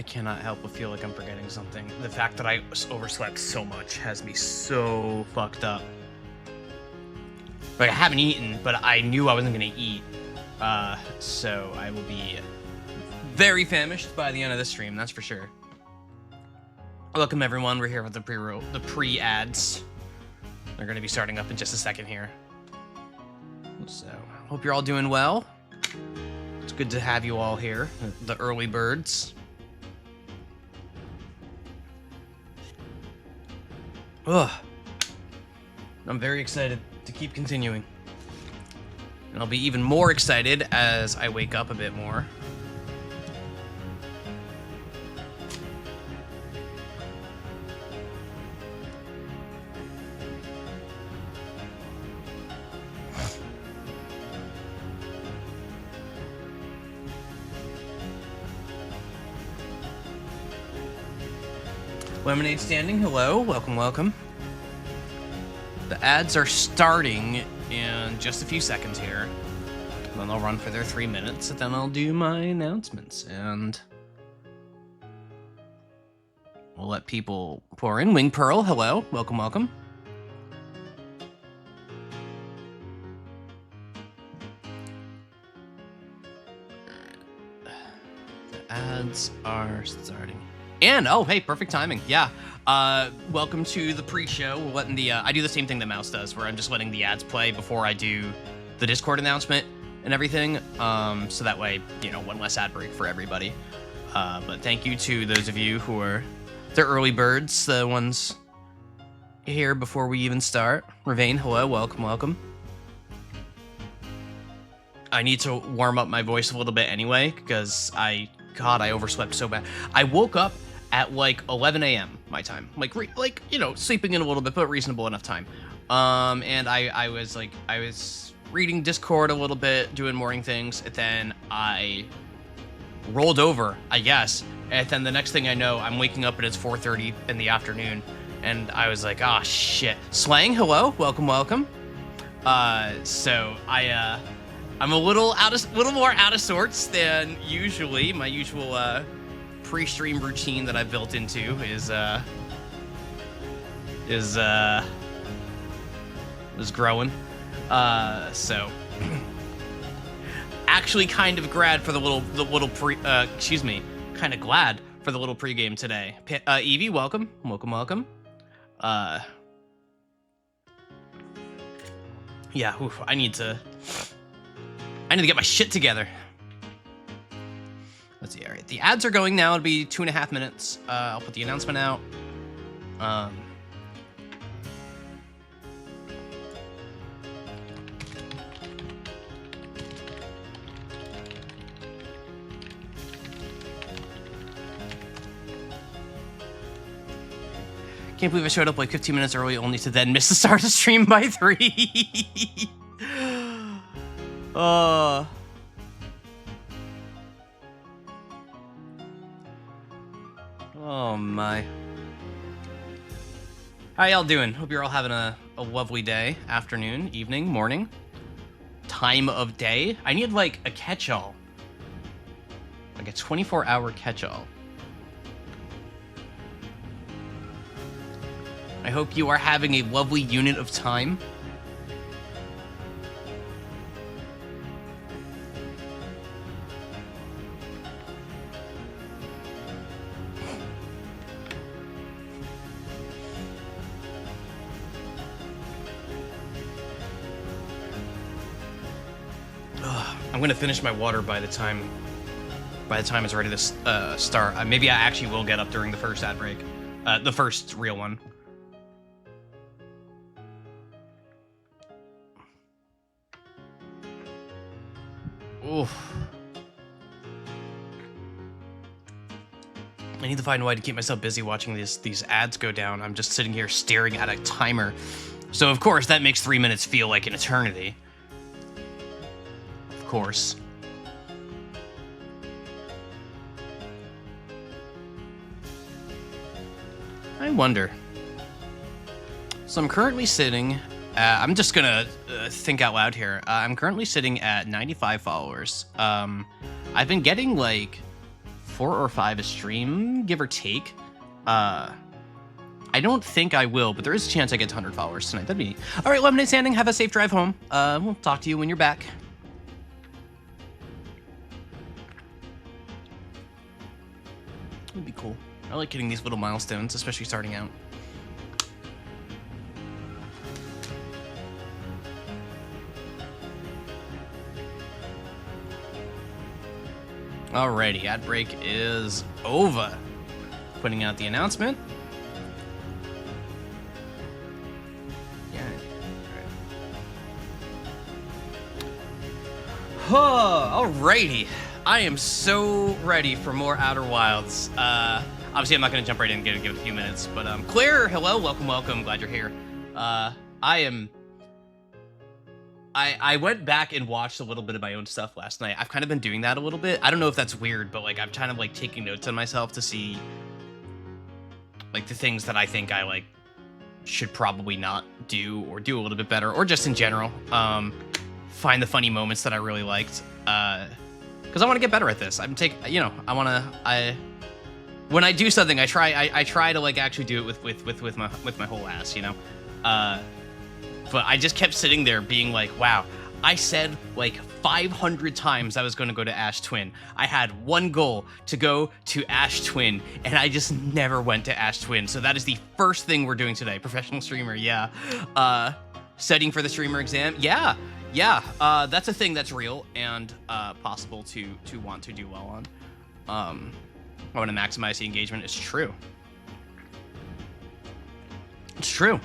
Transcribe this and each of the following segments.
cannot help but feel like I'm forgetting something. The fact that I overslept so much has me so fucked up. Like, I haven't eaten, but I knew I wasn't gonna eat. So I will be very famished by the end of this stream, that's for sure. Welcome everyone, we're here with the pre-ads. They're gonna be starting up in just a second here. So, hope you're all doing well. It's good to have you all here, the early birds. Ugh. I'm very excited to keep continuing. And I'll be even more excited as I wake up a bit more. Lemonade Standing, hello, welcome, welcome. The ads are starting in just a few seconds here. Then they'll run for their 3 minutes, and then I'll do my announcements, and we'll let people pour in. Wing Pearl, hello, welcome, welcome. The ads are starting. And, oh, hey, perfect timing, yeah. Welcome to the pre-show. We're letting the, I do the same thing that Mouse does, where I'm just letting the ads play before I do the Discord announcement and everything, so that way, you know, one less ad break for everybody. But thank you to those of you who are the early birds, the ones here before we even start. Ravane, hello, welcome, welcome. I need to warm up my voice a little bit anyway, because God, I overslept so bad. I woke up at like 11 a.m. my time, like you know, sleeping in a little bit, but reasonable enough time. And I was reading Discord a little bit, doing morning things, and then I rolled over, I guess. And then the next thing I know, I'm waking up and it's 4:30 in the afternoon, and I was like, ah, shit. Slang, hello, welcome, welcome. So I'm a little more out of sorts than usually. My usual pre-stream routine that I've built into is growing. So actually kind of glad for the little kind of glad for the little pregame today. Evie, welcome, welcome, welcome. Yeah, oof, I need to get my shit together. Let's see, all right. The ads are going now. It'll be 2.5 minutes. I'll put the announcement out. Can't believe I showed up like 15 minutes early only to then miss the start of the stream by 3. Oh my. How y'all doing? Hope you're all having a lovely day, afternoon, evening, morning, time of day. I need like a catch-all. Like a 24-hour catch-all. I hope you are having a lovely unit of time. I'm gonna finish my water by the time it's ready to start. Maybe I actually will get up during the first ad break, the first real one. Oof. I need to find a way to keep myself busy watching these ads go down. I'm just sitting here staring at a timer. So of course that makes 3 minutes feel like an eternity. Of course. I wonder. So I'm currently sitting I'm just gonna think out loud here. I'm currently sitting at 95 followers. I've been getting like 4 or 5 a stream, give or take. I don't think I will, but there is a chance I get to 100 followers tonight. That'd be neat. All right, Lemonade Standing, have a safe drive home. We'll talk to you when you're back. Would be cool. I like hitting these little milestones, especially starting out. Alrighty, ad break is over. Putting out the announcement. Yeah. Alrighty. I am so ready for more Outer Wilds. Obviously, I'm not going to jump right in and give it a few minutes, but Claire, hello, welcome. Glad you're here. I went back and watched a little bit of my own stuff last night. I've kind of been doing that a little bit. I don't know if that's weird, but like I'm kind of like taking notes on myself to see like the things that I think I like should probably not do or do a little bit better, or just in general. Find the funny moments that I really liked. Because I want to get better at this. I'm when I do something, I try to like actually do it with my whole ass, you know. But I just kept sitting there being like, wow, I said like 500 times I was going to go to Ash Twin. I had one goal, to go to Ash Twin, and I just never went to Ash Twin. So that is the first thing we're doing today. Professional streamer, yeah. Studying for the streamer exam, yeah. That's a thing that's real and possible to want to do well on. I want to maximize the engagement. It's true. It's true.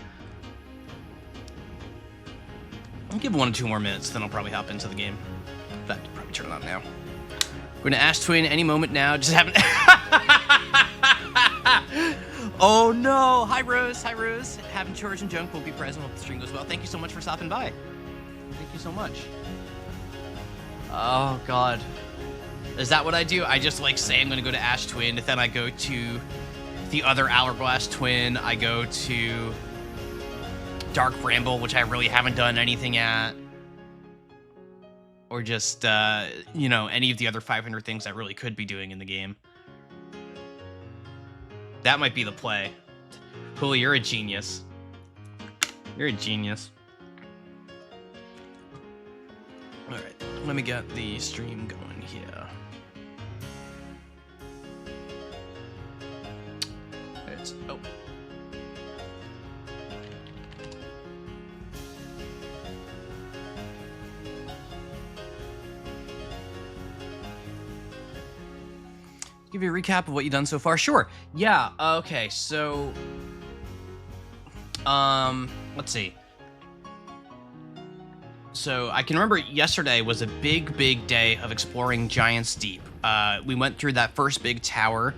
I'll give 1 or 2 more minutes, then I'll probably hop into the game. In fact, I'll probably turn it on now. We're gonna Ash Twin any moment now. Just haven't. Oh no! Hi Rose. Having chores and junk will be present. Hope the stream goes well. Thank you so much for stopping by. Thank you so much. Oh god. Is that what I do? I just like say I'm gonna go to Ash Twin, then I go to the other Hourglass Twin. I go to Dark Bramble, which I really haven't done anything at. Or just, any of the other 500 things I really could be doing in the game. That might be the play. Huli, you're a genius. You're a genius. Alright, let me get the stream going here. Oh. Give you a recap of what you've done so far? Sure. Yeah, okay, so... let's see. So, I can remember yesterday was a big day of exploring Giant's Deep. We went through that first big tower,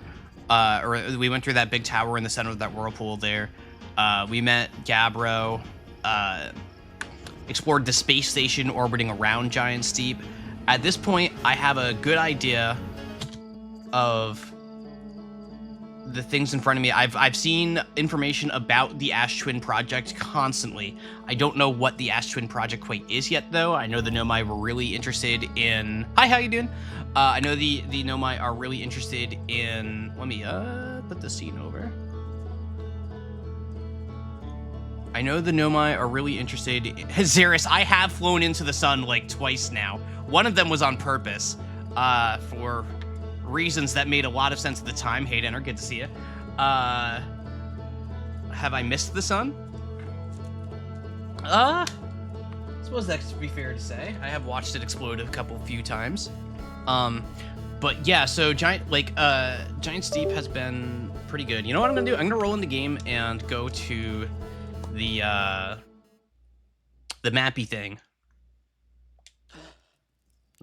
we went through that big tower in the center of that whirlpool there. We met Gabbro, explored the space station orbiting around Giant's Deep. At this point, I have a good idea of the things in front of me. I've seen information about the Ash Twin project constantly. I don't know what the Ash Twin project quite is yet, though. I know the Nomai were really interested in... Hi, how you doing? I know the Nomai are really interested in... Let me put the scene over. I know the Nomai are really interested in... Xeris, I have flown into the sun like twice now. One of them was on purpose, for reasons that made a lot of sense at the time. Hey, Denner, good to see you. Have I missed the sun? I suppose that could be fair to say. I have watched it explode a few times. But yeah, so Giant's Deep has been pretty good. You know what I'm gonna do? I'm gonna roll in the game and go to the mappy thing.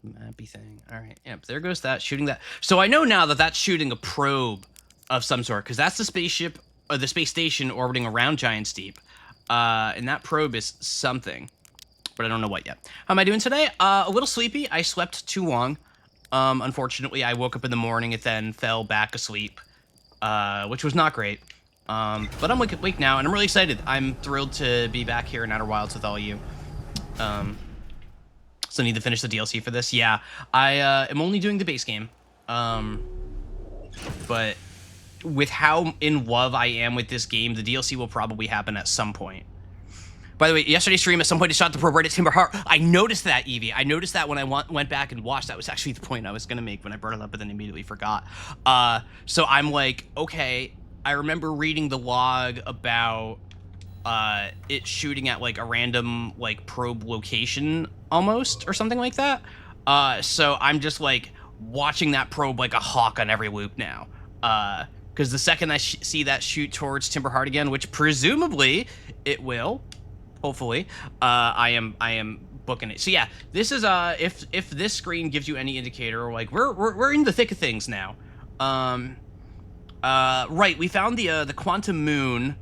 Mappy thing. All right. Yep. There goes that shooting that. So I know now that that's shooting a probe of some sort, because that's the spaceship or the space station orbiting around Giant's Deep. And that probe is something, but I don't know what yet. How am I doing today? A little sleepy. I slept too long. Unfortunately, I woke up in the morning and then fell back asleep, which was not great. But I'm awake now, and I'm really excited. I'm thrilled to be back here in Outer Wilds with all of you. So I need to finish the DLC for this. Yeah, I am only doing the base game. but with how in love I am with this game, the DLC will probably happen at some point. By the way, yesterday's stream, at some point, I shot the probe right at Timber Heart. I noticed that, Evie. I noticed that when I went back and watched. That was actually the point I was going to make when I brought it up, but then immediately forgot. So I'm like, okay, I remember reading the log about it shooting at, like, a random, like, probe location, almost, or something like that. So I'm just, like, watching that probe like a hawk on every loop now. Because the second I see that shoot towards Timber Heart again, which presumably it will... Hopefully, I am booking it. So yeah, this is if this screen gives you any indicator, like we're in the thick of things now. Right, we found the quantum moon,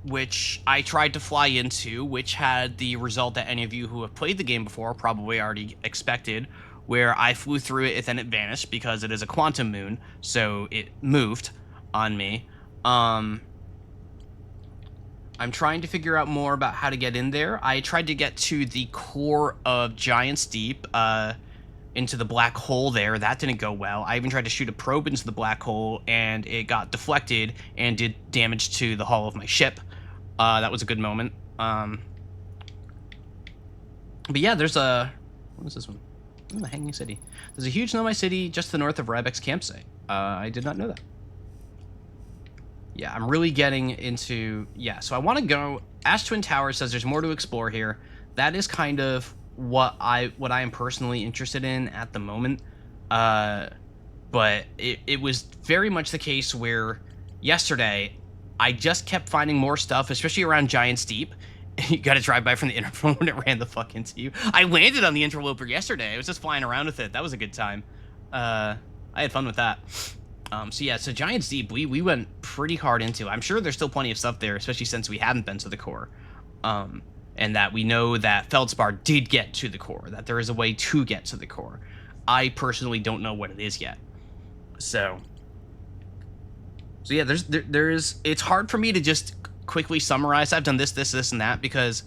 which I tried to fly into, which had the result that any of you who have played the game before probably already expected, where I flew through it and then it vanished because it is a quantum moon, so it moved on me. I'm trying to figure out more about how to get in there. I tried to get to the core of Giant's Deep, into the black hole there. That didn't go well. I even tried to shoot a probe into the black hole, and it got deflected and did damage to the hull of my ship. That was a good moment. But yeah, there's a... What is this one? Oh, the Hanging City. There's a huge Nomai city just to the north of Rybeck's campsite. I did not know that. Yeah, I'm really getting into... Yeah, so I want to go... Ash Twin Tower says there's more to explore here. That is kind of what I am personally interested in at the moment. But it was very much the case where yesterday I just kept finding more stuff, especially around Giant's Deep. You got to drive by from the interloper when it ran the fuck into you. I landed on the interloper yesterday. I was just flying around with it. That was a good time. I had fun with that. So yeah, so Giant's Deep, we went pretty hard into. I'm sure there's still plenty of stuff there, especially since we haven't been to the core. And that we know that Feldspar did get to the core, that there is a way to get to the core. I personally don't know what it is yet. So yeah, it's hard for me to just quickly summarize. I've done this, and that, because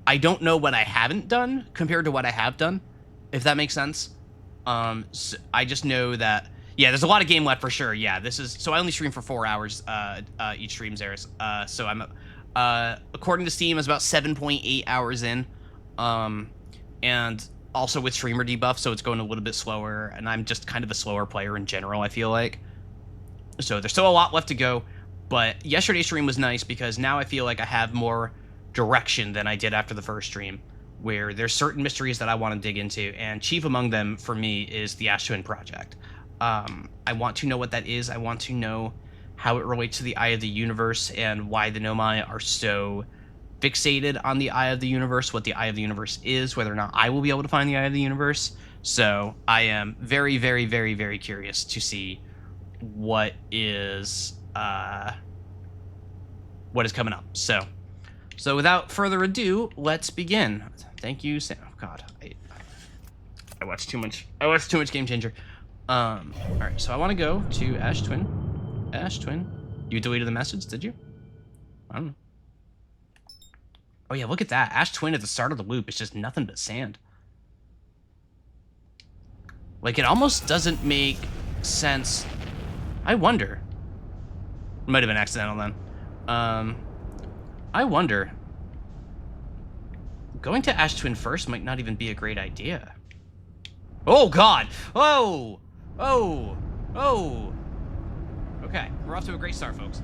I don't know what I haven't done compared to what I have done, if that makes sense. So I just know that... Yeah, there's a lot of game left for sure. Yeah, so I only stream for 4 hours each stream, Zeris. So I'm according to Steam, is about 7.8 hours in, and also with streamer debuff, so it's going a little bit slower. And I'm just kind of a slower player in general, I feel like. So there's still a lot left to go. But yesterday's stream was nice because now I feel like I have more direction than I did after the first stream, where there's certain mysteries that I want to dig into, and chief among them for me is the Ash Twin Project. I want to know what that is. I want to know how it relates to the Eye of the Universe and why the Nomai are so fixated on the Eye of the Universe, what the Eye of the Universe is, whether or not I will be able to find the Eye of the Universe. So I am very, very, very, very curious to see what is coming up. So without further ado, let's begin. Thank you, Sam. Oh God, I watched too much. I watched too much Game Changer. All right, so I want to go to Ash Twin. Ash Twin. You deleted the message, did you? I don't know. Oh yeah, look at that. Ash Twin at the start of the loop is just nothing but sand. Like, it almost doesn't make sense. I wonder. It might have been accidental then. I wonder. Going to Ash Twin first might not even be a great idea. Oh God! Oh! Oh! Oh! Okay, we're off to a great start, folks.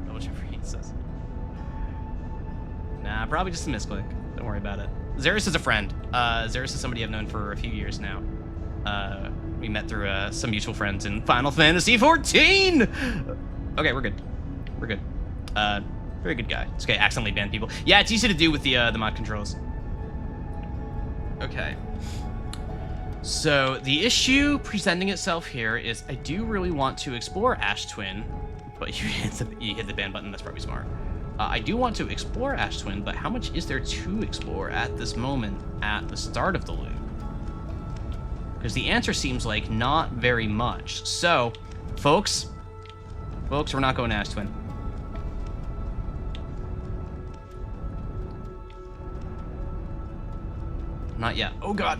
Double check for heat says. Nah, probably just a misclick. Don't worry about it. Zeris is a friend. Zeris is somebody I've known for a few years now. We met through some mutual friends in Final Fantasy XIV! Okay, we're good. We're good. Very good guy. This guy accidentally banned people. Yeah, it's easy to do with the mod controls. Okay. So, the issue presenting itself here is I do really want to explore Ash Twin, but you hit the ban button, that's probably smart. I do want to explore Ash Twin, but how much is there to explore at this moment at the start of the loop? Because the answer seems like not very much. So, folks, we're not going to Ash Twin. Not yet. Oh God.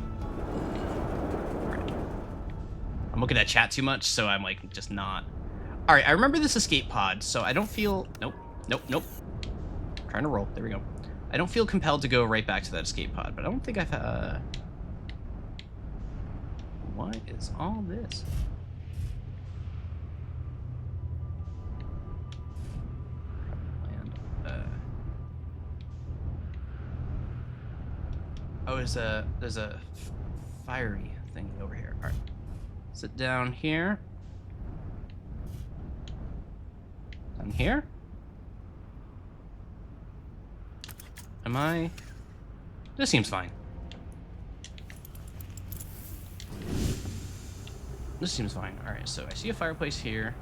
I'm looking at chat too much, so I'm like just not. All right, I remember this escape pod, so I don't feel. Nope, nope, nope. Trying to roll. There we go. I don't feel compelled to go right back to that escape pod, but I don't think I've. What is all this? Oh, there's a fiery thing over here. All right, sit down here. Down here. Am I? This seems fine. This seems fine. All right, so I see a fireplace here.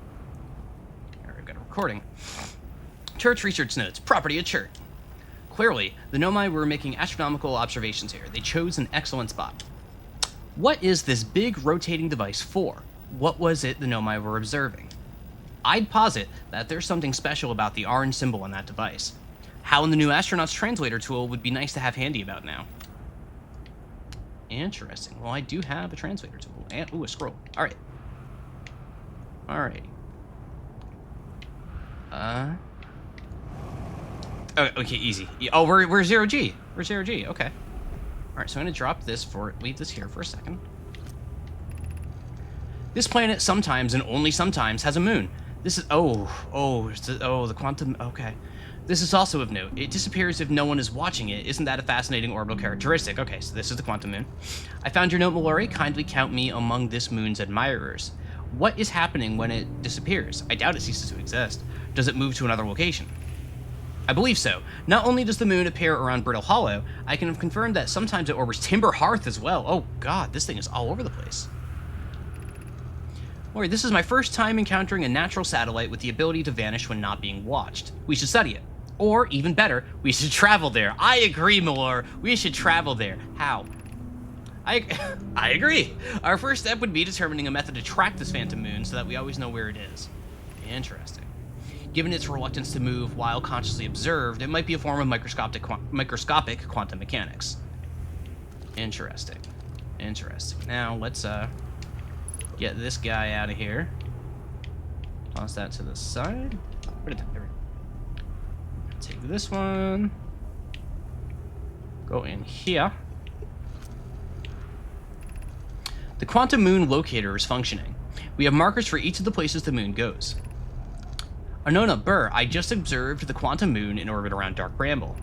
All right, I've got a recording. Church research notes. Property at church. Clearly, the Nomai were making astronomical observations here. They chose an excellent spot. What is this big rotating device for? What was it the Nomai were observing? I'd posit that there's something special about the orange symbol on that device. How in the new astronaut's translator tool would be nice to have handy about now. Interesting. Well, I do have a translator tool. And, ooh, a scroll. Alright. Alright. Oh, okay, easy. Oh, we're 0G. We're 0G, okay. Alright, so I'm gonna drop this leave this here for a second. This planet sometimes, and only sometimes, has a moon. This is, the quantum, okay. This is also of note. It disappears if no one is watching it. Isn't that a fascinating orbital characteristic? Okay, so this is the quantum moon. I found your note, Mallory. Kindly count me among this moon's admirers. What is happening when it disappears? I doubt it ceases to exist. Does it move to another location? I believe so. Not only does the moon appear around Brittle Hollow, I can have confirmed that sometimes it orbits Timber Hearth as well. Oh god, this thing is all over the place. Lori, this is my first time encountering a natural satellite with the ability to vanish when not being watched. We should study it. Or, even better, we should travel there. I agree, Malor. We should travel there. How? I agree. Our first step would be determining a method to track this phantom moon so that we always know where it is. Interesting. Given its reluctance to move while consciously observed, it might be a form of microscopic quantum mechanics. Interesting. Interesting. Now, let's get this guy out of here. Toss that to the side. Put it down. There we go. Take this one. Go in here. The quantum moon locator is functioning. We have markers for each of the places the moon goes. Anona, Burr, I just observed the quantum moon in orbit around Dark Bramble.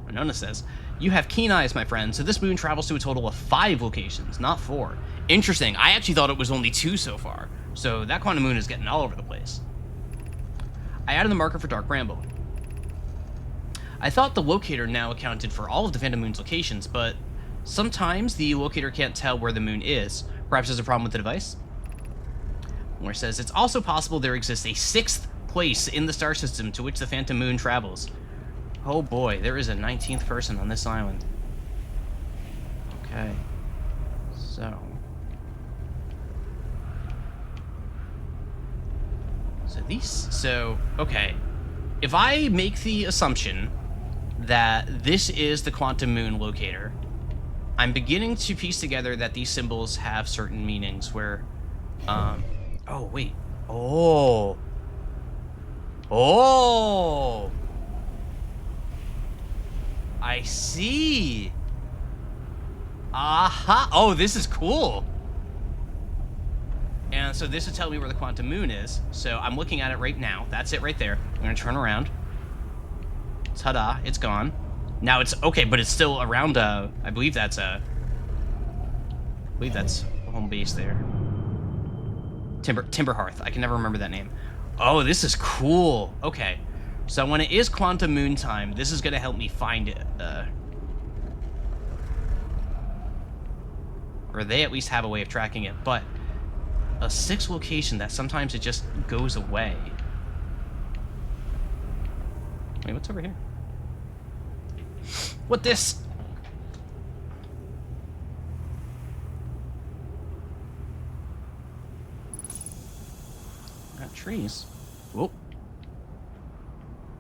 Anona says, you have keen eyes, my friend, so this moon travels to a total of 5 locations, not 4. Interesting, I actually thought it was only 2 so far, so that quantum moon is getting all over the place. I added the marker for Dark Bramble. I thought the locator now accounted for all of the Phantom Moon's locations, but sometimes the locator can't tell where the moon is. Perhaps there's a problem with the device? Moore says, it's also possible there exists a 6th place in the star system to which the Phantom Moon travels. Oh boy, there is a 19th person on this island. Okay. Okay. If I make the assumption that this is the quantum moon locator, I'm beginning to piece together that these symbols have certain meanings where, oh, wait. Oh. I see. Aha. Oh, this is cool. And so this would tell me where the quantum moon is. So I'm looking at it right now. That's it right there. I'm going to turn around. Ta-da, it's gone. Now it's, okay, but it's still around, I believe that's home base there. Timber Hearth. I can never remember that name. Oh, this is cool. Okay. So when it is quantum moon time, this is going to help me find it. Or they at least have a way of tracking it, but a 6th location that sometimes it just goes away. Wait, what's over here? What this? Got trees. Whoa.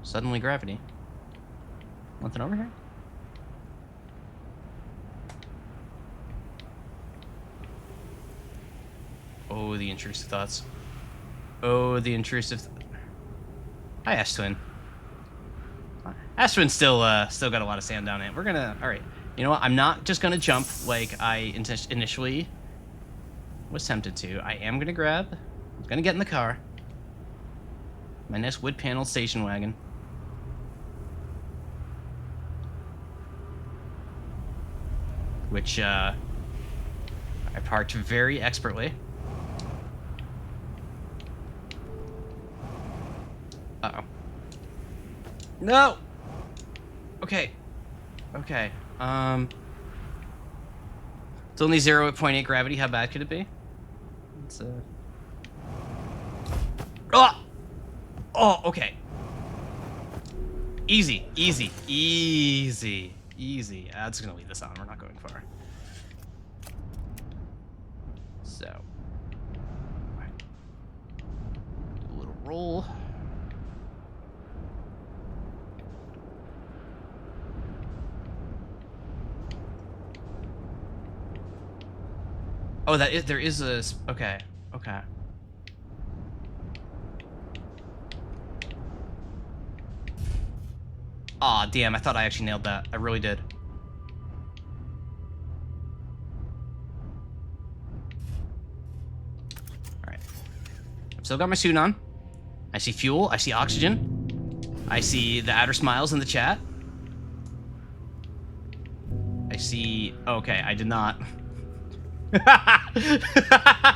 Suddenly gravity. Nothing over here? Oh, the intrusive thoughts. Oh, the intrusive. Hi, Ash Twin. Ash Twin still got a lot of sand down it. We're gonna. All right. You know what? I'm not just gonna jump like I initially was tempted to. I am gonna grab. I'm gonna get in the car. My nice wood panel station wagon. Which I parked very expertly. Uh-oh. No! Okay. Okay. It's only 0.8 gravity. How bad could it be? It's Oh! Oh, okay. Easy, easy, easy, easy. I'm just gonna leave this on. We're not going far. So, do a little roll. Oh, there is a, okay, okay. Aw, damn, I thought I actually nailed that. I really did. Alright. I've still got my suit on. I see fuel, I see oxygen. I see the outer smiles in the chat. I see, okay, I did not. I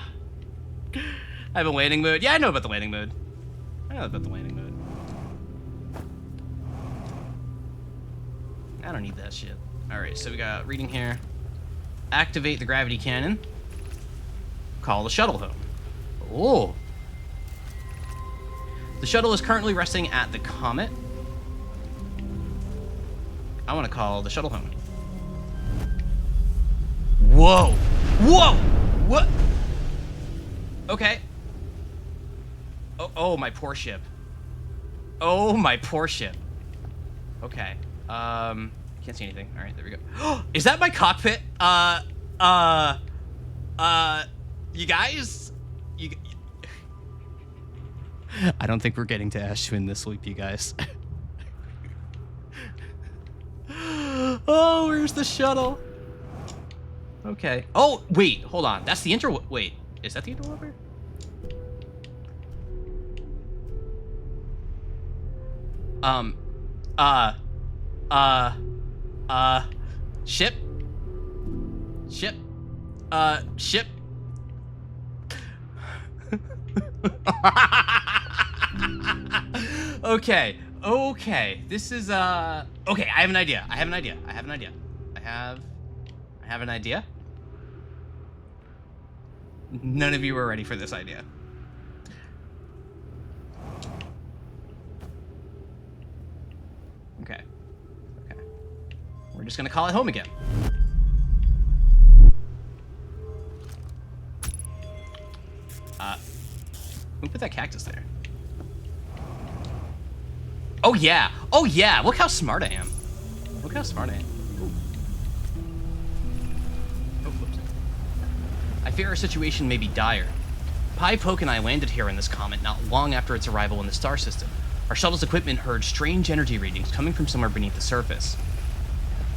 have a landing mode. Yeah, I know about the landing mode. I know about the landing mode. I don't need that shit. Alright, so we got reading here. Activate the gravity cannon. Call the shuttle home. Oh. The shuttle is currently resting at the Comet. I want to call the shuttle home. Whoa! Whoa! What? Okay. Oh, my poor ship. Oh, my poor ship. Okay. Can't see anything. All right, there we go. Is that my cockpit? You guys? I don't think we're getting to Ash Twin this week, you guys. Oh, where's the shuttle? Okay. Oh, wait, hold on. That's the wait, is that the interloper? Ship? Ship? Ship? Okay, okay. This is, okay, I have an idea. I have an idea. I have an idea. I have an idea. None of you are ready for this idea. Okay. Okay. We're just gonna call it home again. Who put that cactus there? Oh yeah! Oh yeah! Look how smart I am. Look how smart I am. Ooh. Oh, whoops. I fear our situation may be dire. Pi Poke and I landed here in this comet not long after its arrival in the star system. Our shuttle's equipment heard strange energy readings coming from somewhere beneath the surface.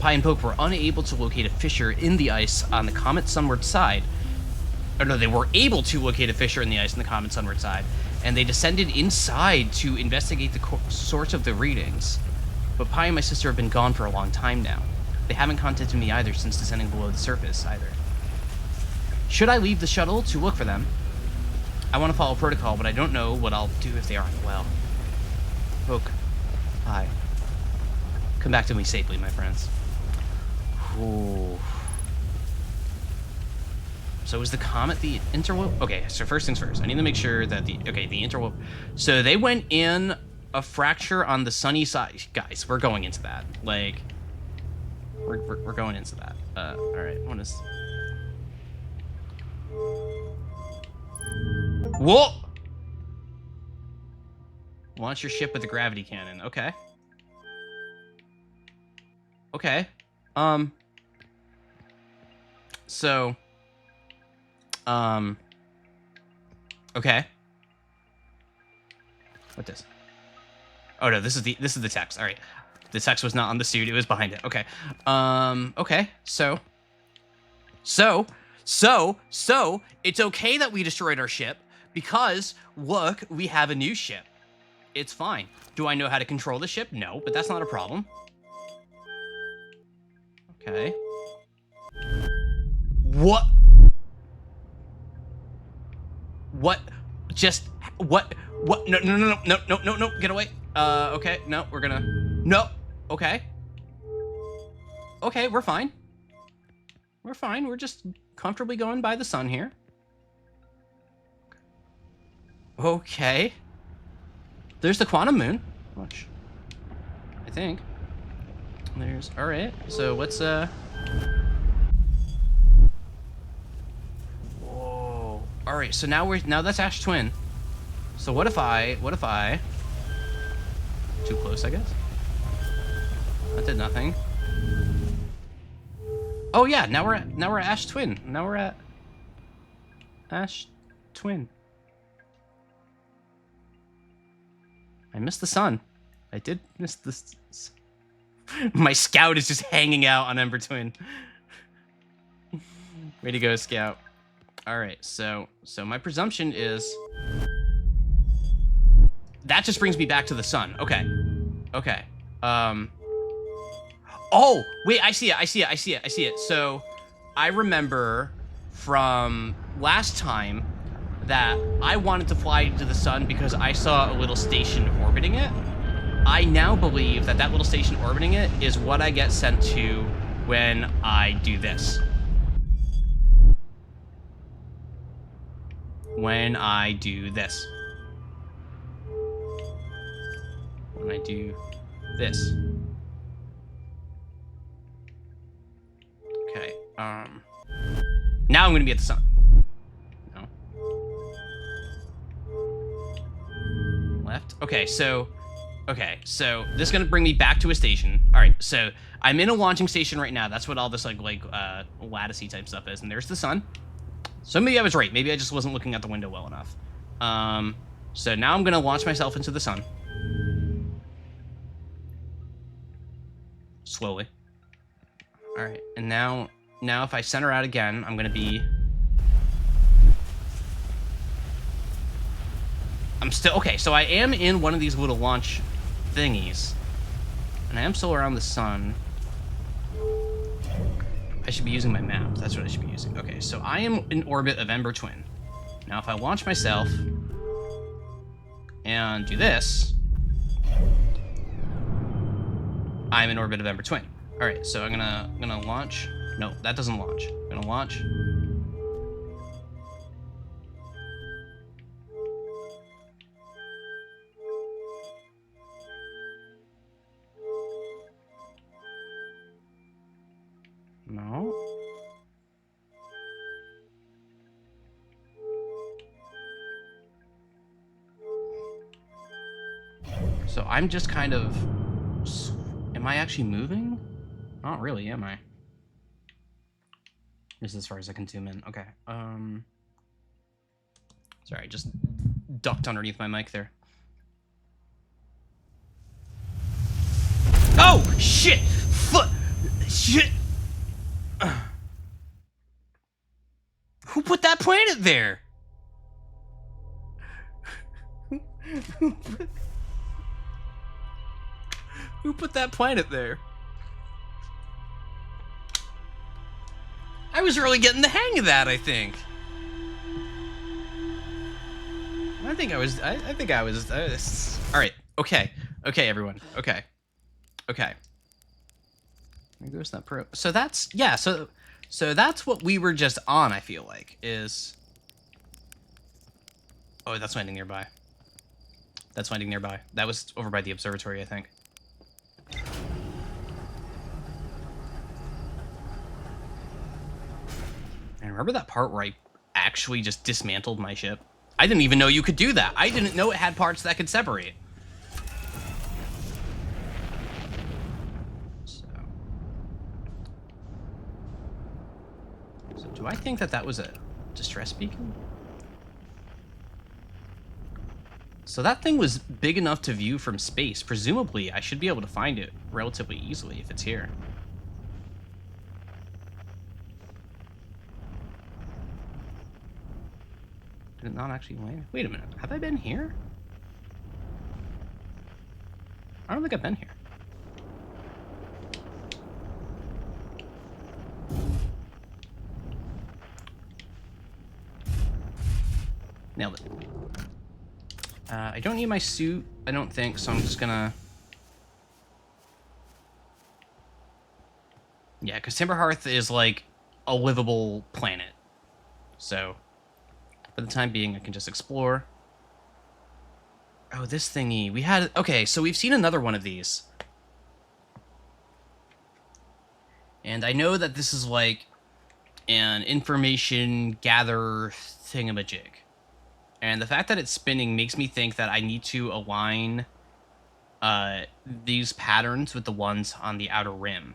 Pi and Poke were unable to locate a fissure in the ice on the comet's sunward side. Or no, they were able to locate a fissure in the ice on the comet's sunward side, and they descended inside to investigate the source of the readings. But Pi and my sister have been gone for a long time now. They haven't contacted me either since descending below the surface either. Should I leave the shuttle to look for them? I want to follow protocol, but I don't know what I'll do if they aren't well. Poke. Hi. Come back to me safely, my friends. Ooh. So is the comet the interlope? Okay, so first things first. I need to make sure that the interlope. So they went in a fracture on the sunny side. Guys, we're going into that. Like, we're going into that. All right. What is? Whoa! Launch your ship with the gravity cannon. Okay. Okay. So. Okay. What this? Oh no, this is the text. All right. The text was not on the suit, it was behind it. Okay. Okay. So it's okay that we destroyed our ship because look, we have a new ship. It's fine. Do I know how to control the ship? No, but that's not a problem. Okay. What? What? Just what? What? No, no, no, no, no, no, no, no, get away. Okay, no, we're gonna, no, okay. Okay, we're fine. We're fine, we're just comfortably going by the sun here. Okay. There's the quantum moon. Watch. I think. There's, all right, so what's, whoa. All right, so now that's Ash Twin. So what if I, too close, I guess? That did nothing. Oh yeah, now we're at Ash Twin. Now we're at Ash Twin. I missed the sun. I did miss this. My scout is just hanging out on Ember Twin. Way to go, scout. All right, so my presumption is that just brings me back to the sun. Okay. Okay. Oh, wait, I see it. So I remember from last time that I wanted to fly to the sun because I saw a little station orbiting it. I now believe that that little station orbiting it is what I get sent to when I do this. When I do this. When I do this. Okay, now I'm gonna be at the sun. No. Left. Okay, so this is gonna bring me back to a station. All right, so I'm in a launching station right now. That's what all this like latticey type stuff is, and there's the sun. So maybe I was right. Maybe I just wasn't looking out the window well enough. So now I'm gonna launch myself into the sun. Slowly. All right, and now if I center out again, I'm gonna be. I'm still okay. So I am in one of these little launch thingies, and I am still around the sun. I should be using my map. That's what I should be using. Okay, so I am in orbit of Ember Twin. Now, if I launch myself and do this, I'm in orbit of Ember Twin. All right, so I'm gonna launch. No, that doesn't launch. I'm gonna launch. No. So I'm just kind of. Am I actually moving? Not really, am I? This is as far as I can zoom in. Okay. Sorry, I just ducked underneath my mic there. Oh shit! Shit! Who put that planet there? Who put that planet there? I was really getting the hang of that, I think. I think I was. All right. Okay. Okay, everyone. Okay. Okay. There goes that pro. So that's yeah. So that's what we were just on. I feel like is. Oh, that's landing nearby. That's landing nearby. That was over by the observatory, I think. And remember that part where I actually just dismantled my ship? I didn't even know you could do that. I didn't know it had parts that could separate. So do I think that that was a distress beacon? So that thing was big enough to view from space. Presumably, I should be able to find it relatively easily if it's here. Did it not actually land? Wait a minute. Have I been here? I don't think I've been here. Nailed it. I don't need my suit, I don't think, so I'm just gonna... Yeah, because Timberhearth is, like, a livable planet. So, for the time being, I can just explore. Oh, this thingy. We had... Okay, so we've seen another one of these. And I know that this is, like, an information gather thingamajig. And the fact that it's spinning makes me think that I need to align these patterns with the ones on the outer rim.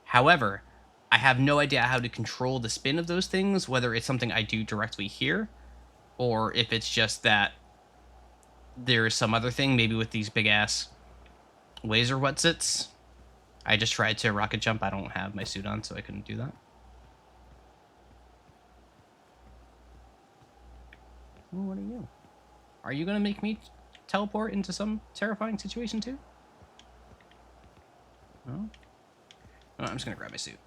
However, I have no idea how to control the spin of those things, whether it's something I do directly here, or if it's just that there's some other thing, maybe with these big-ass laser whatsits. I just tried to rocket jump. I don't have my suit on, so I couldn't do that. What are you? Are you gonna make me teleport into some terrifying situation too? No? Oh, I'm just gonna grab my suit.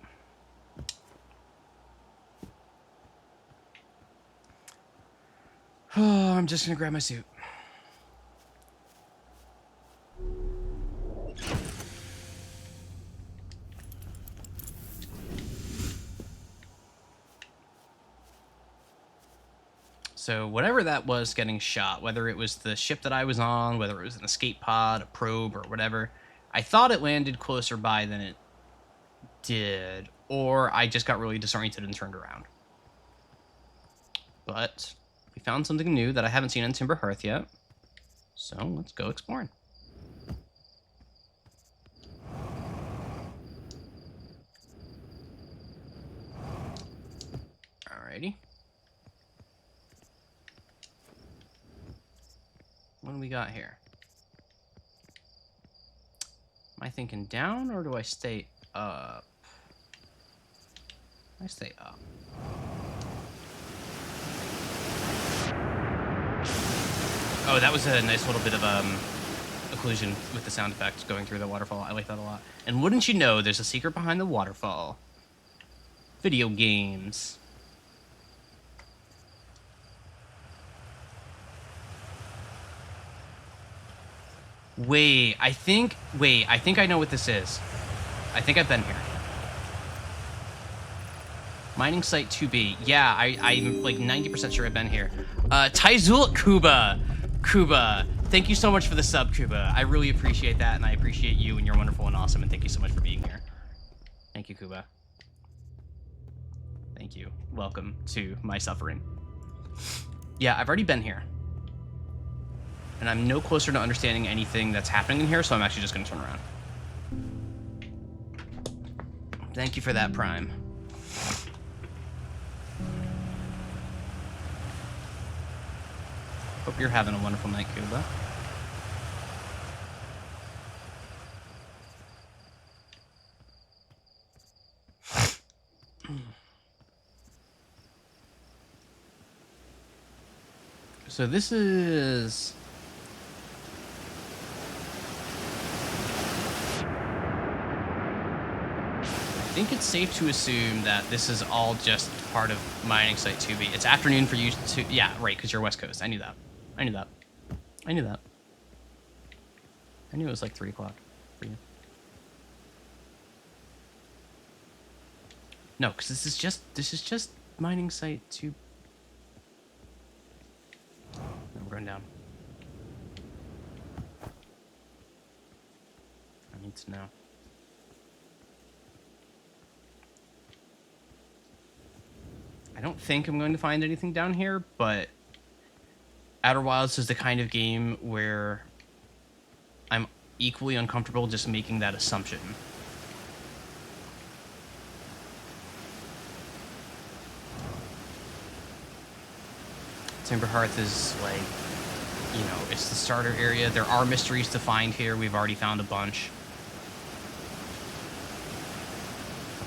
Oh, I'm just gonna grab my suit. So whatever that was getting shot, whether it was the ship that I was on, whether it was an escape pod, a probe, or whatever, I thought it landed closer by than it did, or I just got really disoriented and turned around. But we found something new that I haven't seen on Timberhearth yet, so let's go exploring. Alrighty. What do we got here? Am I thinking down, or do I stay up? I stay up. Oh, that was a nice little bit of occlusion with the sound effect going through the waterfall. I like that a lot. And wouldn't you know, there's a secret behind the waterfall. Video games. Wait, I think I know what this is. I think I've been here. Mining site 2B. Yeah, I'm like 90% sure I've been here. Taizul Kuba. Thank you so much for the sub, Kuba. I really appreciate that, and I appreciate you, and you're wonderful and awesome, and thank you so much for being here. Thank you, Kuba. Thank you. Welcome to my suffering. Yeah, I've already been here. And I'm no closer to understanding anything that's happening in here, so I'm actually just going to turn around. Thank you for that, Prime. Hope you're having a wonderful night, Kuba. So this is... I think it's safe to assume that this is all just part of mining site 2B. It's afternoon for you to... Yeah, right, because you're West Coast. I knew that. I knew that. I knew that. I knew it was like 3 o'clock for you. No, because this is just mining site 2... No, we're going down. I need to know. I don't think I'm going to find anything down here, but Outer Wilds is the kind of game where I'm equally uncomfortable just making that assumption. Timberhearth is like you know, it's the starter area. There are mysteries to find here. We've already found a bunch.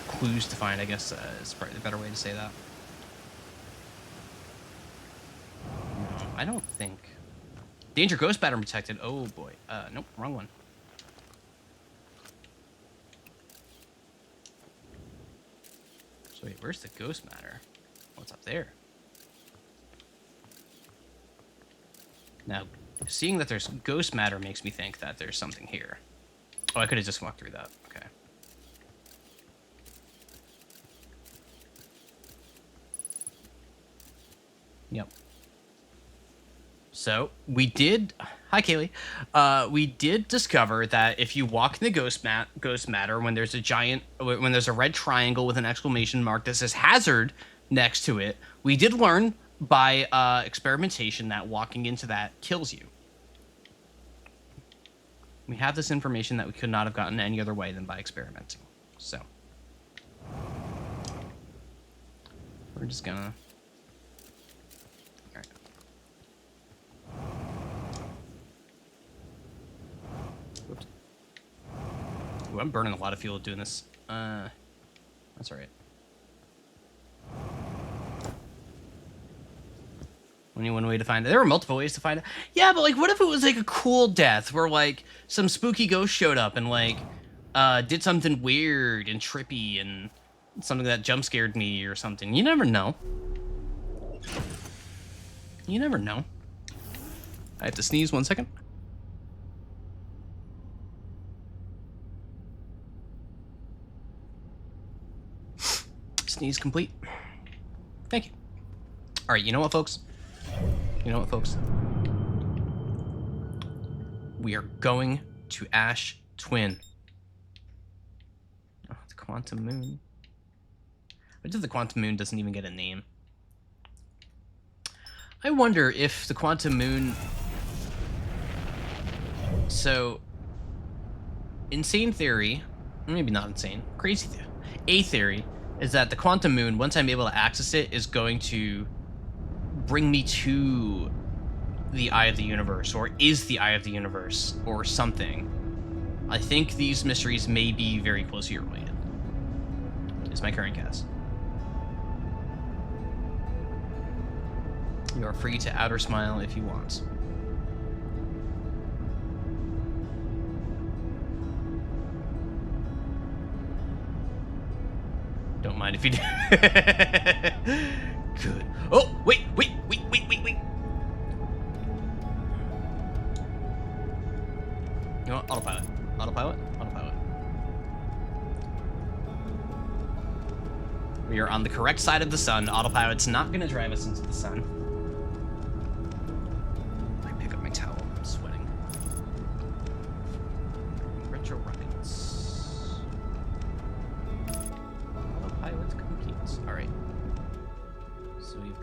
Clues to find, I guess, is probably the better way to say that. No, I don't think. Danger ghost pattern protected. Oh boy. Nope, wrong one. So wait, where's the ghost matter? What's up there? Now, seeing that there's ghost matter makes me think that there's something here. Oh, I could have just walked through that. Okay. Yep. So we did. Hi, Kaylee. We did discover that if you walk in the ghost matter, when there's a red triangle with an exclamation mark that says hazard next to it, we did learn by experimentation that walking into that kills you. We have this information that we could not have gotten any other way than by experimenting. So we're just gonna. Ooh, I'm burning a lot of fuel doing this. That's all right. Only one way to find it. There were multiple ways to find it. Yeah, but like, what if it was like a cool death where like some spooky ghost showed up and like did something weird and trippy and something that jump scared me or something. You never know. You never know. I have to sneeze 1 second. Sneeze complete. Thank you. All right, you know what, folks? You know what, folks? We are going to Ash Twin. Oh, the Quantum Moon. What if the Quantum Moon doesn't even get a name? I wonder if the Quantum Moon... So, insane theory, maybe not insane, crazy theory. A theory is that the Quantum Moon, once I'm able to access it, is going to bring me to the Eye of the Universe, or is the Eye of the Universe, or something. I think these mysteries may be very closely related. Is my current guess. You are free to outer smile if you want. Don't mind if you do. Good. Oh, wait. You know what? Autopilot. We are on the correct side of the sun. Autopilot's not gonna drive us into the sun. I pick up my towel. I'm sweating. Retro rockets. Autopilot complete. All right. So we've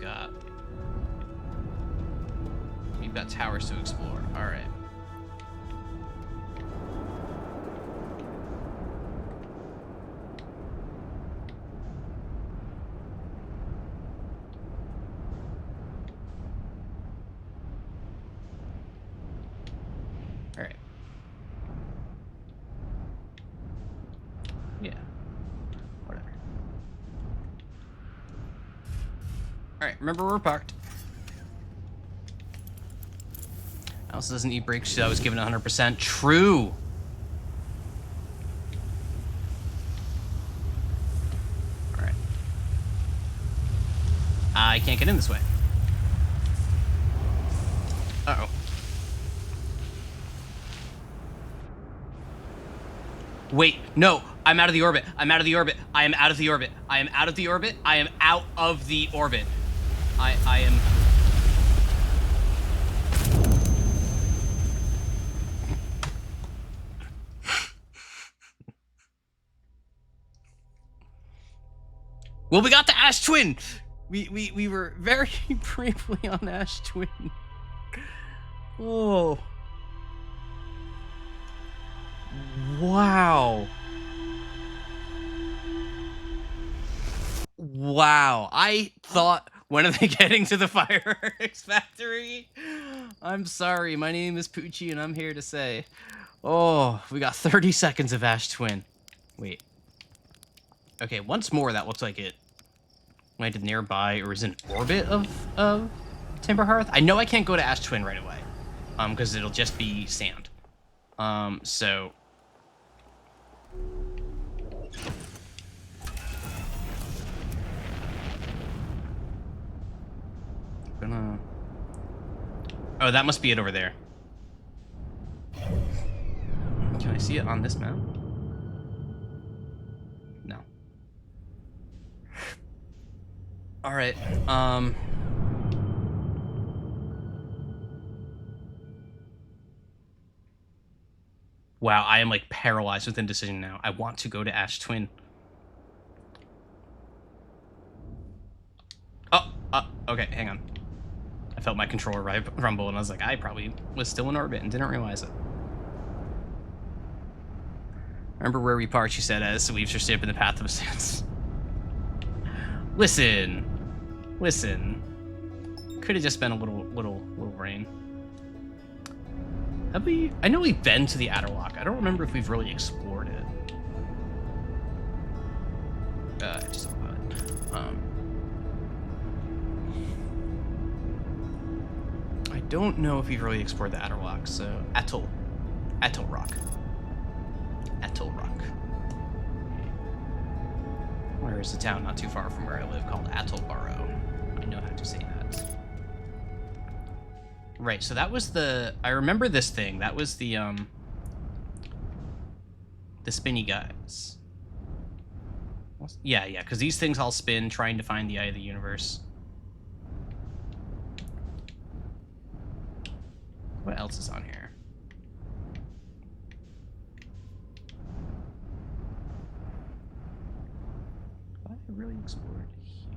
got towers to explore. All right. All right. Yeah. Whatever. All right. Remember, we're parked. Alice doesn't eat breaks, so I was given 100%. True. All right. I can't get in this way. Uh-oh. Wait, no. I'm out of the orbit. I am out of the orbit. I am out of the orbit. I am out of the orbit. I am Well, we got the Ash Twin. We were very briefly on Ash Twin. Oh. Wow. Wow. I thought, when are they getting to the fireworks factory? I'm sorry. My name is Poochie, and I'm here to say, oh, we got 30 seconds of Ash Twin. Wait. Okay, once more, that looks like it landed nearby or is in orbit of Timberhearth. I know I can't go to Ash Twin right away, because it'll just be sand. So. Gonna. Oh, that must be it over there. Can I see it on this map? No. All right. Wow, I am like paralyzed with indecision now. I want to go to Ash Twin. Oh, okay, hang on. I felt my controller rumble, and I was like, I probably was still in orbit and didn't realize it. Remember where we parked, she said, as weaves her ship in the path of sands. Listen. Could have just been a little rain. Have we? I know we've been to the Adderlock. I don't remember if we've really explored it. Just about it. I don't know if we've really explored the Adderlock, so Atoll Rock. Where is the town not too far from where I live called Attleboro? I know how to say that. Right, so that was the... I remember this thing. That was the spinny guys. Yeah, because these things all spin trying to find the eye of the universe. What else is on here? Have I really explored here?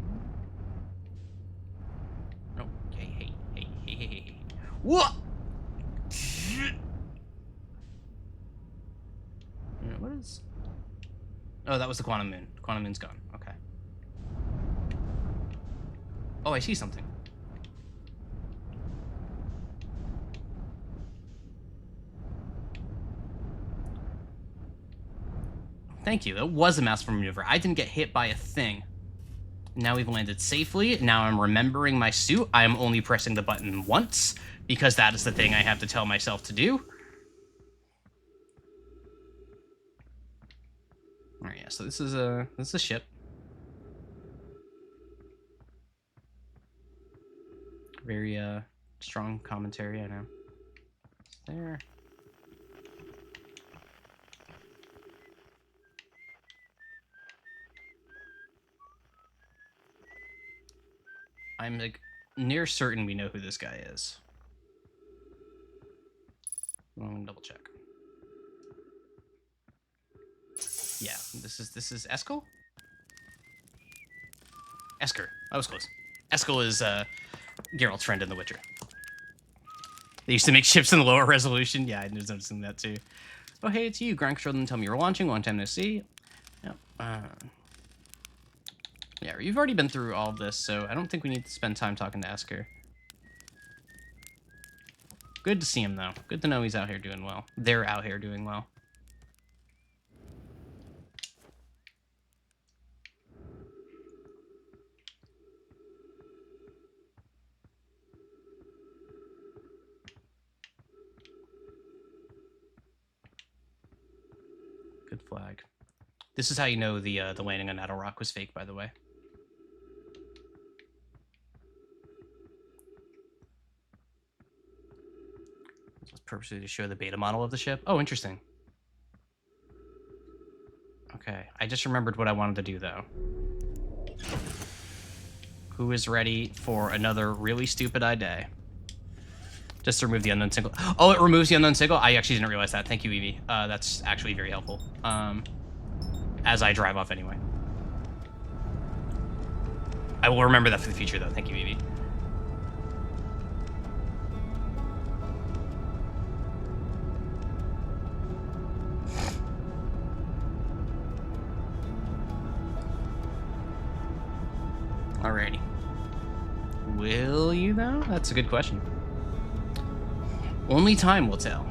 Oh, hey. What? What is... Oh, that was the Quantum Moon. Quantum Moon's gone. Okay. Oh, I see something. Thank you. That was a masterful maneuver. I didn't get hit by a thing. Now we've landed safely. Now I'm remembering my suit. I'm only pressing the button once, because that is the thing I have to tell myself to do. Alright, yeah, so this is a ship. Very strong commentary, I know. There. I'm like near certain we know who this guy is. I'm gonna double check. Yeah, this is Eskel? Esker. I was close. Eskel is Geralt's friend in The Witcher. They used to make ships in the lower resolution. Yeah, I was noticing that too. Oh, hey, it's you. Ground Control didn't tell me you were launching. Long time no see. Yep. Yeah, you've already been through all of this, so I don't think we need to spend time talking to Esker. Good to see him, though. Good to know he's out here doing well. They're out here doing well. Good flag. This is how you know the landing on Adderlock was fake, by the way. This was purposely to show the beta model of the ship. Oh, interesting. Okay, I just remembered what I wanted to do, though. Who is ready for another really stupid day? Just to remove the unknown signal. Oh, it removes the unknown signal? I actually didn't realize that. Thank you, Evie. That's actually very helpful. As I drive off anyway. I will remember that for the future, though. Thank you, Evie. Alrighty. Will you, though? That's a good question. Only time will tell.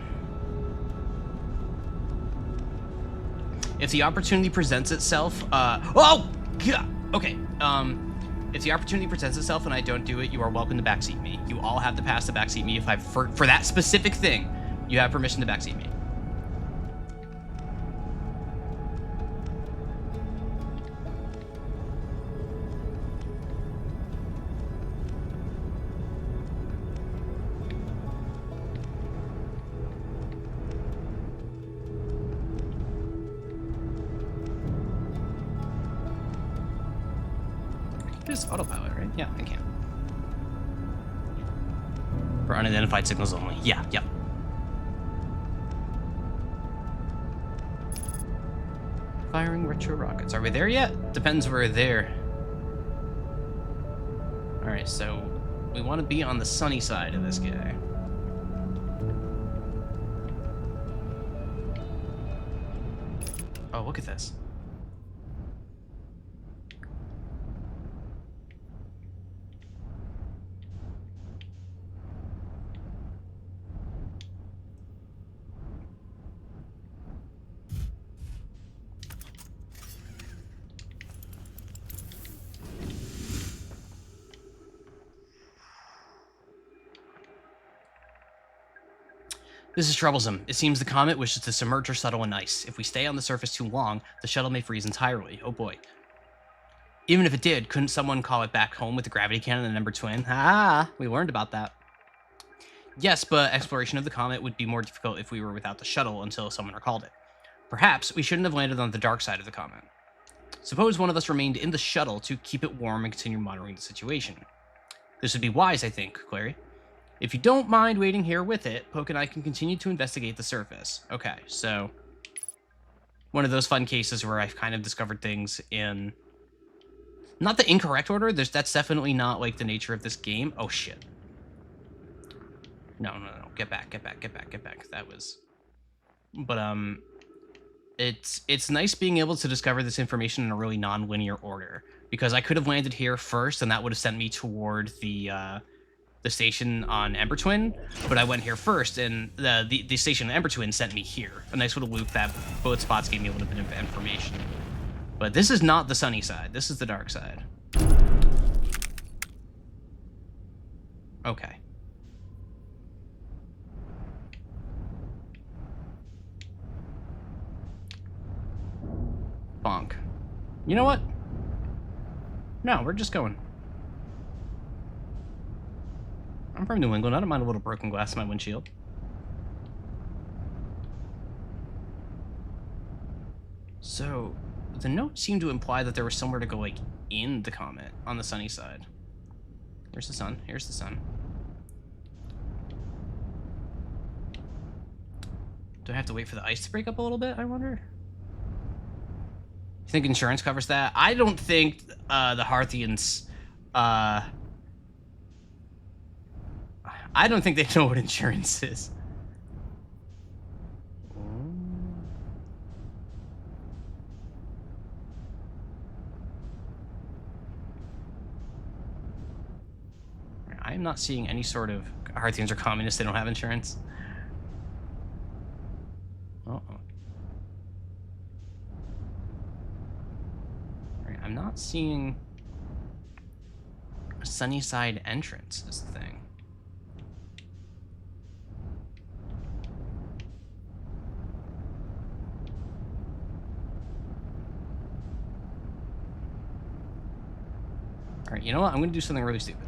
If the opportunity presents itself, oh! God! Okay, if the opportunity presents itself and I don't do it, you are welcome to backseat me. You all have to pass to backseat me if for that specific thing, you have permission to backseat me. Just autopilot, right? Yeah, I can. For unidentified signals only. Yeah, yep. Firing retro rockets. Are we there yet? Depends where we're there. Alright, so we want to be on the sunny side of this guy. Oh, look at this. This is troublesome. It seems the comet wishes to submerge or settle in ice. If we stay on the surface too long, the shuttle may freeze entirely. Oh boy. Even if it did, couldn't someone call it back home with the gravity cannon and Ember Twin? Ah, we learned about that. Yes, but exploration of the comet would be more difficult if we were without the shuttle until someone recalled it. Perhaps we shouldn't have landed on the dark side of the comet. Suppose one of us remained in the shuttle to keep it warm and continue monitoring the situation. This would be wise, I think, Clary. If you don't mind waiting here with it, Poke and I can continue to investigate the surface. Okay, so one of those fun cases where I've kind of discovered things in not the incorrect order. That's definitely not like the nature of this game. Oh shit. No. Get back. That was... But, it's nice being able to discover this information in a really non-linear order. Because I could have landed here first, and that would have sent me toward the station on Ember Twin, but I went here first, and the station on Ember Twin sent me here. A nice little loop that both spots gave me a little bit of information. But this is not the sunny side. This is the dark side. Okay. Bonk. You know what? No, we're just going. I'm from New England. I don't mind a little broken glass in my windshield. So, the note seemed to imply that there was somewhere to go, like, in the comet on the sunny side. Here's the sun. Here's the sun. Do I have to wait for the ice to break up a little bit, I wonder? You think insurance covers that? I don't think the Hearthians... I don't think they know what insurance is. I am not seeing any sort of... Hearthians are communists, they don't have insurance. Uh-oh. Right, I'm not seeing... a Sunnyside entrance is the thing. Alright, you know what? I'm gonna do something really stupid.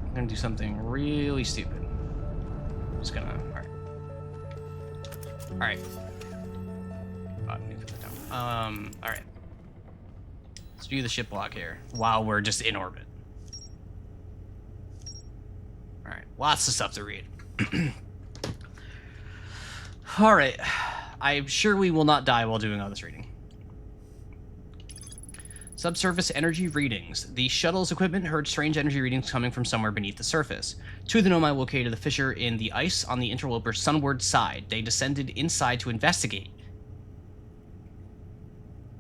I'm gonna do something really stupid. I'm just gonna... Alright. Alright. Oh, let me put that down. Alright. Let's do the ship log here while we're just in orbit. Alright, lots of stuff to read. Alright. I'm sure we will not die while doing all this reading. Subsurface energy readings. The shuttle's equipment heard strange energy readings coming from somewhere beneath the surface. Two of the Nomai located a fissure in the ice on the interloper's sunward side. They descended inside to investigate.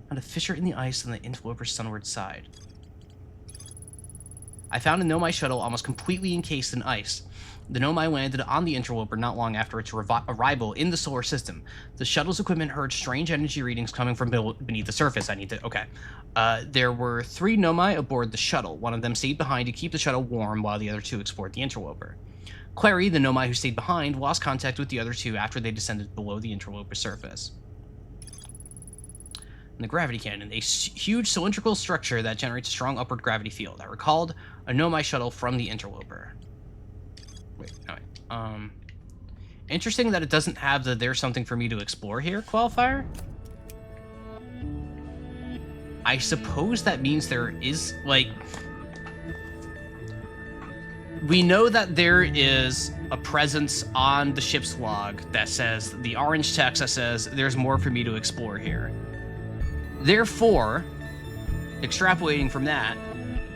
Found a fissure in the ice on the interloper's sunward side. I found a Nomai shuttle almost completely encased in ice. The Nomai landed on the Interloper not long after its arrival in the solar system. The shuttle's equipment heard strange energy readings coming from beneath the surface. Okay. There were 3 Nomai aboard the shuttle. One of them stayed behind to keep the shuttle warm while the other 2 explored the Interloper. Clary, the Nomai who stayed behind, lost contact with the other 2 after they descended below the Interloper surface. And the gravity cannon, a huge cylindrical structure that generates a strong upward gravity field. I recalled a Nomai shuttle from the Interloper. Wait, no, wait. Interesting that it doesn't have the "there's something for me to explore here" qualifier. I suppose that means there is, like... We know that there is a presence on the ship's log that says, the orange text that says, "there's more for me to explore here." Therefore, extrapolating from that,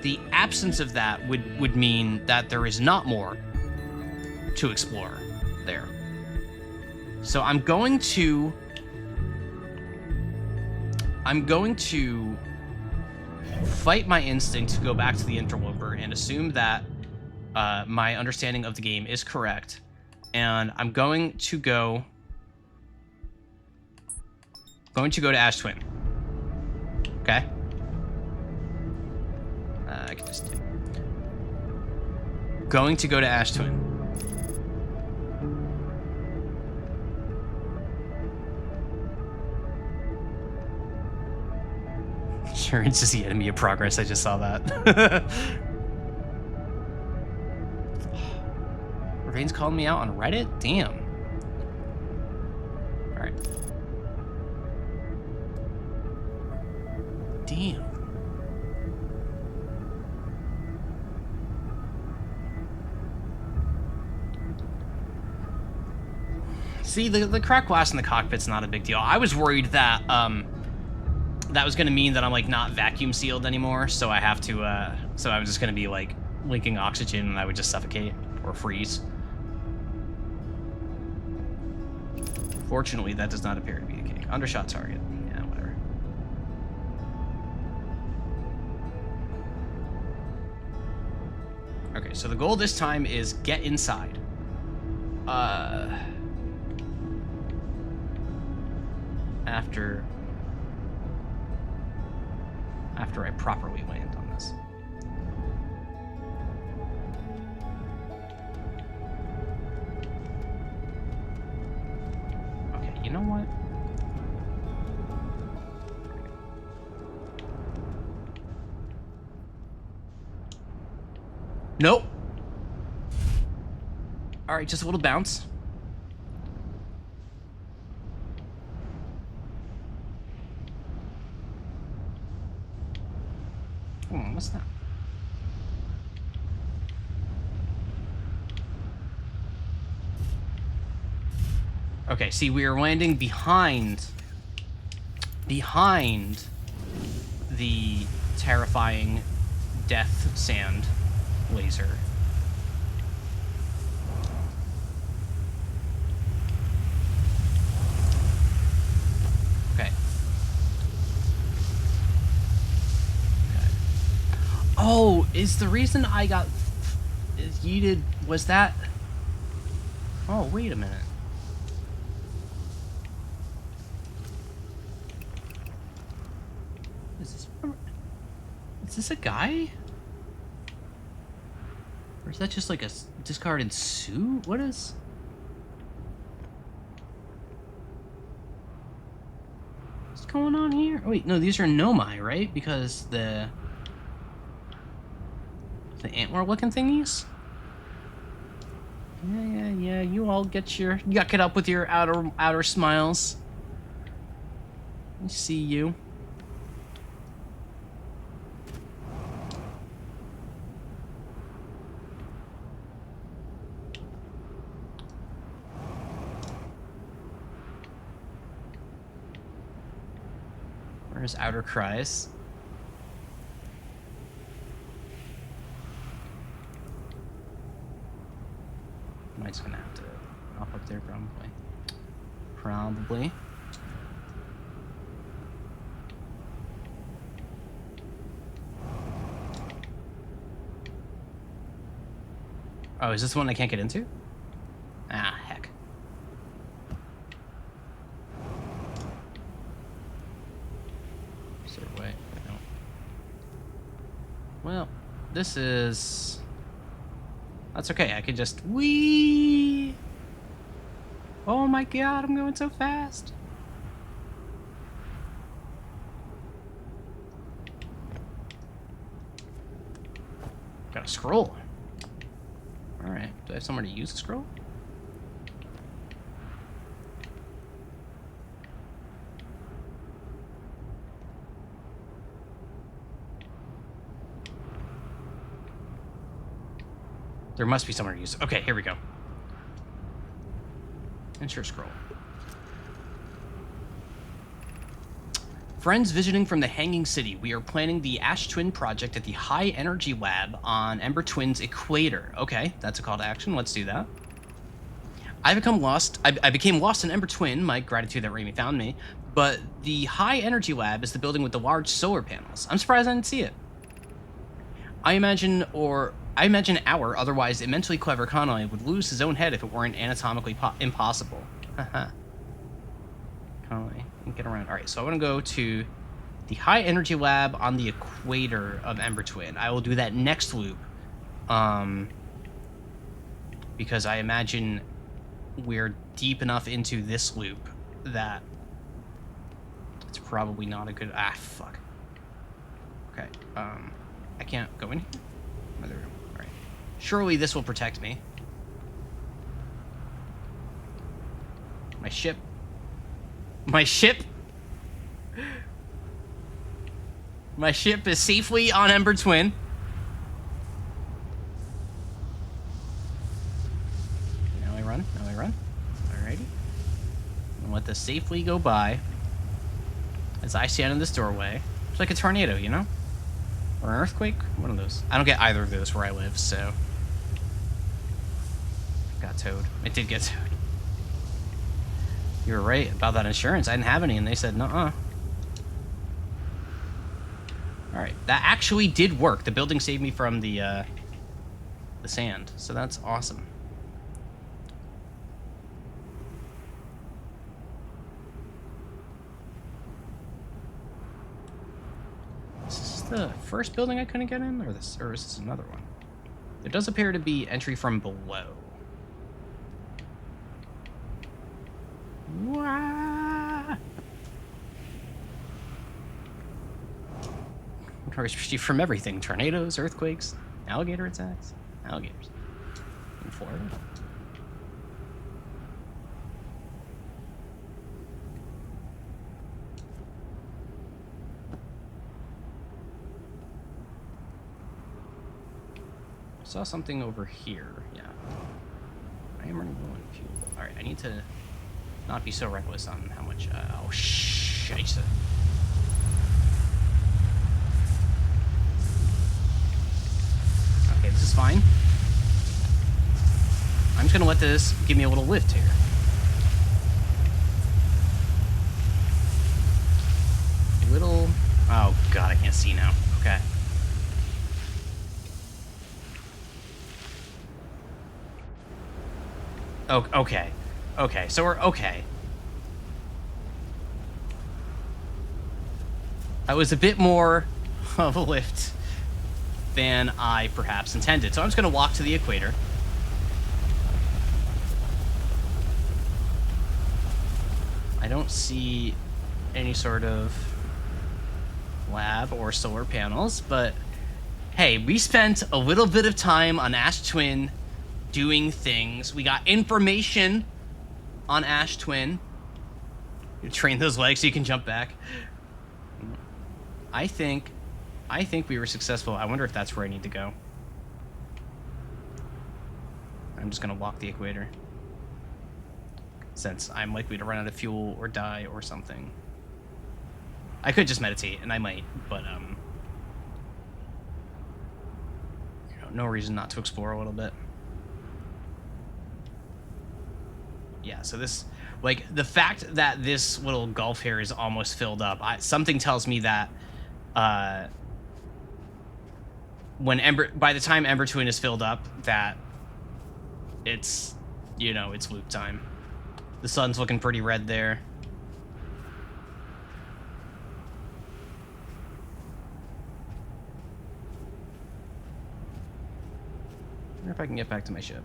the absence of that would mean that there is not more to explore there. So I'm going to fight my instinct to go back to the Interloper and assume that my understanding of the game is correct. And I'm going to go to Ash Twin. Okay? I can just... Going to go to Ash Twin. Sure, it's just the enemy of progress. I just saw that. Ravain's calling me out on Reddit? Damn. Alright. Damn. See, the cracked glass in the cockpit's not a big deal. I was worried that, that was gonna mean that I'm, like, not vacuum sealed anymore, so I have to, so I was just gonna be, like, leaking oxygen and I would just suffocate or freeze. Fortunately, that does not appear to be the case. Undershot target. Yeah, whatever. Okay, so the goal this time is get inside. After I properly land on this. Okay, you know what? Nope. All right, just a little bounce. What's that? Okay, see, we are landing behind the terrifying death sand laser. Oh, is the reason I got yeeted was that... Oh, wait a minute. Is this a guy? Or is that just like a discarded suit? What is... What's going on here? Oh, wait, no, these are Nomai, right? Because the antler-looking thingies? Yeah, you all get your... Yuck it up with your outer smiles. I see you. Where's Outer Cries? I'm just gonna have to hop up there probably. Oh, is this the one I can't get into? Ah, heck. Is there a way? No. Well, this is... That's okay, I can just... Whee! Oh my god, I'm going so fast. Got a scroll. Alright, do I have somewhere to use the scroll? There must be somewhere to use it. Okay, here we go. Insert scroll. Friends visiting from the Hanging City. We are planning the Ash Twin project at the High Energy Lab on Ember Twin's equator. Okay, that's a call to action. Let's do that. I became lost in Ember Twin. My gratitude that Raimi found me. But the High Energy Lab is the building with the large solar panels. I'm surprised I didn't see it. I imagine our otherwise immensely clever Connolly would lose his own head if it weren't anatomically impossible. Haha. Connolly, get around. All right, so I want to go to the High Energy Lab on the equator of Ember Twin. I will do that next loop, because I imagine we're deep enough into this loop that it's probably not a good... Ah, fuck. Okay, I can't go in here? Oh, there we go. All right. Surely this will protect me. My ship. My ship? My ship is safely on Ember Twin. Now I run. Now I run. Alrighty. And let this safely go by as I stand in this doorway. It's like a tornado, you know? Or an earthquake? One of those. I don't get either of those where I live, so... Got towed. It did get towed. You were right about that insurance. I didn't have any, and they said, nuh-uh. Alright, that actually did work. The building saved me from the sand, so that's awesome. Is this the first building I couldn't get in, or is this another one? There does appear to be entry from below. Wah! From everything. Tornadoes, earthquakes, alligator attacks. Alligators. In Florida. I saw something over here. Yeah. I am running low on fuel. Alright, I need to not be so reckless on how much... oh, shit. Okay, this is fine. I'm just gonna let this give me a little lift here. Oh, God, I can't see now. Okay. Oh, okay. Okay, so we're okay. That was a bit more of a lift than I perhaps intended. So I'm just going to walk to the equator. I don't see any sort of lab or solar panels, but hey, we spent a little bit of time on Ash Twin doing things. We got information on Ash Twin. You train those legs so you can jump back. I think we were successful. I wonder if that's where I need to go. I'm just gonna walk the equator, since I'm likely to run out of fuel or die or something. I could just meditate, and I might, but no reason not to explore a little bit. Yeah, so this, like, the fact that this little gulf here is almost filled up, something tells me that by the time Ember Twin is filled up, that It's, you know, it's loop time. The sun's looking pretty red there. I wonder if I can get back to my ship.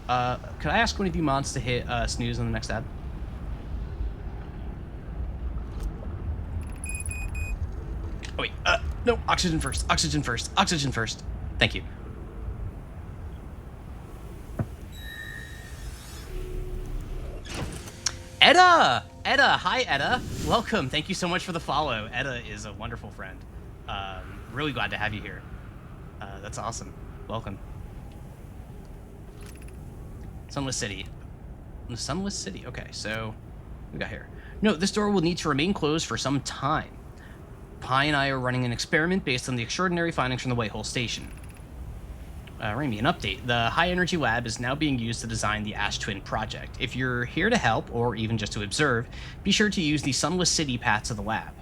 Could I ask one of you mods to hit snooze on the next ad? Oh, wait, no, oxygen first, oxygen first, oxygen first. Thank you. Edda! Edda, hi Edda. Welcome, thank you so much for the follow. Edda is a wonderful friend. Really glad to have you here. That's awesome. Welcome. Sunless City. Sunless City, okay, so we got here. No, this door will need to remain closed for some time. Pi and I are running an experiment based on the extraordinary findings from the Whitehole Station. Raimi, an update. The High Energy Lab is now being used to design the Ash Twin project. If you're here to help, or even just to observe, be sure to use the Sunless City path to the lab.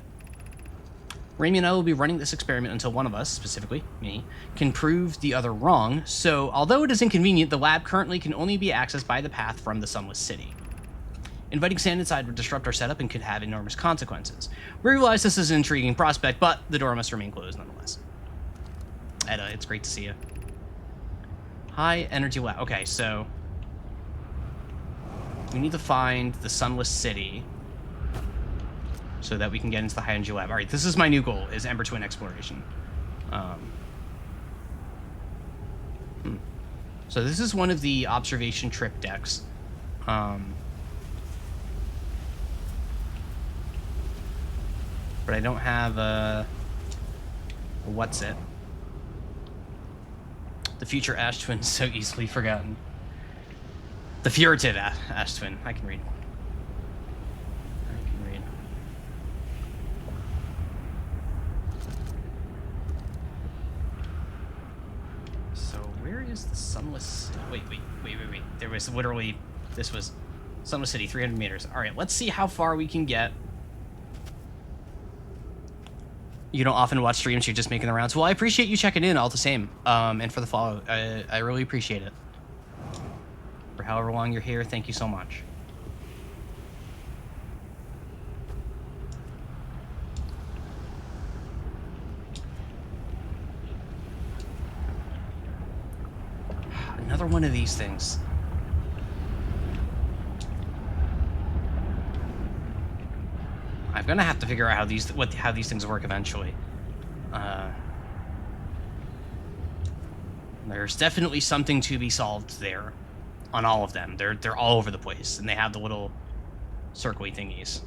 Raimi and I will be running this experiment until one of us, specifically me, can prove the other wrong, so although it is inconvenient, the lab currently can only be accessed by the path from the Sunless City. Inviting sand inside would disrupt our setup and could have enormous consequences. We realize this is an intriguing prospect, but the door must remain closed nonetheless. Edda, it's great to see you. High Energy Lab. Okay, so we need to find the Sunless City so that we can get into the High Energy Lab. All right, this is my new goal, is Ember Twin exploration. So this is one of the observation trip decks. But I don't have a what's it? The future Ash Twin is so easily forgotten. The figurative Ash Twin. I can read. So where is the Sunless? Wait. There was literally, this was Sunless City, 300 meters. All right, let's see how far we can get. You don't often watch streams, you're just making the rounds. Well, I appreciate you checking in all the same, and for the follow. I really appreciate it. For however long you're here, thank you so much. Another one of these things. I'm gonna have to figure out how these things work eventually. There's definitely something to be solved there, on all of them. They're all over the place, and they have the little circly thingies.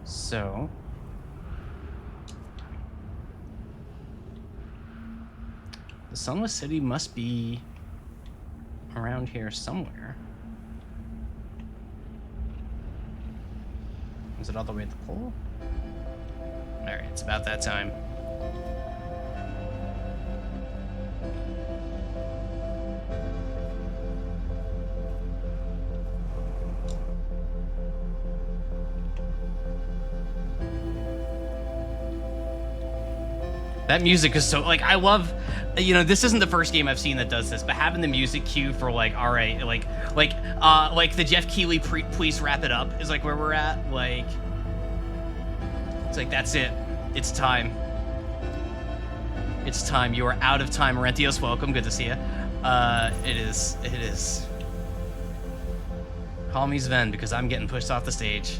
So the Sunless City must be around here somewhere. Is it all the way at the pole? Alright, it's about that time. That music is so, like, I love, you know, this isn't the first game I've seen that does this, but having the music cue for, like, all right, like the Jeff Keighley please wrap it up is, like, where we're at. Like, it's like, that's it. It's time. It's time. You are out of time. Orentios, welcome. Good to see you. It is. Call me Sven, because I'm getting pushed off the stage.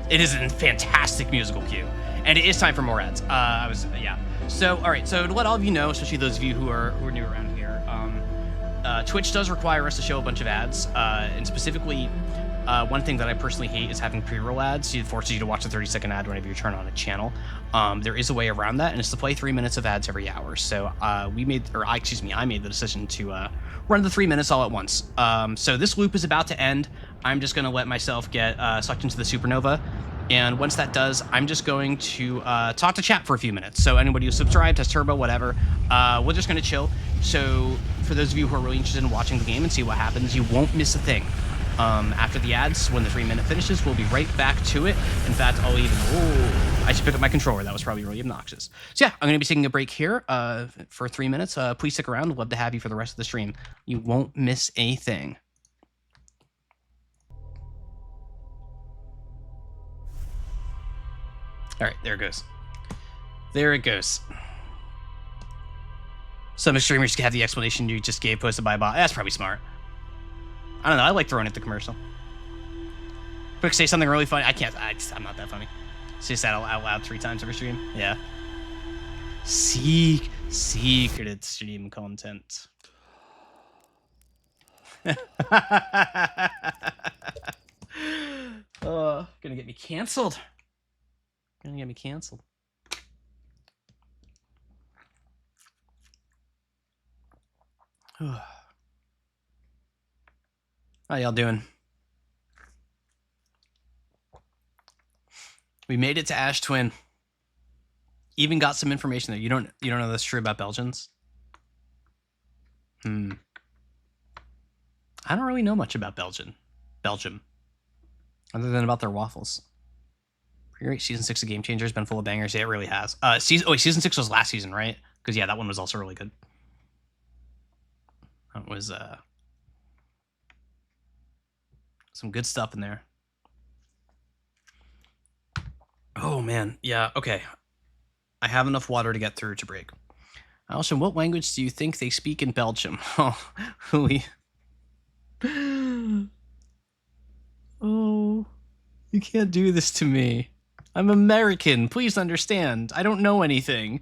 It is a fantastic musical cue. And it is time for more ads. Yeah. So, all right. So to let all of you know, especially those of you who are new around here, Twitch does require us to show a bunch of ads. And specifically, one thing that I personally hate is having pre-roll ads. It forces you to watch a 30-second ad whenever you turn on a channel. There is a way around that, and it's to play 3 minutes of ads every hour. So I made the decision to run the 3 minutes all at once. So this loop is about to end. I'm just going to let myself get sucked into the supernova. And once that does, I'm just going to talk to chat for a few minutes. So anybody who's subscribed, has turbo, whatever, we're just going to chill. So for those of you who are really interested in watching the game and see what happens, you won't miss a thing. After the ads, when the 3-minute finishes, we'll be right back to it. In fact, I'll even... Oh, I should pick up my controller. That was probably really obnoxious. So yeah, I'm going to be taking a break here for 3 minutes. Please stick around. I'd love to have you for the rest of the stream. You won't miss a thing. All right, there it goes. There it goes. Some streamers can have the explanation you just gave posted by a bot. That's probably smart. I don't know. I like throwing it the commercial. Quick, say something really funny. I can't. I'm not that funny. Say that out loud 3 times every stream. Yeah. Secreted stream content. Gonna get me canceled. Gonna get me canceled. How y'all doing? We made it to Ash Twin. Even got some information there. You don't know that's true about Belgians? I don't really know much about Belgium. Other than about their waffles. Pretty great. Season 6 of Game Changers been full of bangers. Yeah, it really has. Season 6 was last season, right? Because yeah, that one was also really good. That was some good stuff in there. Oh man, yeah, okay. I have enough water to get through to break. Alison, what language do you think they speak in Belgium? Oh, oh, you can't do this to me. I'm American. Please understand. I don't know anything.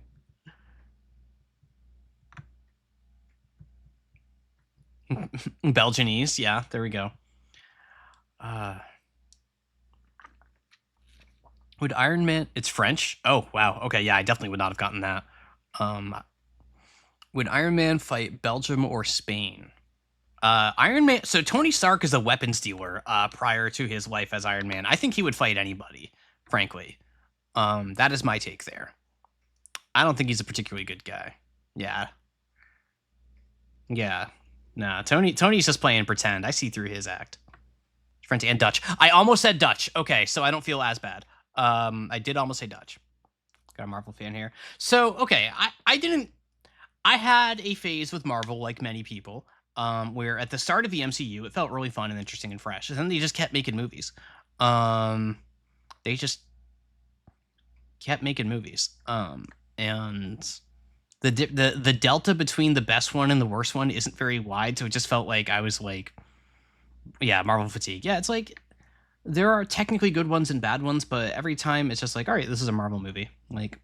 Belgianese, yeah, there we go. Would Iron Man... It's French? Oh, wow. Okay, yeah, I definitely would not have gotten that. Would Iron Man fight Belgium or Spain? Iron Man... So Tony Stark is a weapons dealer prior to his life as Iron Man. I think he would fight anybody, frankly. That is my take there. I don't think he's a particularly good guy. Yeah. Yeah. Nah, Tony's just playing pretend. I see through his act. French and Dutch. I almost said Dutch. Okay, so I don't feel as bad. I did almost say Dutch. Got a Marvel fan here. So, okay, I had a phase with Marvel, like many people, where at the start of the MCU, it felt really fun and interesting and fresh. And then they just kept making movies. They just kept making movies. And the delta between the best one and the worst one isn't very wide, so it just felt like I was like, yeah, Marvel fatigue. Yeah, it's like there are technically good ones and bad ones, but every time it's just like, all right, this is a Marvel movie. Like,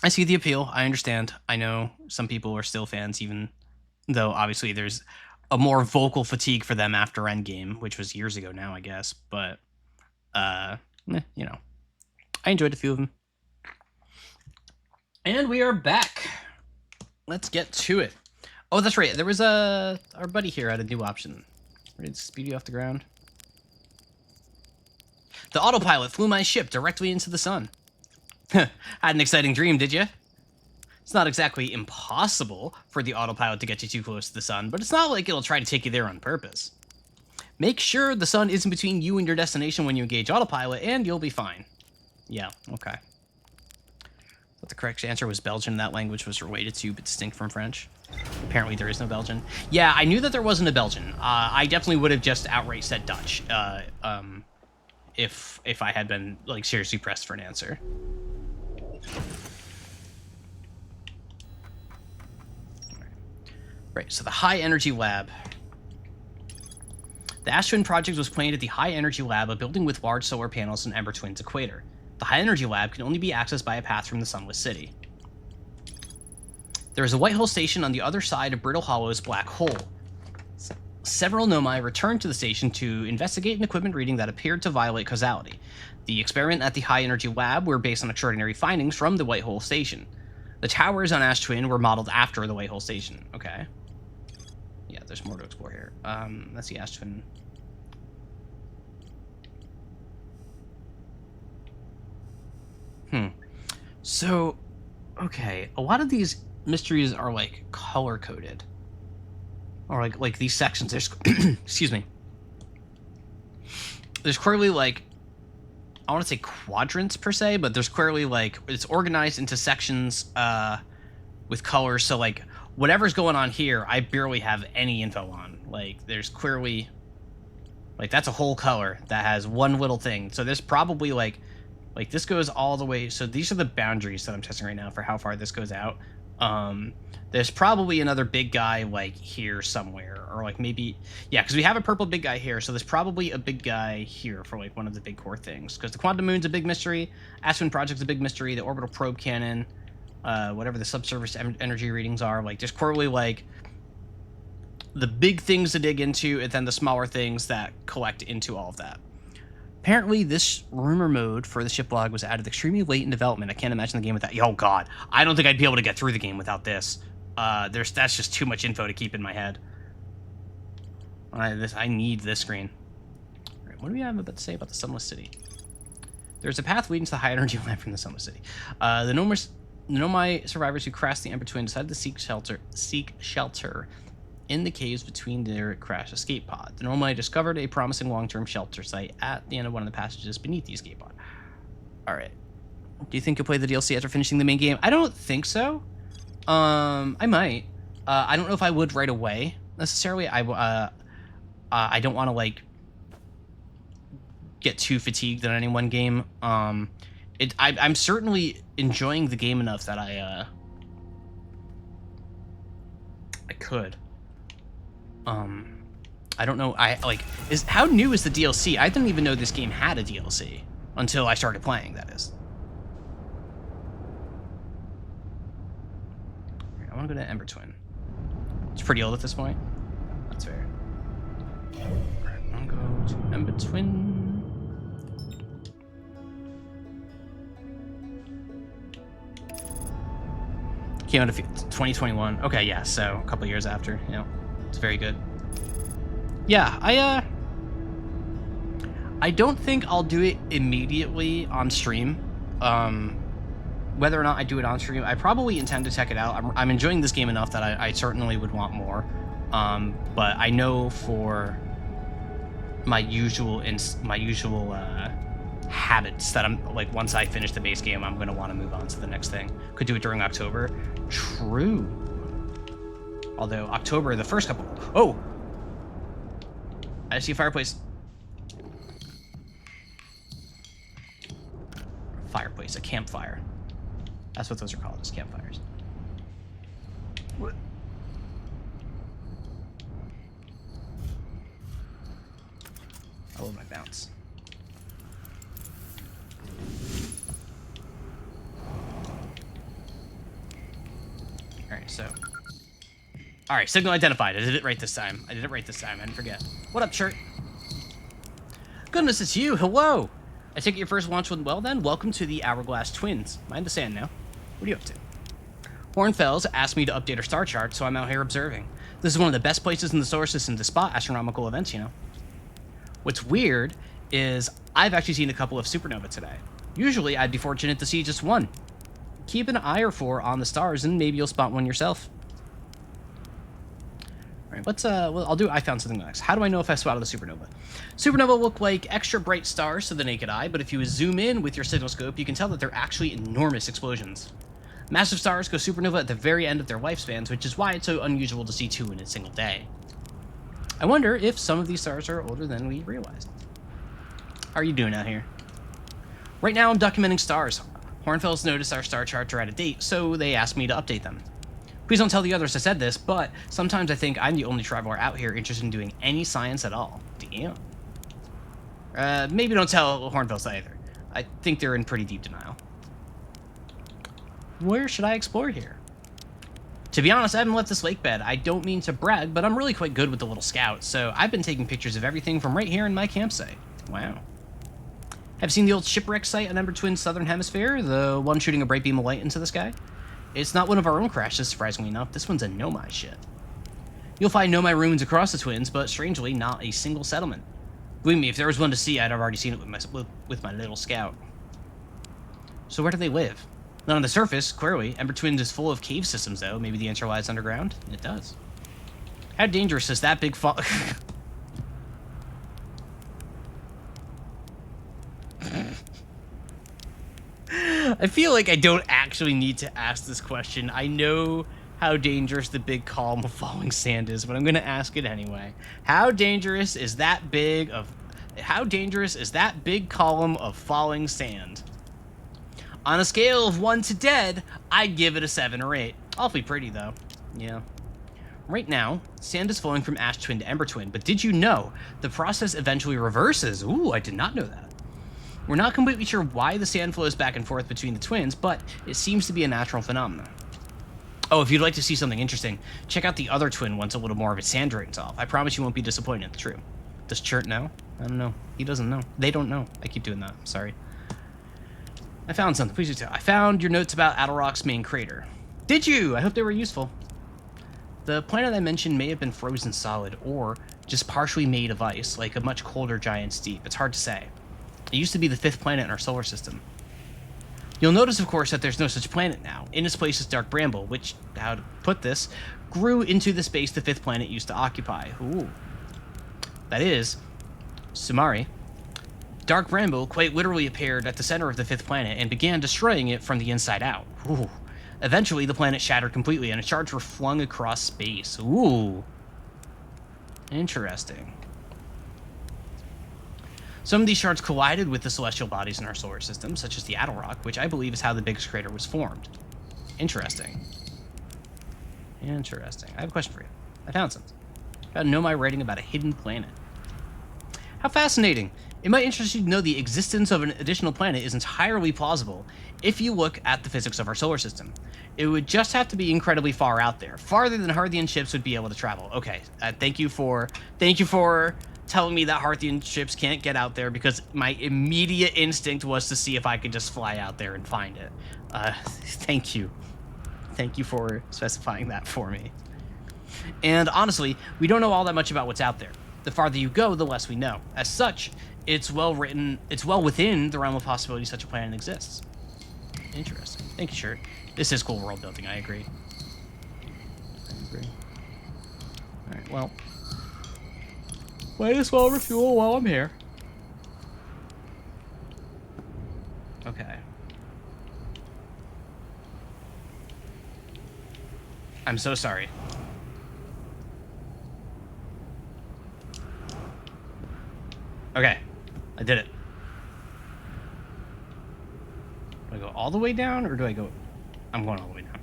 I see the appeal. I understand. I know some people are still fans, even though obviously there's a more vocal fatigue for them after Endgame, which was years ago now, I guess. But, you know, I enjoyed a few of them. And we are back. Let's get to it. Oh, that's right. There was our buddy here had a new option. Ready to speed you off the ground? The autopilot flew my ship directly into the sun. Had an exciting dream, did you? It's not exactly impossible for the autopilot to get you too close to the sun, but it's not like it'll try to take you there on purpose. Make sure the sun isn't between you and your destination when you engage autopilot, and you'll be fine. Yeah, okay. But the correct answer was Belgian. That language was related to, but distinct from French. Apparently there is no Belgian. Yeah, I knew that there wasn't a Belgian. I definitely would have just outright said Dutch, if I had been, like, seriously pressed for an answer. Right, so the High Energy Lab. The Ash Twin project was planned at the High Energy Lab, a building with large solar panels in Ember Twin's equator. The High Energy Lab can only be accessed by a path from the Sunless City. There is a White Hole station on the other side of Brittle Hollow's black hole. Several Nomai returned to the station to investigate an equipment reading that appeared to violate causality. The experiment at the High Energy Lab were based on extraordinary findings from the White Hole station. The towers on Ash Twin were modeled after the White Hole station. Okay. Yeah, there's more to explore here. Let's see, Ash Twin. So, okay, a lot of these mysteries are like color coded, or like these sections. There's, excuse me. there's clearly like, I want to say quadrants per se, but there's clearly like, it's organized into sections with colors. So like whatever's going on here, I barely have any info on. Like there's clearly, like that's a whole color that has one little thing. So there's probably like this goes all the way. So these are the boundaries that I'm testing right now for how far this goes out. There's probably another big guy like here somewhere, or like maybe, yeah, because we have a purple big guy here, so there's probably a big guy here for like one of the big core things, because the quantum moon's a big mystery, Aspen Project's a big mystery, the orbital probe cannon, whatever the subsurface energy readings are, like there's clearly like the big things to dig into, and then the smaller things that collect into all of that. Apparently, this rumor mode for the ship log was added extremely late in development. I can't imagine the game without. Oh God, I don't think I'd be able to get through the game without this. That's just too much info to keep in my head. I need this screen. All right, what do we have about to say about the Sunless City? There's a path leading to the high energy lab from the Sunless City. The Nomai survivors who crashed the Ember Twin decided to seek shelter in the caves between their crash escape pod. The Nomai discovered a promising long-term shelter site at the end of one of the passages beneath the escape pod. All right. Do you think you'll play the DLC after finishing the main game? I don't think so. I might. I don't know if I would right away necessarily. I don't want to like get too fatigued on any one game. I'm certainly enjoying the game enough that I could. I don't know. How new is the DLC? I didn't even know this game had a DLC until I started playing, that is. Right, I want to go to Ember Twin. It's pretty old at this point. That's fair. Alright, I want to go to Ember Twin. Came out of 2021. Okay, yeah, so a couple years after. You know, it's very good. Yeah, I don't think I'll do it immediately on stream. Whether or not I do it on stream, I probably intend to check it out. I'm enjoying this game enough that I certainly would want more. But I know for my usual habits that I'm like, once I finish the base game, I'm going to want to move on to the next thing. Could do it during October. True. Although October, the first couple... Oh! I see a fireplace. Fireplace, a campfire. That's what those are called, is campfires. What? I love my bounce. Alright, so... Alright, signal identified. I did it right this time. I didn't forget. What up, Chert? Goodness, it's you. Hello! I take it your first launch went well then? Welcome to the Hourglass Twins. Mind the sand now. What are you up to? Hornfels asked me to update our star chart, so I'm out here observing. This is one of the best places in the solar system to spot astronomical events, you know. What's weird is I've actually seen a couple of supernovae today. Usually, I'd be fortunate to see just one. Keep an eye or four on the stars, and maybe you'll spot one yourself. Alright, well, I'll do, I found something next. How do I know if I spotted a supernova? Supernova look like extra bright stars to the naked eye, but if you zoom in with your signal scope, you can tell that they're actually enormous explosions. Massive stars go supernova at the very end of their lifespans, which is why it's so unusual to see two in a single day. I wonder if some of these stars are older than we realized. How are you doing out here? Right now, I'm documenting stars. Hornfels noticed our star charts are out of date, so they asked me to update them. Please don't tell the others I said this, but sometimes I think I'm the only traveler out here interested in doing any science at all. Damn. Maybe don't tell Hornfels either. I think they're in pretty deep denial. Where should I explore here? To be honest, I haven't left this lake bed. I don't mean to brag, but I'm really quite good with the little scout, so I've been taking pictures of everything from right here in my campsite. Wow. Have you seen the old shipwreck site on Ember Twin's southern hemisphere? The one shooting a bright beam of light into the sky? It's not one of our own crashes, surprisingly enough. This one's a Nomai ship. You'll find Nomai ruins across the Twins, but strangely, not a single settlement. Believe me, if there was one to see, I'd have already seen it with my little scout. So where do they live? Not on the surface, clearly. Ember Twins is full of cave systems, though. Maybe the answer lies underground? It does. How dangerous is that big fall? I feel like I don't actually need to ask this question. I know how dangerous the big column of falling sand is, but I'm going to ask it anyway. How dangerous is that big column of falling sand? On a scale of 1 to dead, I'd give it a 7 or 8. Awfully pretty, though. Yeah. Right now, sand is flowing from ash twin to ember twin, but did you know the process eventually reverses? Ooh, I did not know that. We're not completely sure why the sand flows back and forth between the twins, but it seems to be a natural phenomenon. Oh, if you'd like to see something interesting, check out the other twin once a little more of its sand drains off. I promise you won't be disappointed. It's true. Does Chert know? I don't know. He doesn't know. They don't know. I keep doing that. I'm sorry. I found something. Please do tell. I found your notes about Attlerock's main crater. Did you? I hope they were useful. The planet I mentioned may have been frozen solid, or just partially made of ice, like a much colder giant's deep. It's hard to say. It used to be the 5th planet in our solar system. You'll notice, of course, that there's no such planet now. In its place is Dark Bramble, which, how to put this, grew into the space the 5th planet used to occupy. Ooh. That is, Sumari. Dark Bramble quite literally appeared at the center of the 5th planet and began destroying it from the inside out. Ooh. Eventually, the planet shattered completely, and its shards were flung across space. Ooh. Interesting. Some of these shards collided with the celestial bodies in our solar system, such as the Attlerock, which I believe is how the biggest crater was formed. Interesting. Interesting. I have a question for you. I found something. Got Nomai writing about a hidden planet. How fascinating. It might interest you to know the existence of an additional planet is entirely plausible if you look at the physics of our solar system. It would just have to be incredibly far out there, farther than Harthian ships would be able to travel. Okay, thank you for telling me that Harthian ships can't get out there, because my immediate instinct was to see if I could just fly out there and find it. Thank you. Thank you for specifying that for me. And honestly, we don't know all that much about what's out there. The farther you go, the less we know. As such, it's well within the realm of possibility such a planet exists. Interesting. Thank you, Shirt. This is cool world building, I agree. Alright, well. Might as well refuel while I'm here. Okay. I'm so sorry. Okay. I did it. Do I go all the way down, or do I go... I'm going all the way down.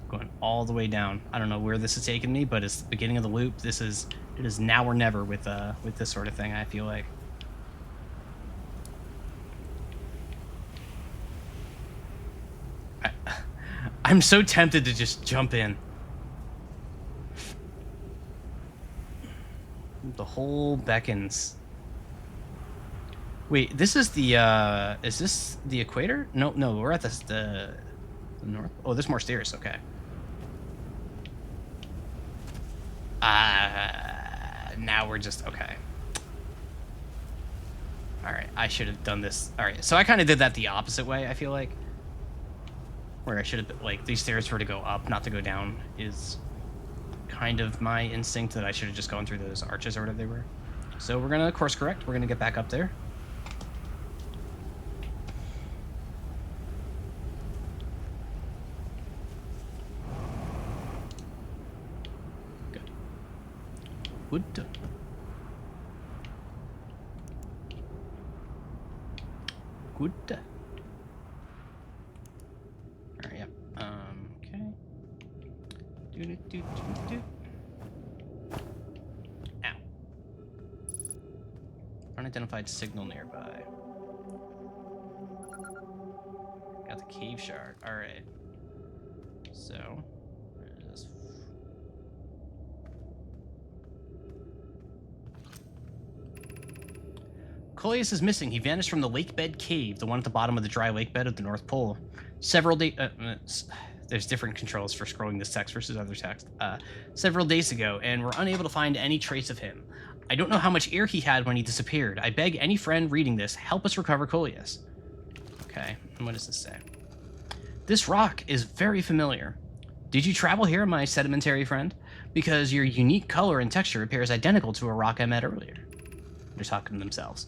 Going all the way down. I don't know where this is taking me, but it's the beginning of the loop. It is now or never with this sort of thing, I feel like. I'm so tempted to just jump in. The whole beckons. Wait, this is the, is this the equator? No, we're at the north. Oh, there's more stairs, okay. Now we're just, okay. Alright, I should have done this. Alright, so I kind of did that the opposite way, I feel like. Where I should have, like, these stairs were to go up, not to go down, is kind of my instinct that I should have just gone through those arches or whatever they were. So we're gonna course correct. We're gonna get back up there. Good. Good. Good. Alright, yep. Okay. Do. Ow. Unidentified signal nearby. Got the cave shard. Alright. So, this. Coleus is missing. He vanished from the lake bed cave, the one at the bottom of the dry lake bed of the North Pole. Several days... there's different controls for scrolling this text versus other text. Several days ago, and we're unable to find any trace of him. I don't know how much air he had when he disappeared. I beg any friend reading this, help us recover Coleus. Okay, and what does this say? This rock is very familiar. Did you travel here, my sedimentary friend? Because your unique color and texture appears identical to a rock I met earlier. They're talking to themselves.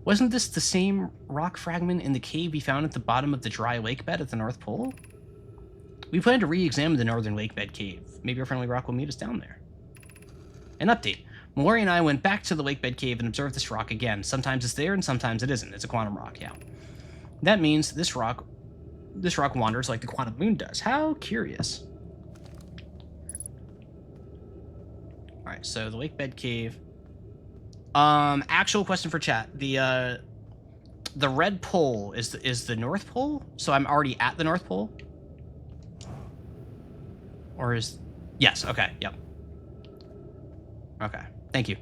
Wasn't this the same rock fragment in the cave we found at the bottom of the dry lake bed at the North Pole? We plan to re-examine the northern lake bed cave. Maybe our friendly rock will meet us down there. An update. Mallory and I went back to the lake bed cave and observed this rock again. Sometimes it's there and sometimes it isn't. It's a quantum rock, yeah. That means this rock wanders like the quantum moon does. How curious. Alright, so the lake bed cave. Actual question for chat. The red pole is the North Pole? So I'm already at the North Pole? Or is... Yes, okay, yep. Okay, thank you.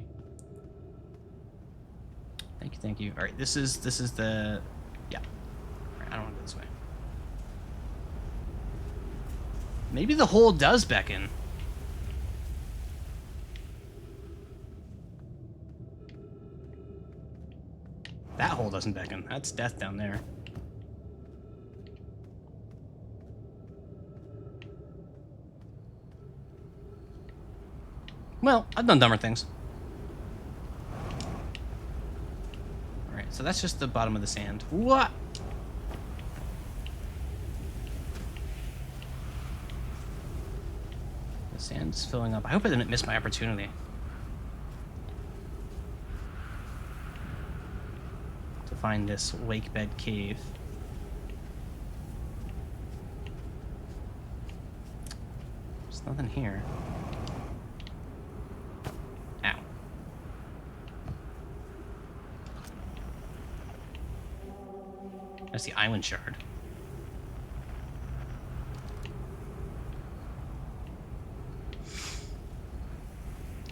Thank you. Alright, this is the... Yeah. Alright, I don't want to go this way. Maybe the hole does beckon. That hole doesn't beckon. That's death down there. Well, I've done dumber things. Alright, so that's just the bottom of the sand. What? The sand's filling up. I hope I didn't miss my opportunity to find this lake bed cave. There's nothing here. Ow. That's the island shard.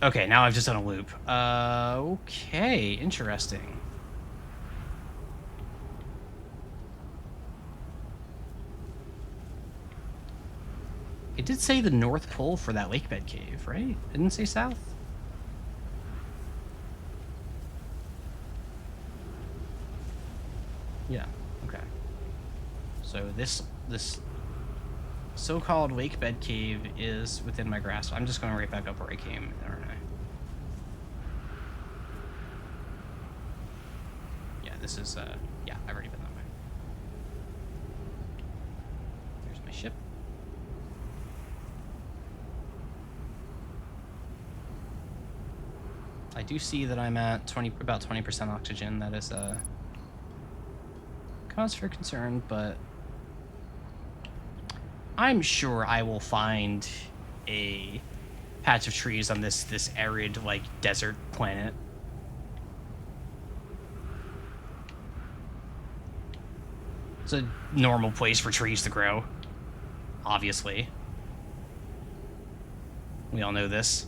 Okay, now I've just done a loop. Okay, interesting. It did say the North Pole for that lake bed cave, right? It didn't say south? Yeah, okay. So this so-called lake bed cave is within my grasp. I'm just going right back up where I came, aren't I? Yeah, this is, yeah, I've already been that way. There's my ship. I do see that I'm at about 20% oxygen. That is a cause for concern, but I'm sure I will find a patch of trees on this arid, like, desert planet. It's a normal place for trees to grow, obviously. We all know this.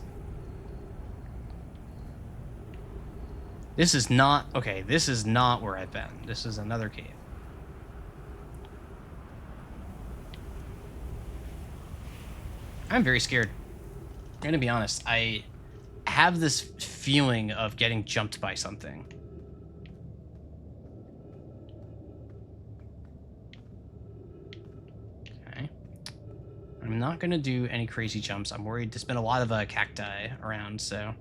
This is not... Okay, this is not where I've been. This is another cave. I'm very scared. I'm gonna be honest. I have this feeling of getting jumped by something. Okay. I'm not gonna do any crazy jumps. I'm worried. There's been a lot of cacti around, so...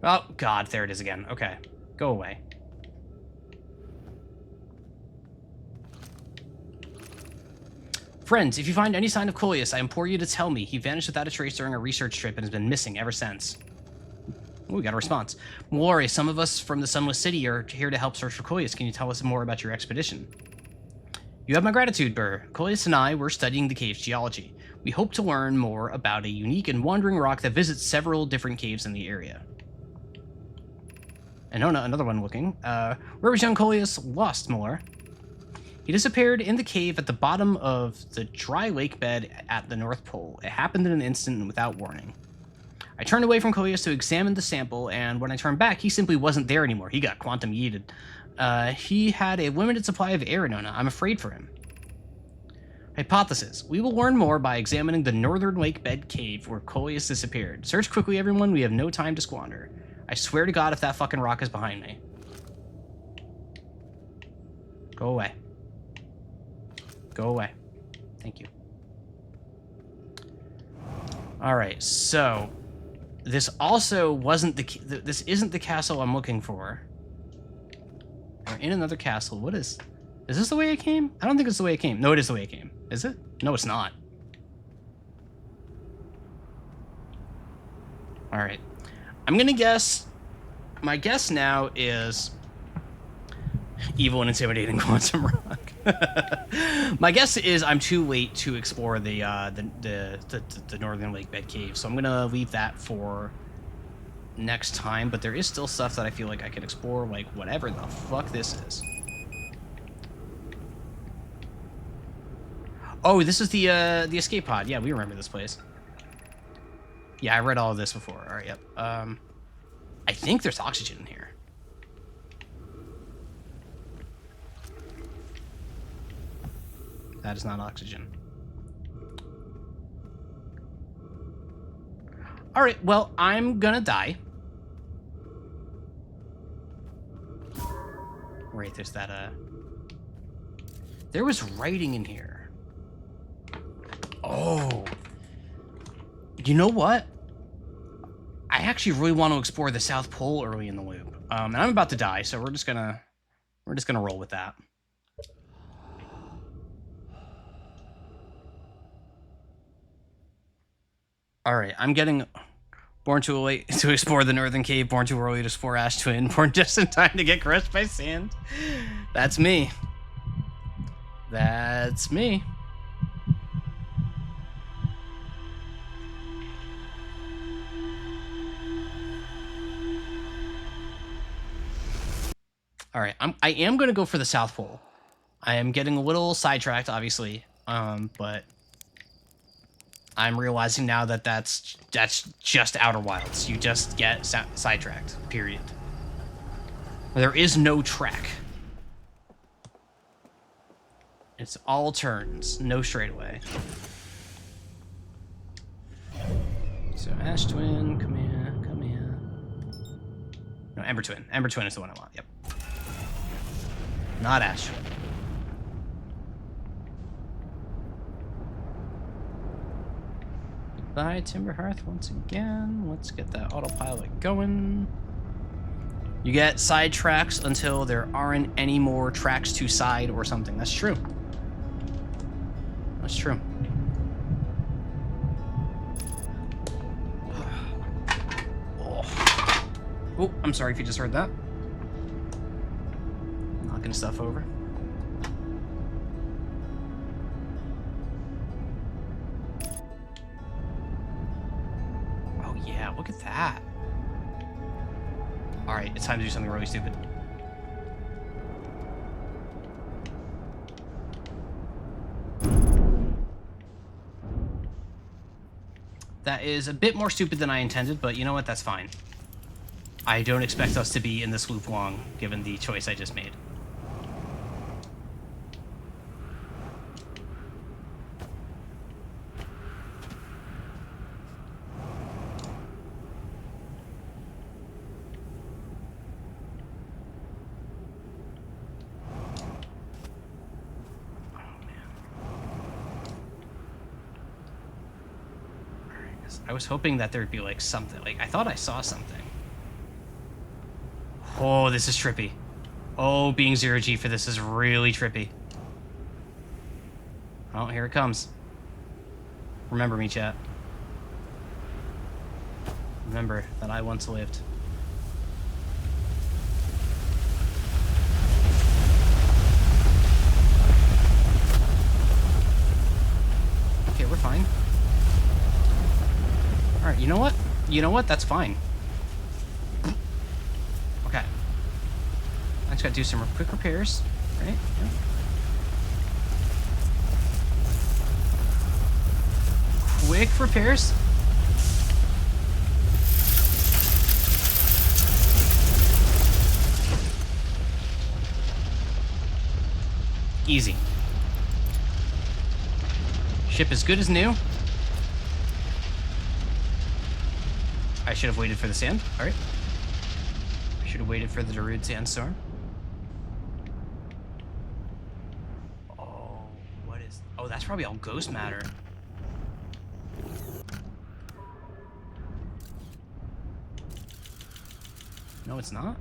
Oh, God, there it is again. Okay, go away. Friends, if you find any sign of Coleus, I implore you to tell me. He vanished without a trace during a research trip and has been missing ever since. Ooh, we got a response. Mallory, some of us from the Sunless City are here to help search for Coleus. Can you tell us more about your expedition? You have my gratitude, Burr. Coleus and I were studying the cave's geology. We hope to learn more about a unique and wandering rock that visits several different caves in the area. And another one looking. Where was young Coleus lost, Muller? He disappeared in the cave at the bottom of the dry lake bed at the North Pole. It happened in an instant and without warning. I turned away from Coleus to examine the sample, and when I turned back, he simply wasn't there anymore. He got quantum yeeted. He had a limited supply of air, Nona. I'm afraid for him. Hypothesis. We will learn more by examining the northern lake bed cave where Coleus disappeared. Search quickly, everyone. We have no time to squander. I swear to God if that fucking rock is behind me. Go away. Go away. Thank you. Alright, so... This also wasn't the... This isn't the castle I'm looking for. We're in another castle. What is... Is this the way I came? I don't think it's the way I came. No, it is the way I came. Is it? No, it's not. Alright. I'm gonna guess... My guess now is... Evil and intimidating Quantum Rock. My guess is I'm too late to explore the Northern Lake Bed Cave, so I'm gonna leave that for next time, but there is still stuff that I feel like I can explore, like whatever the fuck this is. Oh, this is the escape pod. Yeah, we remember this place. Yeah, I read all of this before. All right, yep. I think there's oxygen in here. That is not oxygen. All right, well, I'm gonna die. Right, there's that, There was writing in here. Oh. You know what? I actually really want to explore the South Pole early in the loop. And I'm about to die, so we're just gonna roll with that. All right, I'm getting born too late to explore the Northern Cave, born too early to explore Ash Twin, born just in time to get crushed by sand. That's me. That's me. All right, I am going to go for the South Pole. I am getting a little sidetracked, obviously, but I'm realizing now that that's just Outer Wilds. You just get sidetracked, period. There is no track. It's all turns, no straightaway. So Ash Twin, come here, come here. No, Ember Twin. Ember Twin is the one I want, yep. Not Ash Twin. Goodbye, Timberhearth, once again. Let's get that autopilot going. You get side tracks until there aren't any more tracks to side or something. That's true. That's true. Oh, I'm sorry if you just heard that. Knocking stuff over. Oh yeah, look at that. All right, it's time to do something really stupid. That is a bit more stupid than I intended, but you know what? That's fine. I don't expect us to be in this loop long, given the choice I just made. I was hoping that there'd be like something. Like, I thought I saw something. Oh, this is trippy. Oh, being 0G for this is really trippy. Oh, here it comes. Remember me, chat. Remember that I once lived. Okay, we're fine. Alright, you know what? You know what? That's fine. Okay. I just gotta do some quick repairs, right? Yeah. Quick repairs. Easy. Ship as good as new. I should have waited for the sand. All right. I should have waited for the Darude sandstorm. Oh, what is... Oh, that's probably all ghost matter. No, it's not.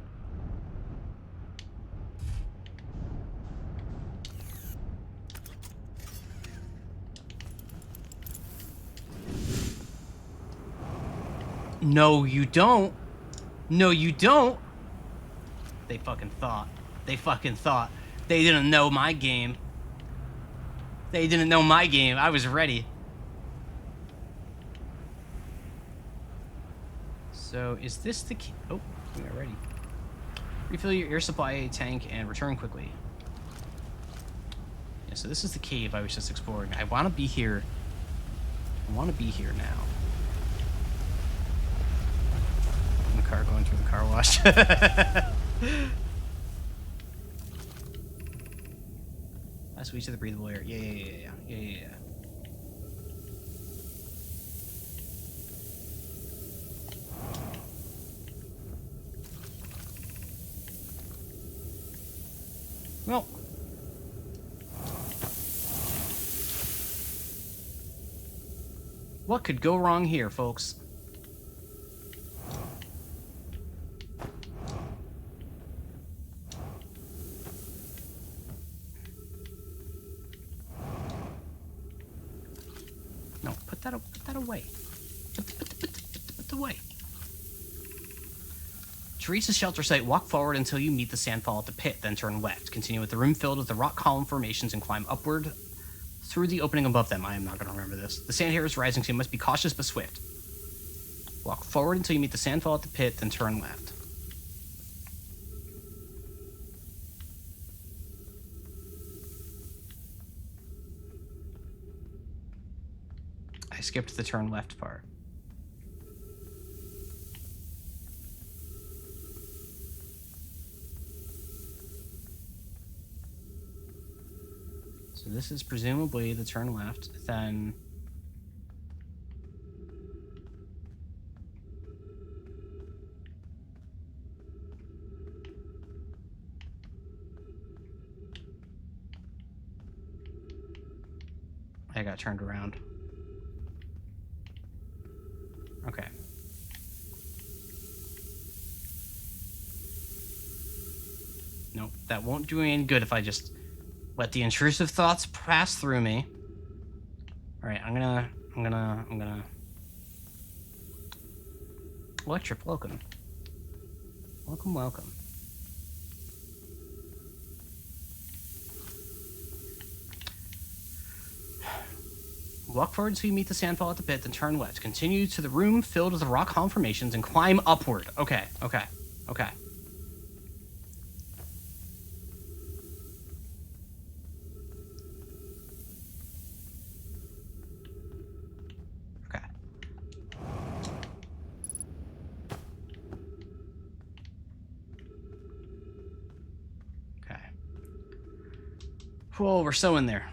No, you don't. No, you don't. They fucking thought. They fucking thought. They didn't know my game. They didn't know my game. I was ready. So, is this the key? Oh, we are ready. Refill your air supply tank and return quickly. Yeah, so this is the cave I was just exploring. I want to be here. I want to be here now. In the car going through the car wash. Last week to the breathable air. Yeah. Well. What could go wrong here, folks? No, put that away. Put it away. To reach the shelter site, walk forward until you meet the sandfall at the pit, then turn left. Continue with the room filled with the rock column formations and climb upward through the opening above them. I am not going to remember this. The sand here is rising, so you must be cautious but swift. Walk forward until you meet the sandfall at the pit, then turn left. I skipped the turn left part. So this is presumably the turn left, then... I got turned around. Okay. Nope, that won't do me any good if I just let the intrusive thoughts pass through me. Alright, I'm gonna... Electric, welcome. Welcome. Walk forward until you meet the sandfall at the pit, then turn left. Continue to the room filled with rock column formations and climb upward. Okay. Okay. Whoa, we're so in there.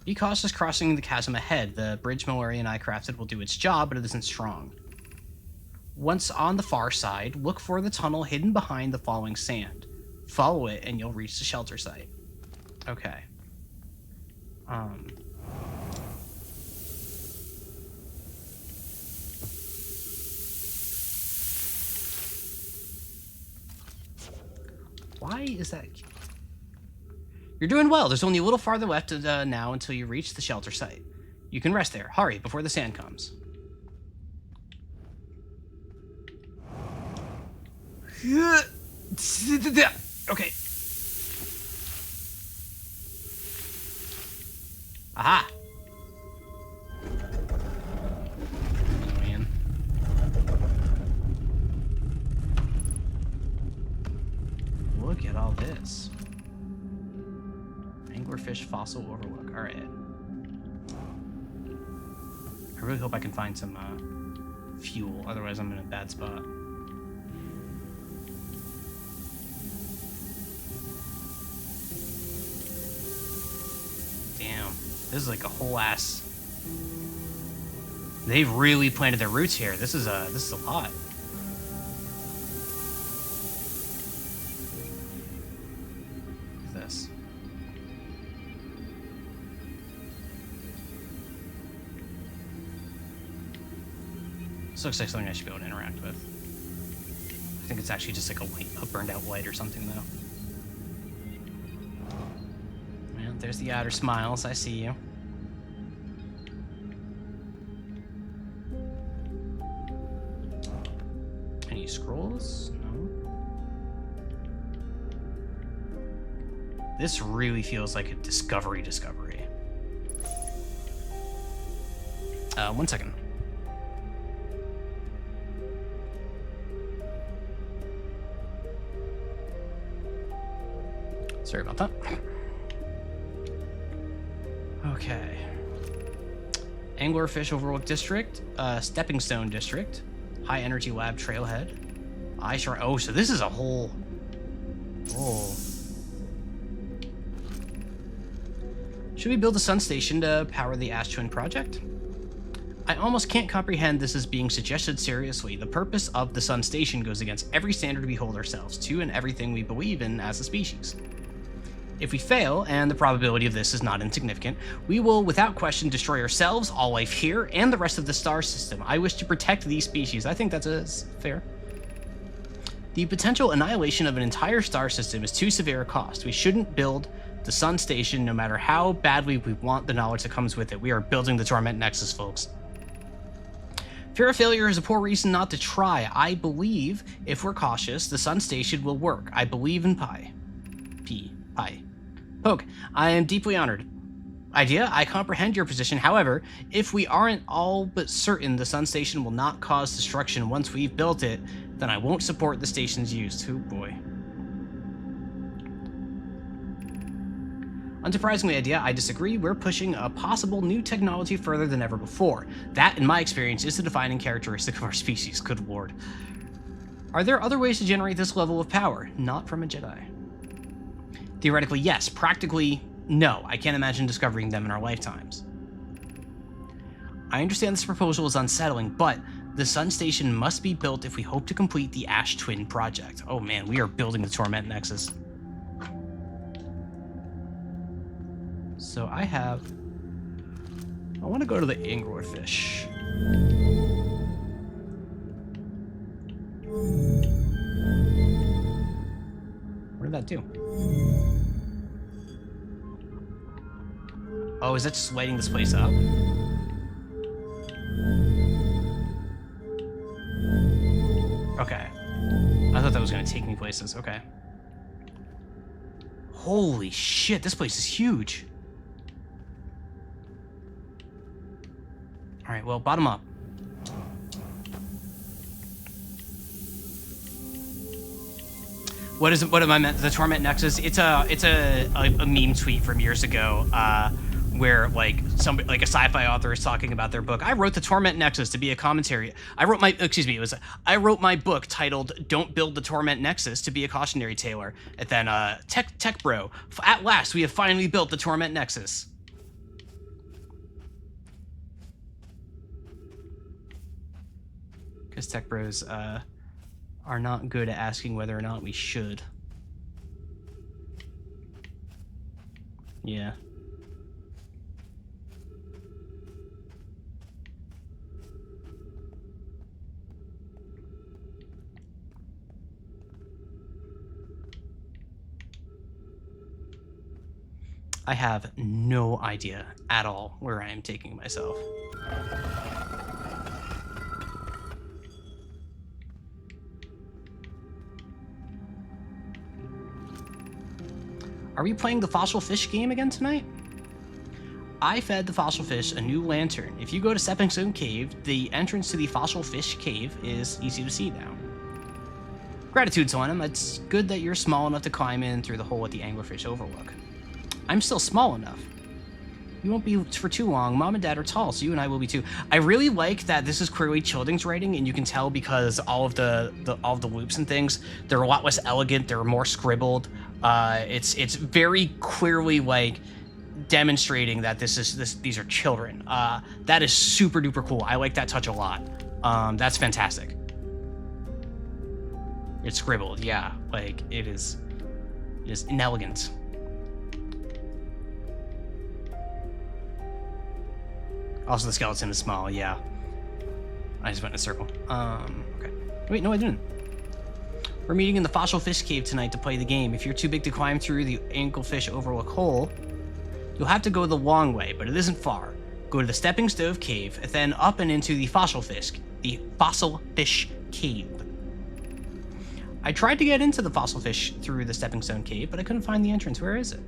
Be cautious crossing the chasm ahead. The bridge Mallory and I crafted will do its job, but it isn't strong. Once on the far side, look for the tunnel hidden behind the falling sand. Follow it, and you'll reach the shelter site. Okay. Why is that? You're doing well. There's only a little farther left now until you reach the shelter site. You can rest there. Hurry before the sand comes. Okay. Aha. Man. Look at all this. Anglerfish fossil overlook. All right. I really hope I can find some fuel. Otherwise, I'm in a bad spot. Damn. This is like a whole ass. They've really planted their roots here. This is a lot. Look at this. This looks like something I should be able to interact with. I think it's actually just like a burned out light or something, though. Well, there's the outer smiles. I see you. Any scrolls? No. This really feels like a discovery. 1 second. Sorry about that. Okay. Anglerfish Overlook District, Stepping Stone District, High Energy Lab Trailhead, Eyeshore. Oh, so this is a whole. Oh. Should we build a sun station to power the Ash Twin project? I almost can't comprehend this as being suggested seriously. The purpose of the sun station goes against every standard we hold ourselves to and everything we believe in as a species. If we fail, and the probability of this is not insignificant, we will without question destroy ourselves, all life here, and the rest of the star system. I wish to protect these species. I think that's fair. The potential annihilation of an entire star system is too severe a cost. We shouldn't build the sun station no matter how badly we want the knowledge that comes with it. We are building the Torment Nexus, folks. Fear of failure is a poor reason not to try. I believe, if we're cautious, the sun station will work. I believe in Pi. Pi. Poke, I am deeply honored. Idea, I comprehend your position. However, if we aren't all but certain the sun station will not cause destruction once we've built it, then I won't support the station's use. Oh boy. Unsurprisingly, Idea, I disagree. We're pushing a possible new technology further than ever before. That, in my experience, is the defining characteristic of our species. Good lord. Are there other ways to generate this level of power? Not from a Jedi. Theoretically, yes. Practically, no. I can't imagine discovering them in our lifetimes. I understand this proposal is unsettling, but the sun station must be built if we hope to complete the Ash Twin project. Oh man, we are building the Torment Nexus. So I want to go to the anglerfish. What did that do? Oh, is that just lighting this place up? Okay. I thought that was going to take me places. Okay. Holy shit, this place is huge. All right, well, bottom up. What am I meant? The Torment Nexus. It's a meme tweet from years ago, where like a sci-fi author is talking about their book. I wrote the Torment Nexus to be a commentary. I wrote my book titled "Don't Build the Torment Nexus" to be a cautionary tale. And then Tech Bro, at last we have finally built the Torment Nexus. Because Tech Bros are not good at asking whether or not we should. Yeah. I have no idea at all where I am taking myself. Are we playing the Fossil Fish game again tonight? I fed the Fossil Fish a new lantern. If you go to Stepping Stone Cave, the entrance to the Fossil Fish Cave is easy to see now. Gratitude, Solenum. It's good that you're small enough to climb in through the hole at the Anglerfish Overlook. I'm still small enough. You won't be for too long. Mom and Dad are tall, so you and I will be too. I really like that this is clearly Childing's writing, and you can tell because all of the loops and things, they're a lot less elegant. They're more scribbled. It's very clearly like demonstrating that these are children. That is super duper cool. I like that touch a lot. That's fantastic. It's scribbled, yeah. Like it is inelegant. Also, the skeleton is small, yeah. I just went in a circle. Okay. Wait, no, I didn't. We're meeting in the Fossil Fish Cave tonight to play the game. If you're too big to climb through the Anglerfish Overlook hole, you'll have to go the long way, but it isn't far. Go to the Stepping Stone Cave, and then up and into the Fossil Fish Cave. I tried to get into the fossil fish through the stepping stone cave, but I couldn't find the entrance. Where is it?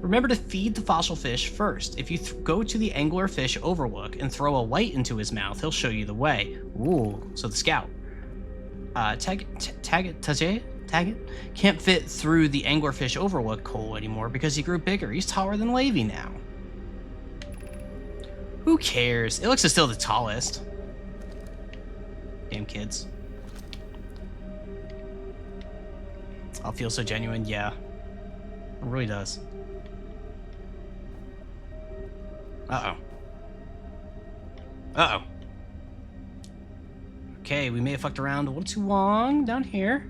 Remember to feed the fossil fish first. If you go to the anglerfish overlook and throw a light into his mouth, he'll show you the way. Ooh, so the scout. Tag it. Can't fit through the anglerfish overlook hole anymore because he grew bigger. He's taller than Wavy now. Who cares? Ilex is still the tallest. Damn kids. I'll feel so genuine. Yeah. It really does. Uh-oh. Uh-oh. Okay, we may have fucked around a little too long down here.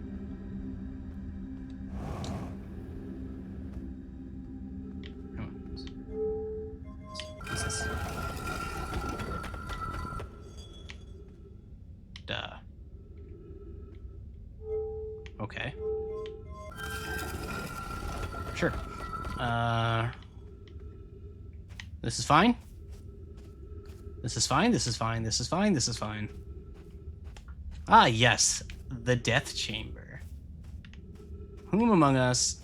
What's this? Duh. Okay. Sure. This is fine. This is fine. This is fine. This is fine. This is fine. Ah, yes. The Death Chamber. Whom among us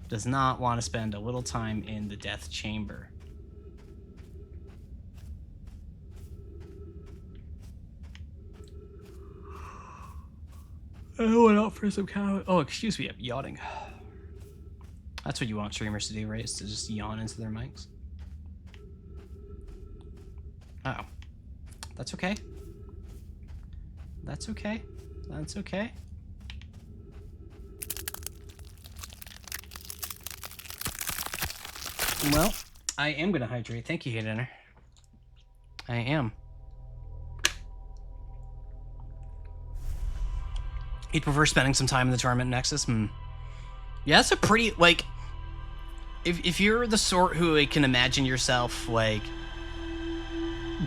does not want to spend a little time in the Death Chamber? I went out for some kind. Oh, excuse me. I'm yawning. That's what you want streamers to do, right? Is to just yawn into their mics. Uh-oh. That's okay. That's okay. That's okay. Well, I am gonna hydrate. Thank you, Haydenner. I am. He'd prefer spending some time in the Torment Nexus. Yeah, that's a pretty, like, if you're the sort who like, can imagine yourself, like,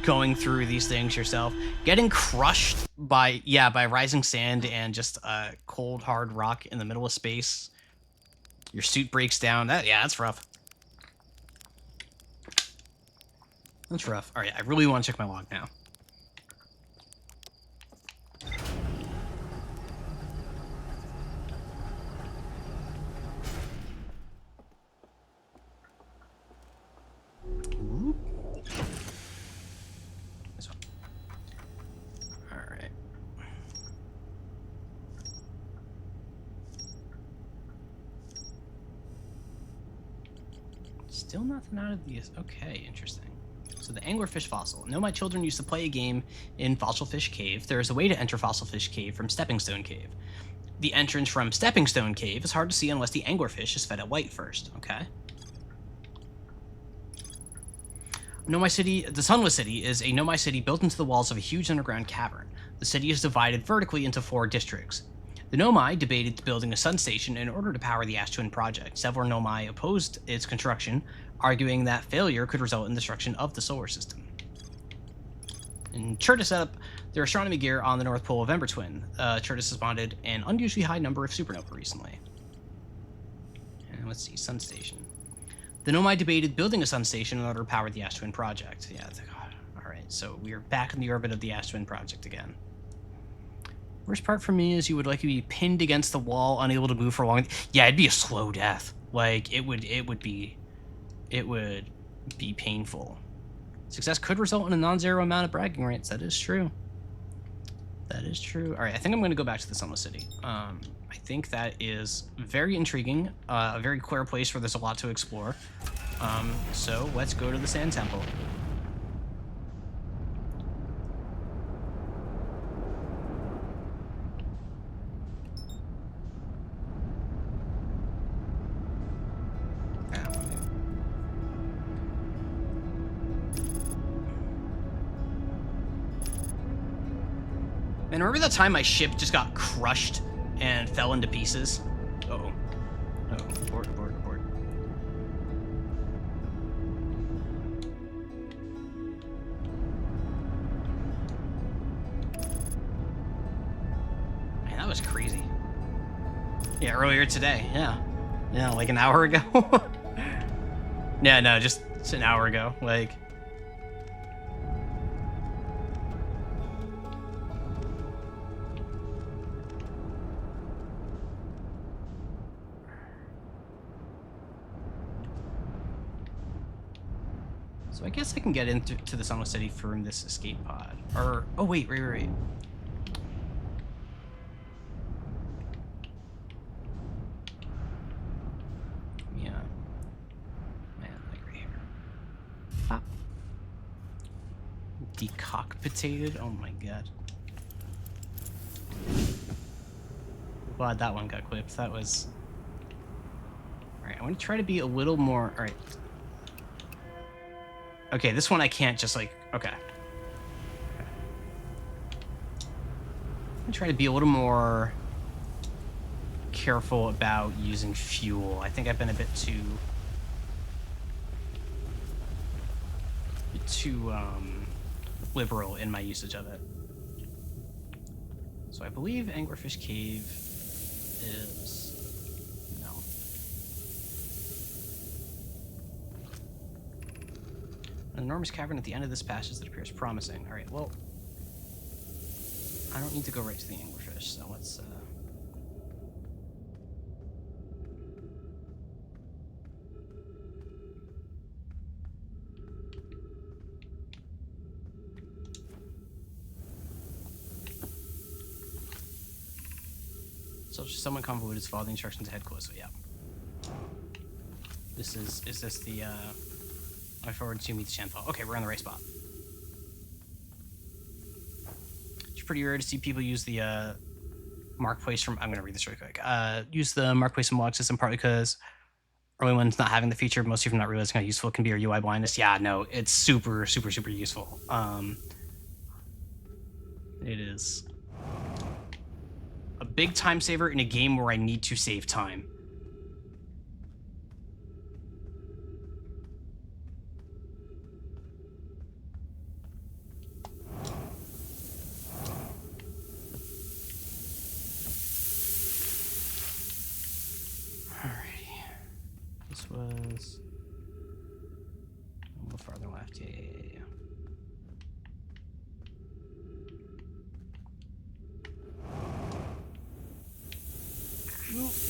going through these things yourself, getting crushed by rising sand and just cold, hard rock in the middle of space, your suit breaks down, that's rough. That's rough. All right, I really want to check my log now. This one. All right. Still nothing out of these. Okay, interesting. So the anglerfish fossil. I know my children used to play a game in Fossil Fish Cave. There is a way to enter Fossil Fish Cave from Stepping Stone Cave. The entrance from Stepping Stone Cave is hard to see unless the anglerfish is fed at light first. Okay. Nomai City, the Sunless City, is a Nomai city built into the walls of a huge underground cavern. The city is divided vertically into 4 districts. The Nomai debated building a sun station in order to power the Ash Twin project. Several Nomai opposed its construction, arguing that failure could result in destruction of the solar system. And Chirtus set up their astronomy gear on the North Pole of Ember Twin. Chirtus has spotted an unusually high number of supernovae recently. And let's see, sun station. The Nomai debated building a sun station in order to power the Ash Twin project. Yeah, alright, so we are back in the orbit of the Ash Twin project again. Worst part for me is you would like to be pinned against the wall, unable to move for long. Yeah, it'd be a slow death. Like, it would be painful. Success could result in a non-zero amount of bragging rights. That is true. That is true. Alright, I think I'm going to go back to the Sunless City. I think that is very intriguing, a very clear place where there's a lot to explore. So let's go to the Sand Temple. And remember that time my ship just got crushed and fell into pieces? Uh-oh. Uh-oh. Abort. Man, that was crazy. Yeah, earlier today. Yeah. Yeah, like an hour ago. Yeah, no, just an hour ago. Like... So I guess I can get into the Sunless City from this escape pod. Or, oh wait. Yeah. Man, like right here. Pop. Decockpitated? Oh my god. Glad that one got clipped. That was... Alright, I want to try to be a little more... Alright. Okay, this one I can't just like... Okay. I'm gonna try to be a little more careful about using fuel. I think I've been a bit too liberal in my usage of it. So I believe Anglerfish Cave is... No. An enormous cavern at the end of this passage that appears promising. Alright, well... I don't need to go right to the Anglerfish, so let's... So just someone convoluted to follow the instructions to head closer, yeah. Is this the, I forward to meet the Shanfall. Okay, we're on the right spot. It's pretty rare to see people use the, mark place from, I'm gonna read this really quick. Use the mark place from log system partly because early ones not having the feature, most people not realizing how useful it can be, or UI blindness. Yeah, no, it's super useful. It is a big time saver in a game where I need to save time. Alrighty. This was a little farther left. Yeah.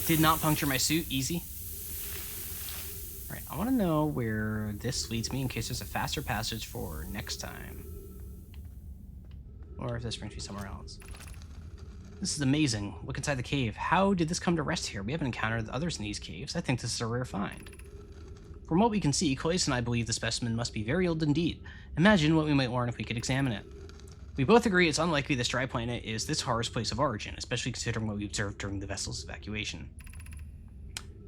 Did not puncture my suit. Easy. Alright, I want to know where this leads me in case there's a faster passage for next time. Or if this brings me somewhere else. This is amazing. Look inside the cave. How did this come to rest here? We haven't encountered others in these caves. I think this is a rare find. From what we can see, Claes and I believe the specimen must be very old indeed. Imagine what we might learn if we could examine it. We both agree it's unlikely this dry planet is this horror's place of origin, especially considering what we observed during the vessel's evacuation.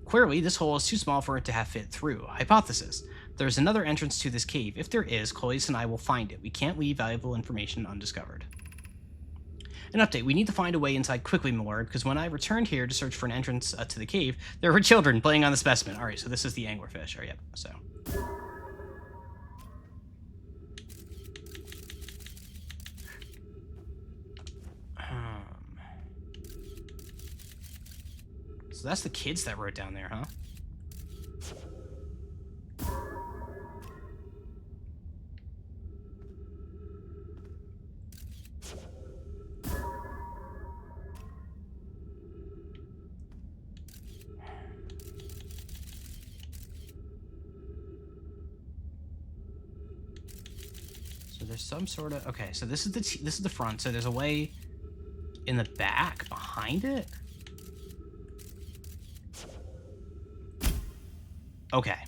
Clearly, this hole is too small for it to have fit through. Hypothesis. There's another entrance to this cave. If there is, Claes and I will find it. We can't leave valuable information undiscovered. An update. We need to find a way inside quickly, my lord, because when I returned here to search for an entrance to the cave, there were children playing on the specimen. Alright, so this is the anglerfish. Yep, so... So that's the kids that wrote down there, huh? So there's some sort of... Okay, so this is the front. So there's a way in the back behind it? Okay.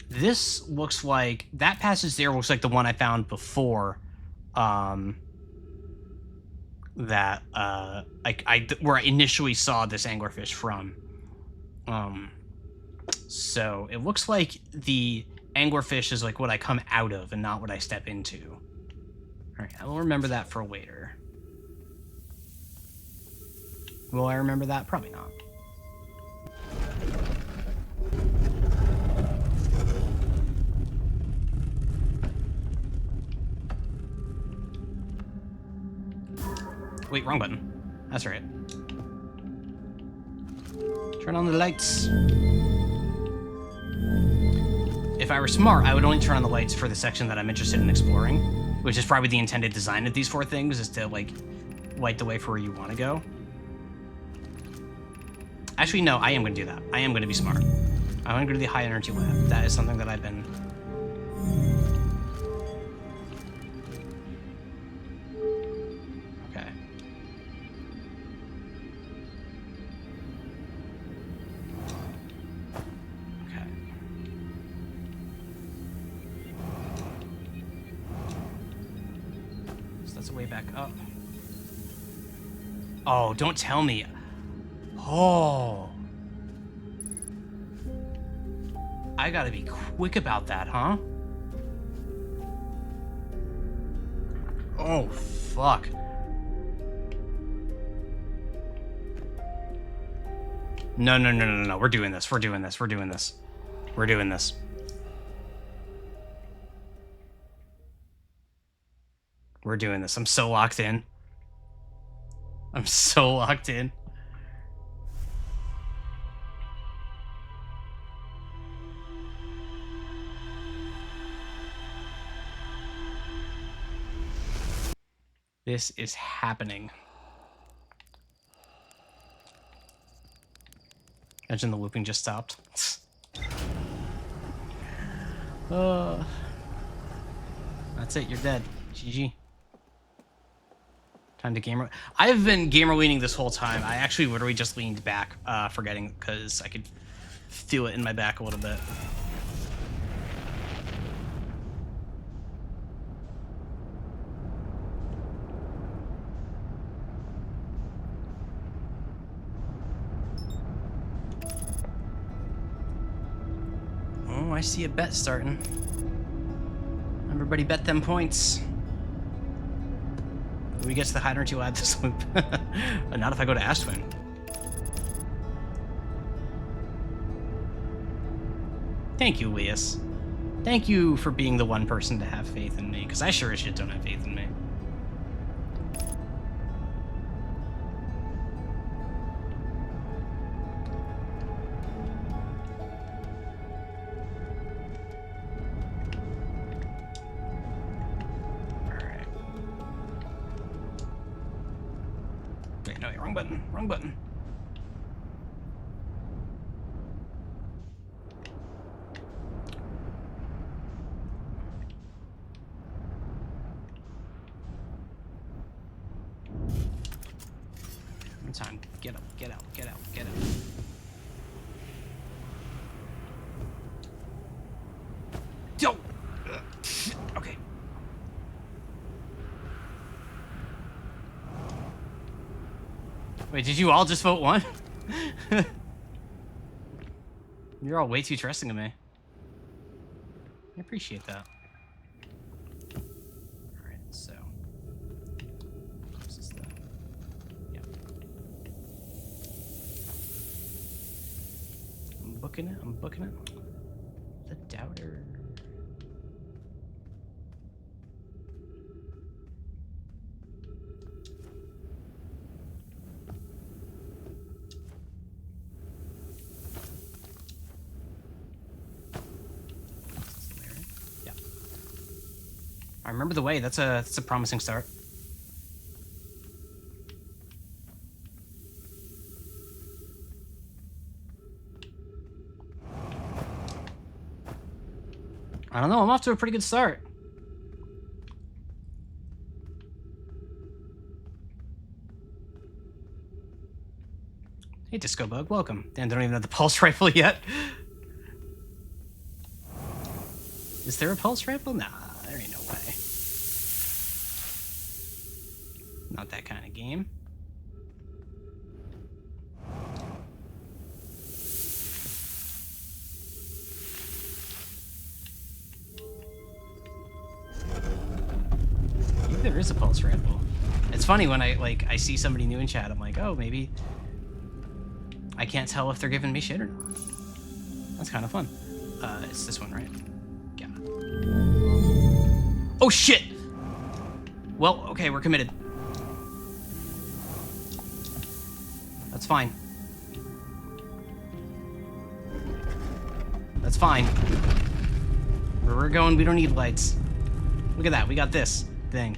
This looks like... That passage there looks like the one I found before. Where I initially saw this anglerfish from. So it looks like the anglerfish is like what I come out of and not what I step into. Alright, I will remember that for later. Will I remember that? Probably not. Wait, wrong button. That's right. Turn on the lights. If I were smart, I would only turn on the lights for the section that I'm interested in exploring. which is probably the intended design of these 4 things, is to, like, light the way for where you want to go. Actually, no, I am going to do that. I am going to be smart. I want to go to the high energy lab. That is something that I've been... Okay. Okay. So that's a way back up. Oh, don't tell me. Oh. I gotta be quick about that, huh? Oh, fuck. No, no, no, no, no. We're doing this. We're doing this. We're doing this. We're doing this. We're doing this. I'm so locked in. I'm so locked in. This is happening. Imagine the looping just stopped. That's it, you're dead. GG. Time to gamer. I've been gamer leaning this whole time. I actually literally just leaned back, forgetting, because I could feel it in my back a little bit. Oh, I see a bet starting. Everybody bet them points. Do we get to the high energy lab this loop? Not if I go to Ashtwin. Thank you, Leas. Thank you for being the one person to have faith in me, because I sure as shit don't have faith in me. Wrong button. Wrong button. One time. Get up. Get out. Get out. Get out. Yo! Okay. Wait, did you all just vote 1? You're all way too trusting of me. I appreciate that. Alright, so... This is the... Yeah. I'm booking it, I'm booking it. The doubter... I remember the way. That's a promising start. I don't know. I'm off to a pretty good start. Hey, Disco Bug. Welcome. Dan, don't even have the pulse rifle yet. Is there a pulse rifle? Nah, there ain't no way. Not that kind of game. Maybe there is a pulse rifle. It's funny when I see somebody new in chat, I'm like, oh, maybe I can't tell if they're giving me shit or not. That's kind of fun. It's this one, right? Yeah. Oh shit! Well, okay, we're committed. That's fine. That's fine. Where we're going, we don't need lights. Look at that, we got this. thing.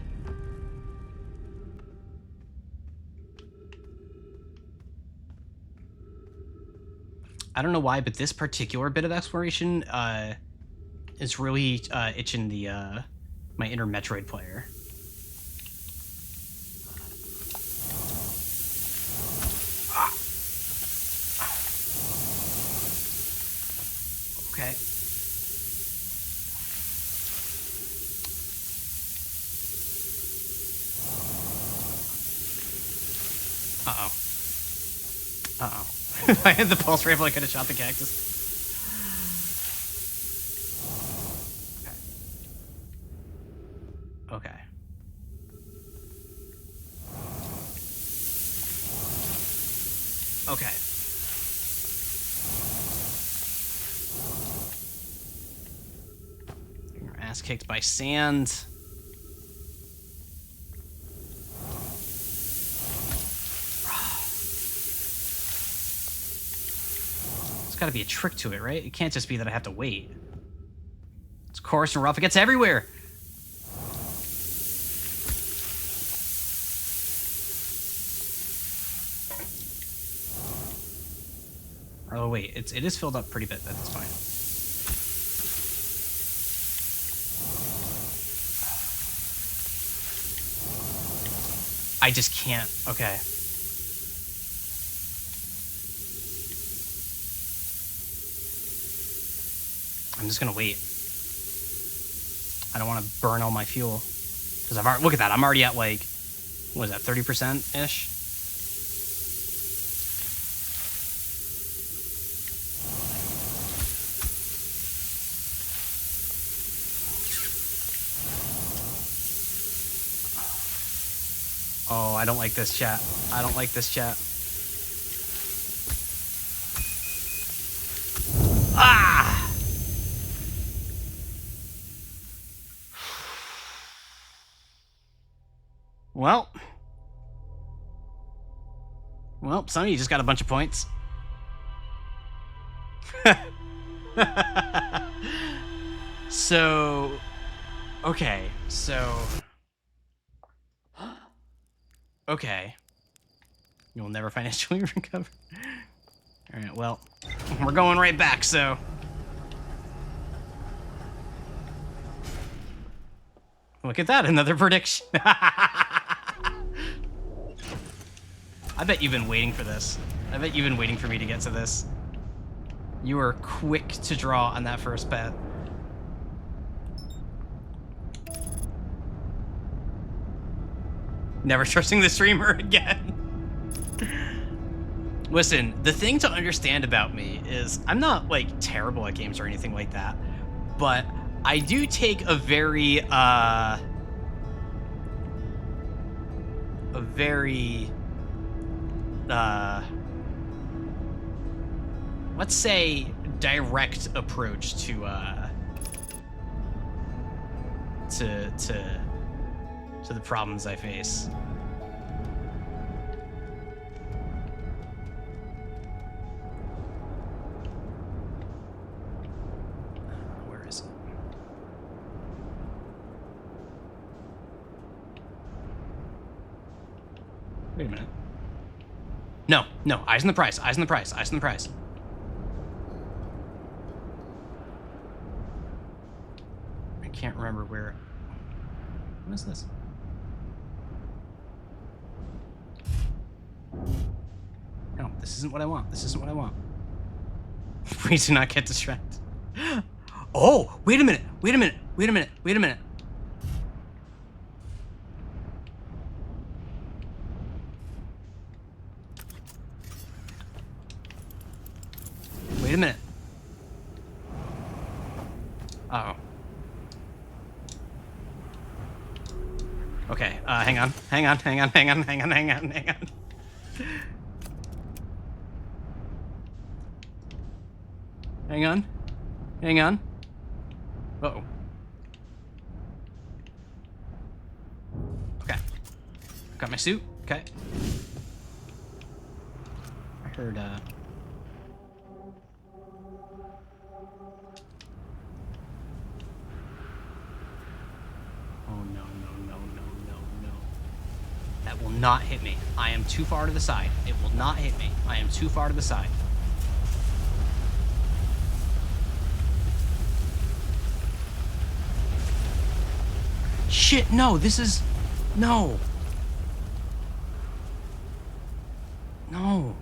I don't know why, but this particular bit of exploration is really itching the my inner Metroid player. Okay. Uh-oh. Uh-oh. If I had the pulse rifle, I could have shot the cactus. Okay. Okay. Your ass kicked by sand. There's got to be a trick to it, right? It can't just be that I have to wait. It's coarse and rough. It gets everywhere. Oh wait, it is filled up pretty bit. That's fine. I just can't. Okay. I'm just gonna wait. I don't want to burn all my fuel because I've already, look at that. I'm already at like, what is that, 30% ish? Oh, I don't like this, chat. I don't like this, chat. Ah! Well, some of you just got a bunch of points. So, okay, so... Okay. You'll never financially recover. Alright, well, we're going right back, so... Look at that, another prediction. I bet you've been waiting for this. I bet you've been waiting for me to get to this. You were quick to draw on that first bet. Never trusting the streamer again. Listen, the thing to understand about me is I'm not, like, terrible at games or anything like that, but I do take a very, let's say, direct approach to the problems I face. Where is it? Wait a minute. No, eyes on the prize, eyes on the prize, eyes on the prize. I can't remember where. What is this? No, this isn't what I want. This isn't what I want. Please do not get distracted. Oh, wait a minute. Wait a minute. Wait a minute. Wait a minute. Wait a minute. Uh-oh. Okay, hang on. Hang on. Hang on. Hang on. Hang on. Hang on. Hang on. Hang on. Hang on. Uh-oh. Okay. Got my suit. Okay. I heard, Oh, no, no, no, will not hit me. I am too far to the side. It will not hit me. I am too far to the side. Shit, no, this is... No. No.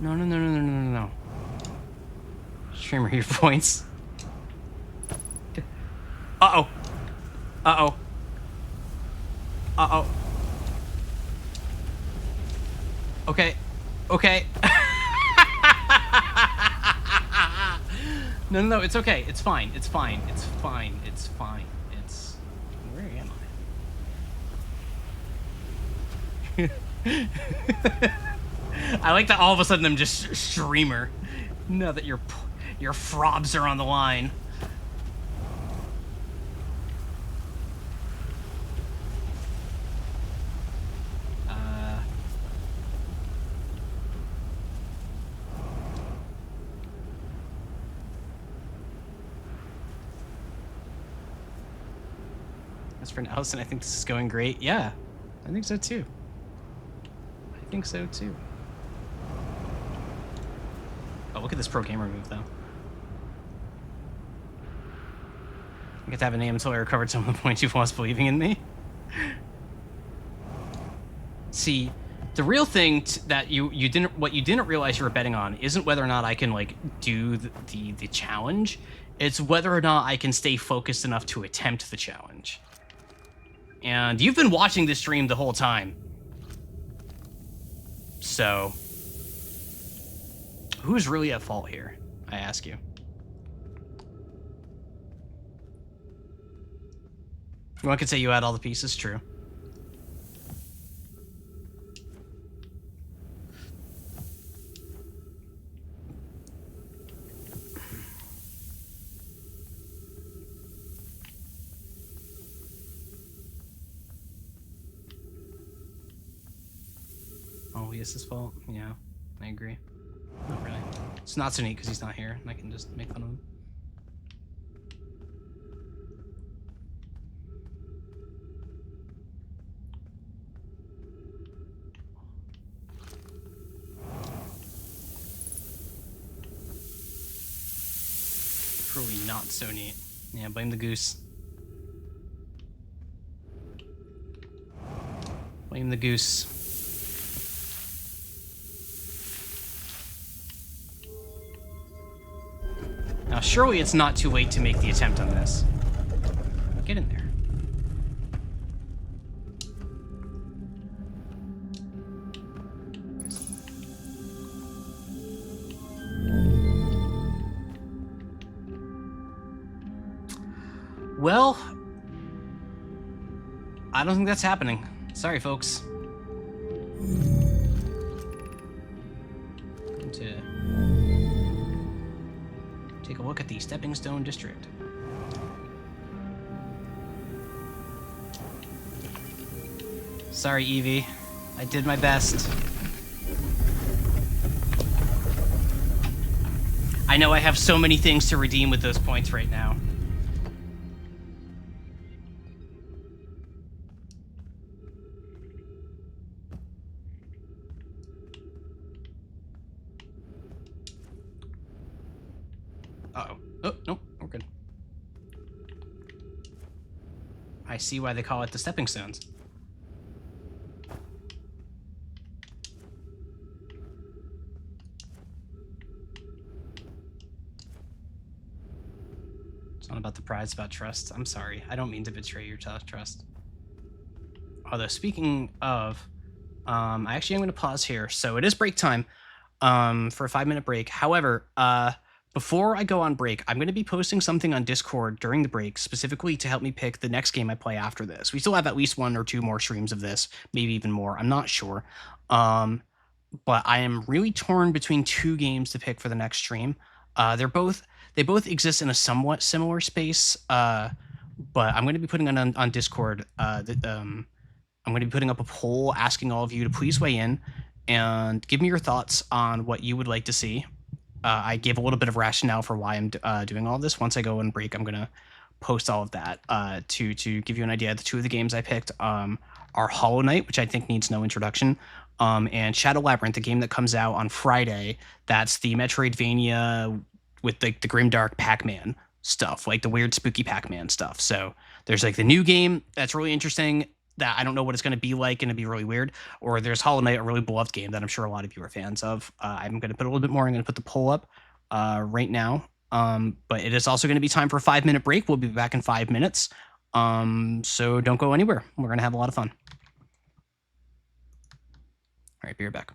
No, no, no, no, no, no, no, no. Streamer, your points. Uh-oh. Uh-oh. Uh-oh. Okay. Okay. No, no, no, it's okay. It's fine. It's fine. It's fine. It's fine. It's... Where am I? I like that all of a sudden I'm just streamer. Now that your frobs are on the line. As for Allison, I think this is going great. Yeah, I think so too. I think so too. Oh, look at this pro gamer move, though. I get to have a name until I recovered some of the points you've lost believing in me. See, the real thing that you didn't realize you were betting on isn't whether or not I can like do the challenge. It's whether or not I can stay focused enough to attempt the challenge. And you've been watching this stream the whole time. So, who's really at fault here, I ask you? One could say you had all the pieces, true. Oh, he is his fault? Yeah, I agree. Not really. It's not so neat because he's not here, and I can just make fun of him. Truly not so neat. Yeah, blame the goose. Blame the goose. Now, surely it's not too late to make the attempt on this. Get in there. Well, I don't think that's happening. Sorry, folks. Take a look at the Stepping Stone District. Sorry, Evie. I did my best. I know I have so many things to redeem with those points right now. Uh-oh. Oh, no, we're good. I see why they call it the Stepping Stones. It's not about the pride, it's about trust. I'm sorry. I don't mean to betray your trust. Although, speaking of, I actually am going to pause here. So it is break time for a 5-minute break. However, before I go on break, I'm going to be posting something on Discord during the break, specifically to help me pick the next game I play after this. We still have at least 1 or 2 more streams of this, maybe even more. I'm not sure. But I am really torn between 2 games to pick for the next stream. They both exist in a somewhat similar space, but I'm going to be putting on Discord. I'm going to be putting up a poll asking all of you to please weigh in and give me your thoughts on what you would like to see. I gave a little bit of rationale for why I'm doing all this. Once I go on break, I'm gonna post all of that to give you an idea. The two of the games I picked are Hollow Knight, which I think needs no introduction, and Shadow Labyrinth, a game that comes out on Friday. That's the Metroidvania with the grimdark Pac-Man stuff, like the weird spooky Pac-Man stuff. So there's like the new game that's really interesting that I don't know what it's going to be like and it'd be really weird. Or there's Hollow Knight, a really beloved game that I'm sure a lot of you are fans of. I'm going to put a little bit more. I'm going to put the poll up right now. But it is also going to be time for a 5-minute break. We'll be back in 5 minutes. So don't go anywhere. We're going to have a lot of fun. All right, be right back.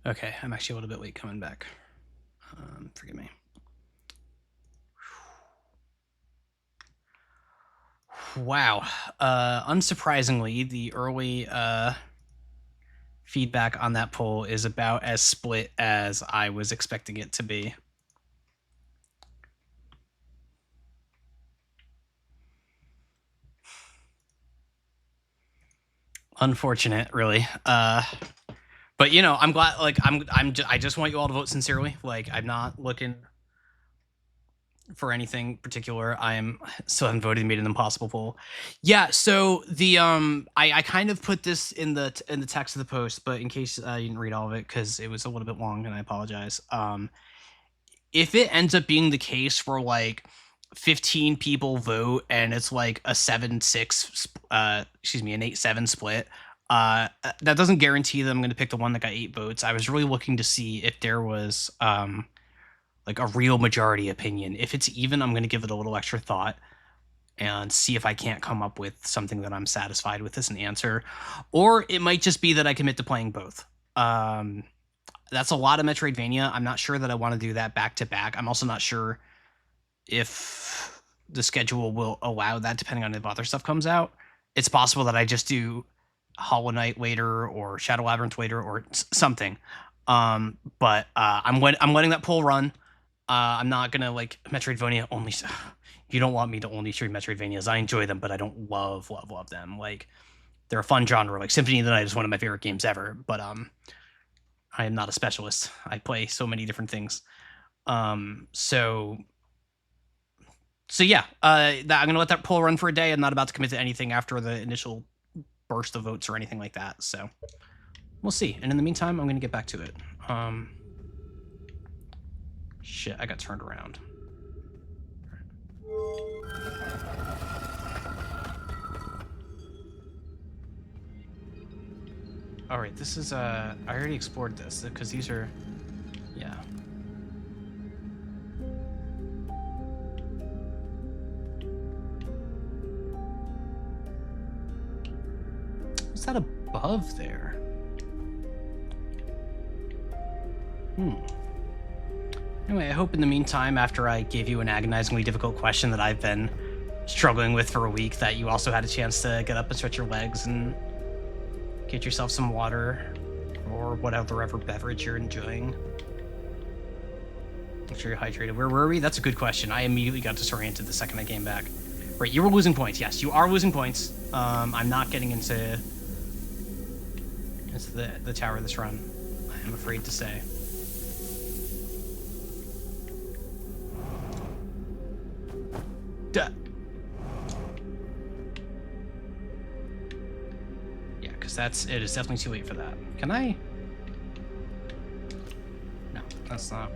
Okay, I'm actually a little bit late coming back. Forgive me. Wow. Unsurprisingly, the early feedback on that poll is about as split as I was expecting it to be. Unfortunate, really. But you know, I'm glad. Like, I just want you all to vote sincerely. Like, I'm not looking for anything particular. I still haven't voted and made an impossible poll. Yeah. So the I kind of put this in the text of the post, but in case you didn't read all of it because it was a little bit long, and I apologize. If it ends up being the case where like 15 people vote and it's like a 7-6 excuse me, an 8-7 split, that doesn't guarantee that I'm going to pick the one that got 8 votes. I was really looking to see if there was like a real majority opinion. If it's even, I'm going to give it a little extra thought and see if I can't come up with something that I'm satisfied with as an answer. Or it might just be that I commit to playing both. That's a lot of Metroidvania. I'm not sure that I want to do that back to back. I'm also not sure if the schedule will allow that, depending on if other stuff comes out. It's possible that I just do Hollow Knight later or Shadow Labyrinth later or something. But I'm letting that poll run. I'm not gonna like Metroidvania only. You don't want me to only stream Metroidvanias. I enjoy them, but I don't love them. Like, they're a fun genre. Like Symphony of the Night is one of my favorite games ever. But I am not a specialist. I play so many different things. So yeah, I'm gonna let that poll run for a day. I'm not about to commit to anything after the initial burst of votes or anything like that. So we'll see. And in the meantime, I'm gonna get back to it. Shit, I got turned around. All right, this is I already explored this because these are, yeah. What's that above there? Anyway, I hope in the meantime, after I gave you an agonizingly difficult question that I've been struggling with for a week, that you also had a chance to get up and stretch your legs and get yourself some water or whatever beverage you're enjoying. Make sure you're hydrated. Where were we? That's a good question. I immediately got disoriented the second I came back. Right, you were losing points. Yes, you are losing points. I'm not getting into the tower this run, I'm afraid to say. Duh. Yeah, because it is definitely too late for that. Can I? No, that's not.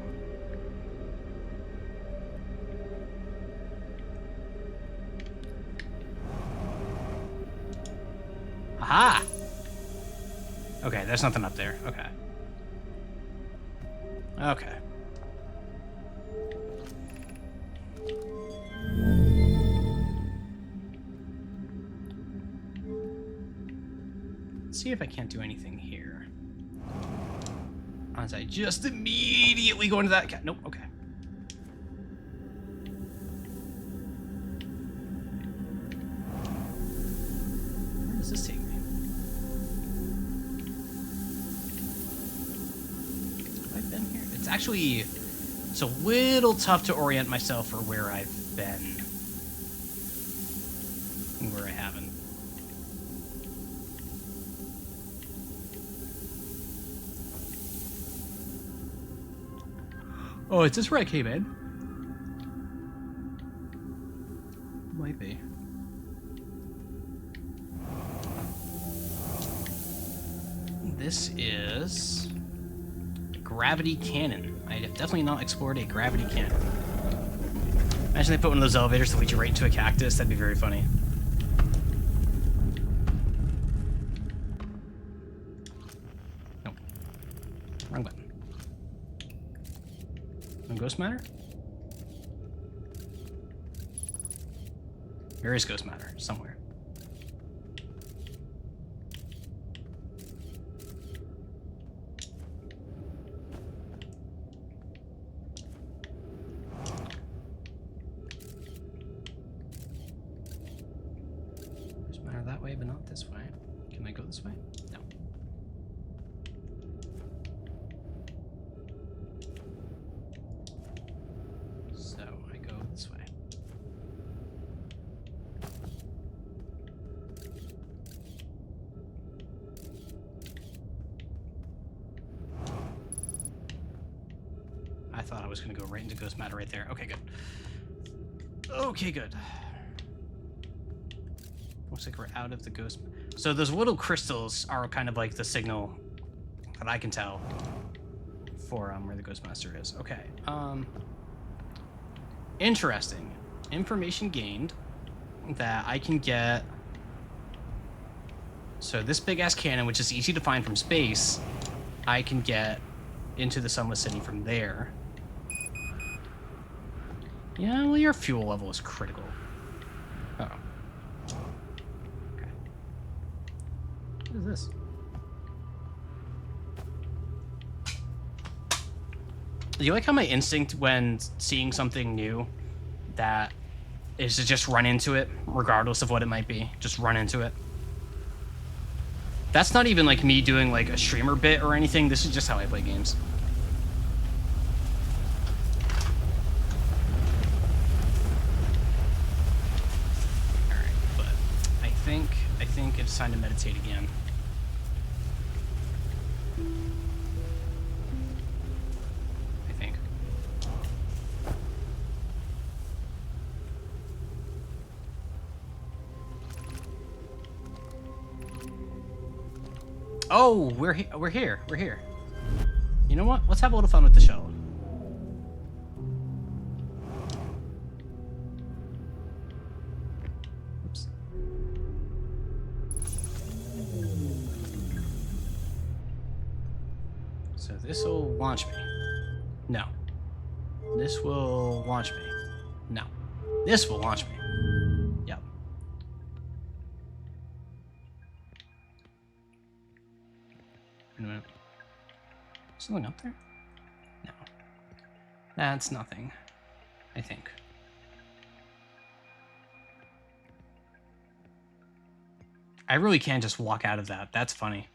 Aha! Okay, there's nothing up there. Okay. Okay. Let's see if I can't do anything here. As I just immediately go into that nope, okay. Where does this take me? Have I been here? It's actually, it's a little tough to orient myself for where I've been and where I haven't. Oh, is this where I came in? Might be. This is Gravity Cannon. I have definitely not explored a Gravity Cannon. Imagine they put one of those elevators to lead you right into a cactus. That'd be very funny. Nope. Wrong button. No Ghost Matter? There is Ghost Matter somewhere. way, but not this way. Can I go this way? No. So I go this way. I thought I was going to go right into Ghost Matter right there. Okay, good. Okay, good. Looks like we're out of the ghost. So those little crystals are kind of like the signal that I can tell for where the Ghost Master is. Okay. Interesting. Information gained that I can get. So this big ass cannon, which is easy to find from space, I can get into the Sunless City from there. Yeah, well, your fuel level is critical. Uh oh. Okay. What is this? Do you like how my instinct when seeing something new that is to just run into it, regardless of what it might be? Just run into it. That's not even like me doing like a streamer bit or anything. This is just how I play games. I think it's time to meditate again. I think. Oh, we're here. You know what? Let's have a little fun with the shuttle. This will launch me. No. This will launch me. No. This will launch me. Yep. Wait a minute. Something up there? No. That's nothing. I think. I really can't just walk out of that. That's funny.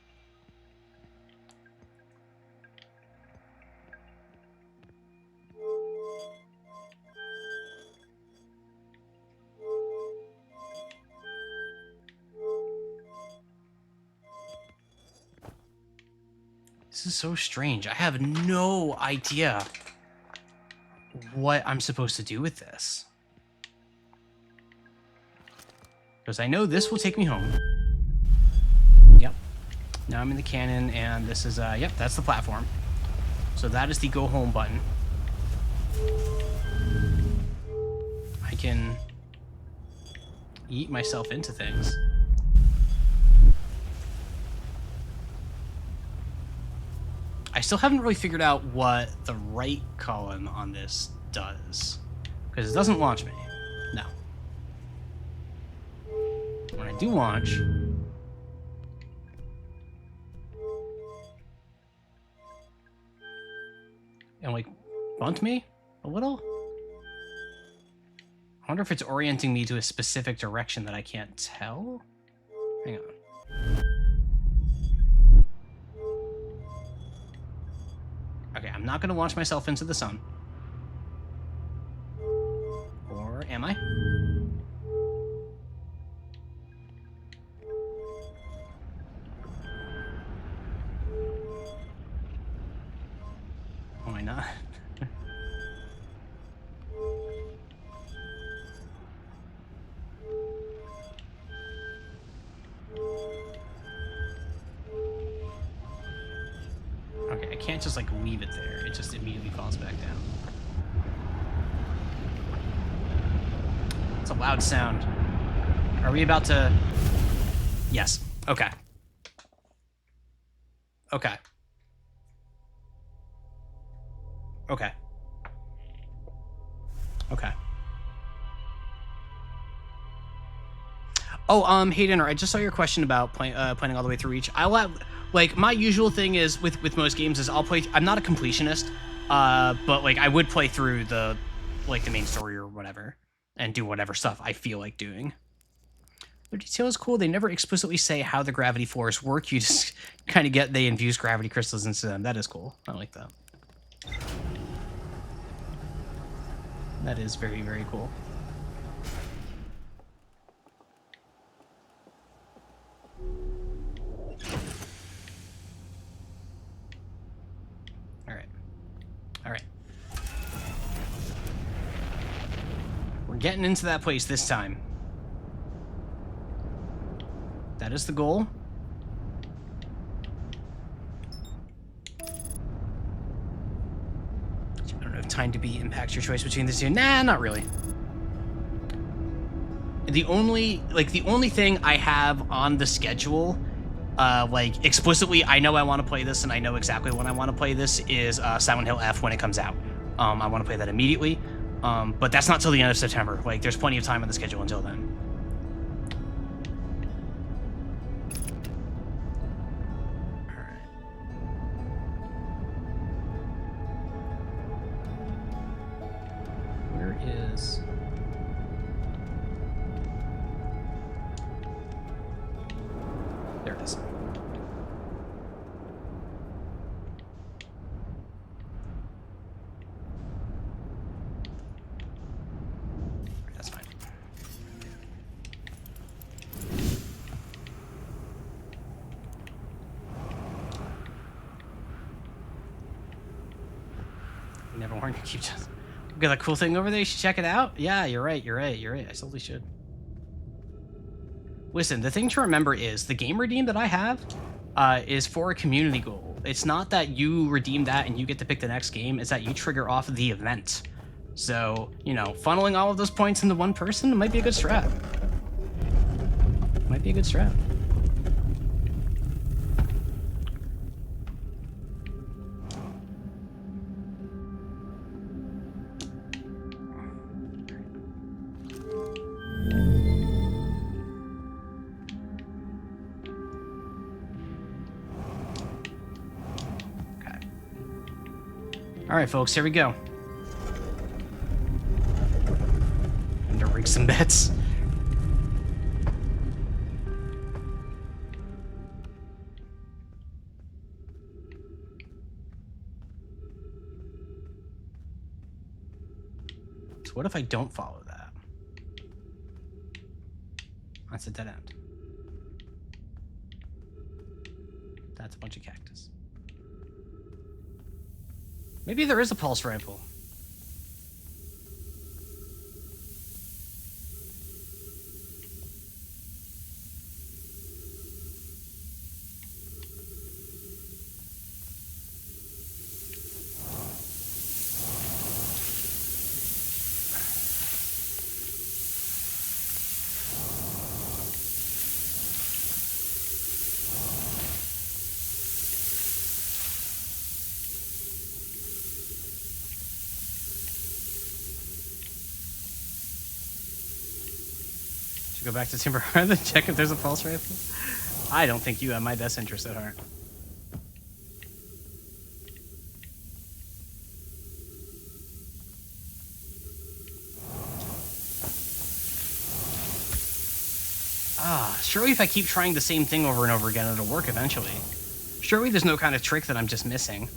This is so strange. I have no idea what I'm supposed to do with this. Because I know this will take me home. Yep. Now I'm in the cannon, and this is, yep, that's the platform. So that is the go home button. I can eat myself into things. I still haven't really figured out what the right column on this does. Because it doesn't launch me. No. When I do launch... and like, bunt me a little? I wonder if it's orienting me to a specific direction that I can't tell? Hang on. Okay, I'm not going to launch myself into the sun. Or am I? Why not? Okay, I can't just like leave it there. It just immediately falls back down. It's a loud sound. Are we about to... Yes. Okay. Okay. Okay. Okay. Oh, Hayden, I just saw your question about planning all the way through each. I'll have, like, my usual thing is with most games is I'll play. I'm not a completionist, but like I would play through the main story or whatever and do whatever stuff I feel like doing. Their detail is cool. They never explicitly say how the gravity floors work. You just kind of get they infuse gravity crystals into them. That is cool. I like that. That is very, very cool. All right. We're getting into that place this time. That is the goal. I don't know if time to be impacts your choice between the two. Nah, not really. The only thing I have on the schedule, like explicitly, I know I want to play this and I know exactly when I want to play this is Silent Hill F when it comes out. I want to play that immediately, but that's not till the end of September. Like, there's plenty of time on the schedule until then. There it is. That's fine. Never warned you. Keep just. Got a cool thing over there. You should check it out. Yeah, you're right. I totally should. Listen, the thing to remember is the game redeem that I have is for a community goal. It's not that you redeem that and you get to pick the next game. It's that you trigger off the event. So, you know, funneling all of those points into one person might be a good strat. Might be a good strat. All right, folks, here we go. Time to rig some bets. So what if I don't follow that? That's a dead end. That's a bunch of cactus. Maybe there is a pulse rifle. Go back to Timber Harbor and check if there's a pulse rifle. I don't think you have my best interest at heart. Surely if I keep trying the same thing over and over again, it'll work eventually. Surely there's no kind of trick that I'm just missing.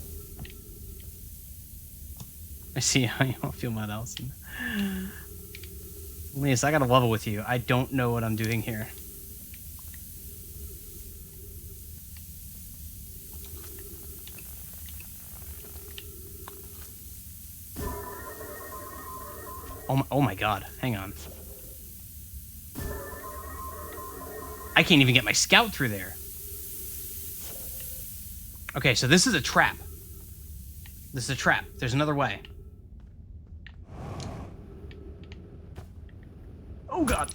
I see how you all feel about Elson. Elias, I gotta level with you. I don't know what I'm doing here. Oh my god, hang on. I can't even get my scout through there. Okay, so this is a trap. This is a trap. There's another way. Oh god.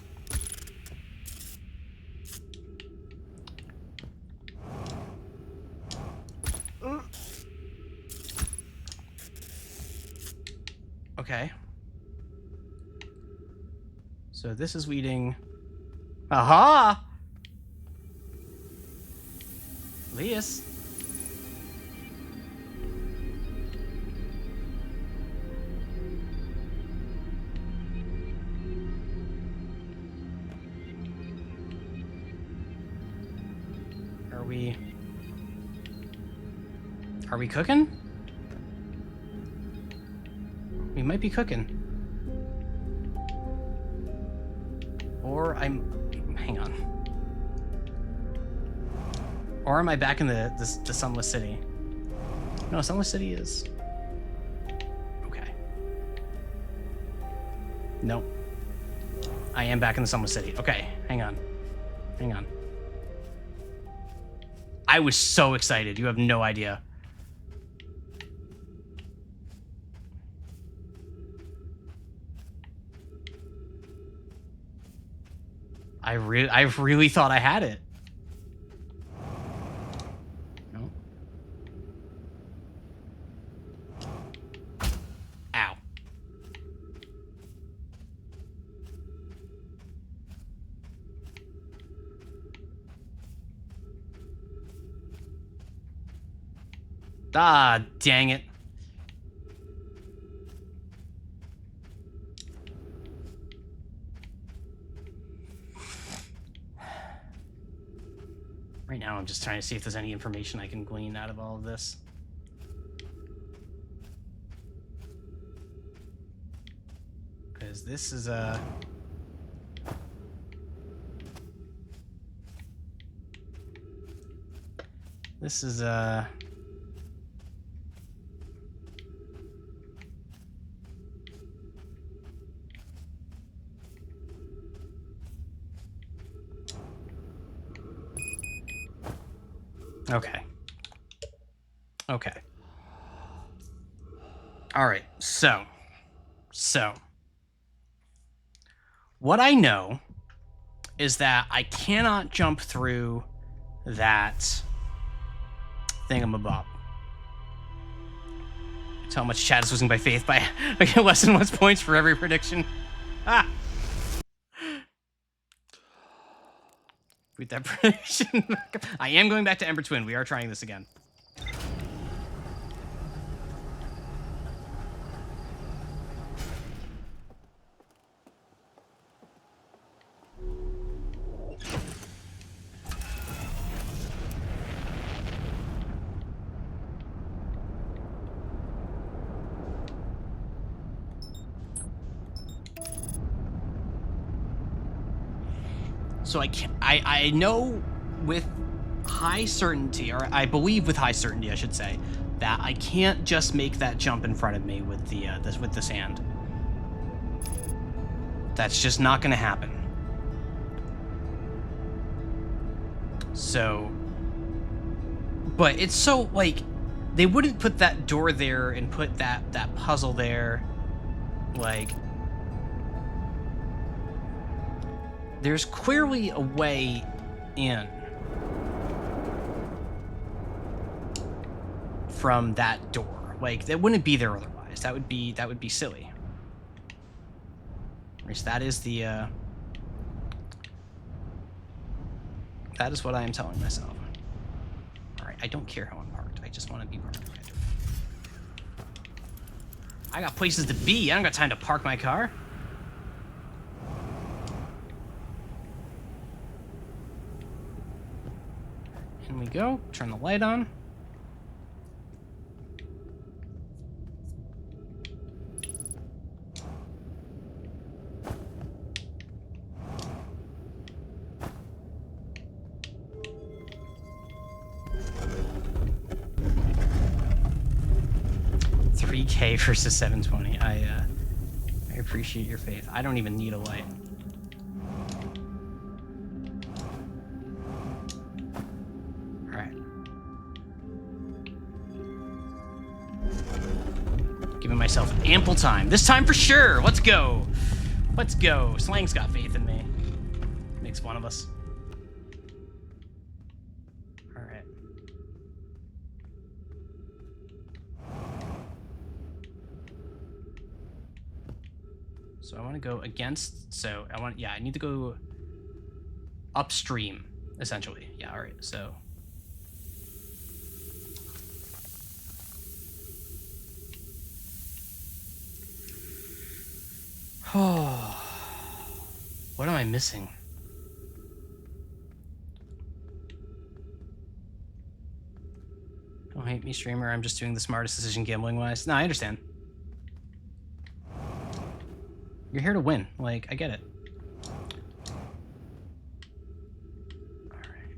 Okay. So this is leading. Aha! Elias. Are we cooking? We might be cooking. Or hang on. Or am I back in the Sunless City? No, Sunless City is... Okay. Nope. I am back in the Sunless City. Okay, hang on. Hang on. I was so excited. You have no idea. I really thought I had it. No. Ow. Ah, dang it. Right now, I'm just trying to see if there's any information I can glean out of all of this. Because this is a... This is a... Okay. Okay. All right. So, what I know is that I cannot jump through that thingamabob. That's how much chat is losing by faith by I get less than 1 points for every prediction. Ah. With that prediction. I am going back to Ember Twin. We are trying this again. So I know with high certainty, or I believe with high certainty, I should say, that I can't just make that jump in front of me with the with the sand. That's just not going to happen. So, but it's so like they wouldn't put that door there and put that puzzle there, like. There's clearly a way in from that door. Like, that wouldn't be there otherwise. That would be silly. At least that is the that is what I am telling myself. Alright, I don't care how I'm parked. I just want to be parked. I got places to be. I don't got time to park my car. In we go. Turn the light on. $3K versus 720. I appreciate your faith. I don't even need a light. Giving myself ample time. This time for sure. Let's go. Let's go. Slang's got faith in me. Makes one of us. All right. So I want to go against. So I want. Yeah, I need to go upstream, essentially. Yeah. All right. So. Oh, what am I missing? Don't hate me, streamer. I'm just doing the smartest decision gambling-wise. No, I understand. You're here to win. Like, I get it. Alright.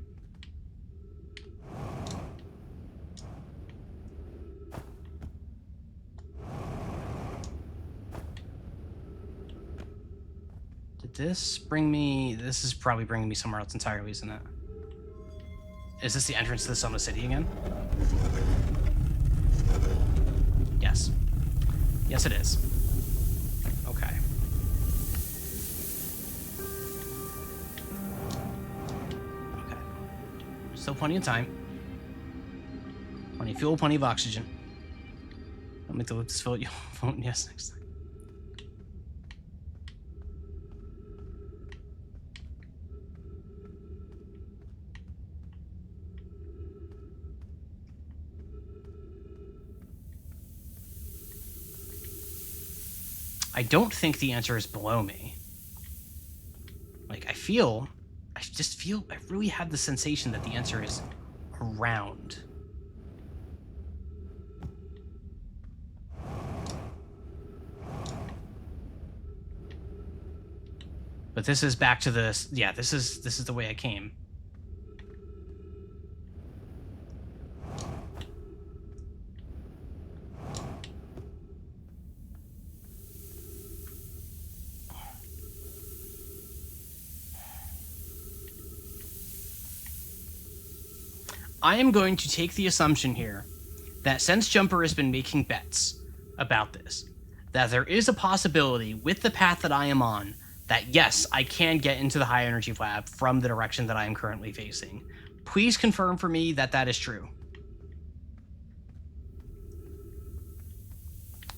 Did this bring me... This is probably bringing me somewhere else entirely, isn't it? Is this the entrance to the Soma City again? Yes. Yes, it is. Okay. Okay. Still plenty of time. Plenty of fuel, plenty of oxygen. Let me to look this phone. Yes, next time. I don't think the answer is below me. Like, I really have the sensation that the answer is around. But this is back to this, yeah, this is the way I came. I am going to take the assumption here that since Jumper has been making bets about this, that there is a possibility with the path that I am on that yes, I can get into the high energy lab from the direction that I am currently facing. Please confirm for me that that is true.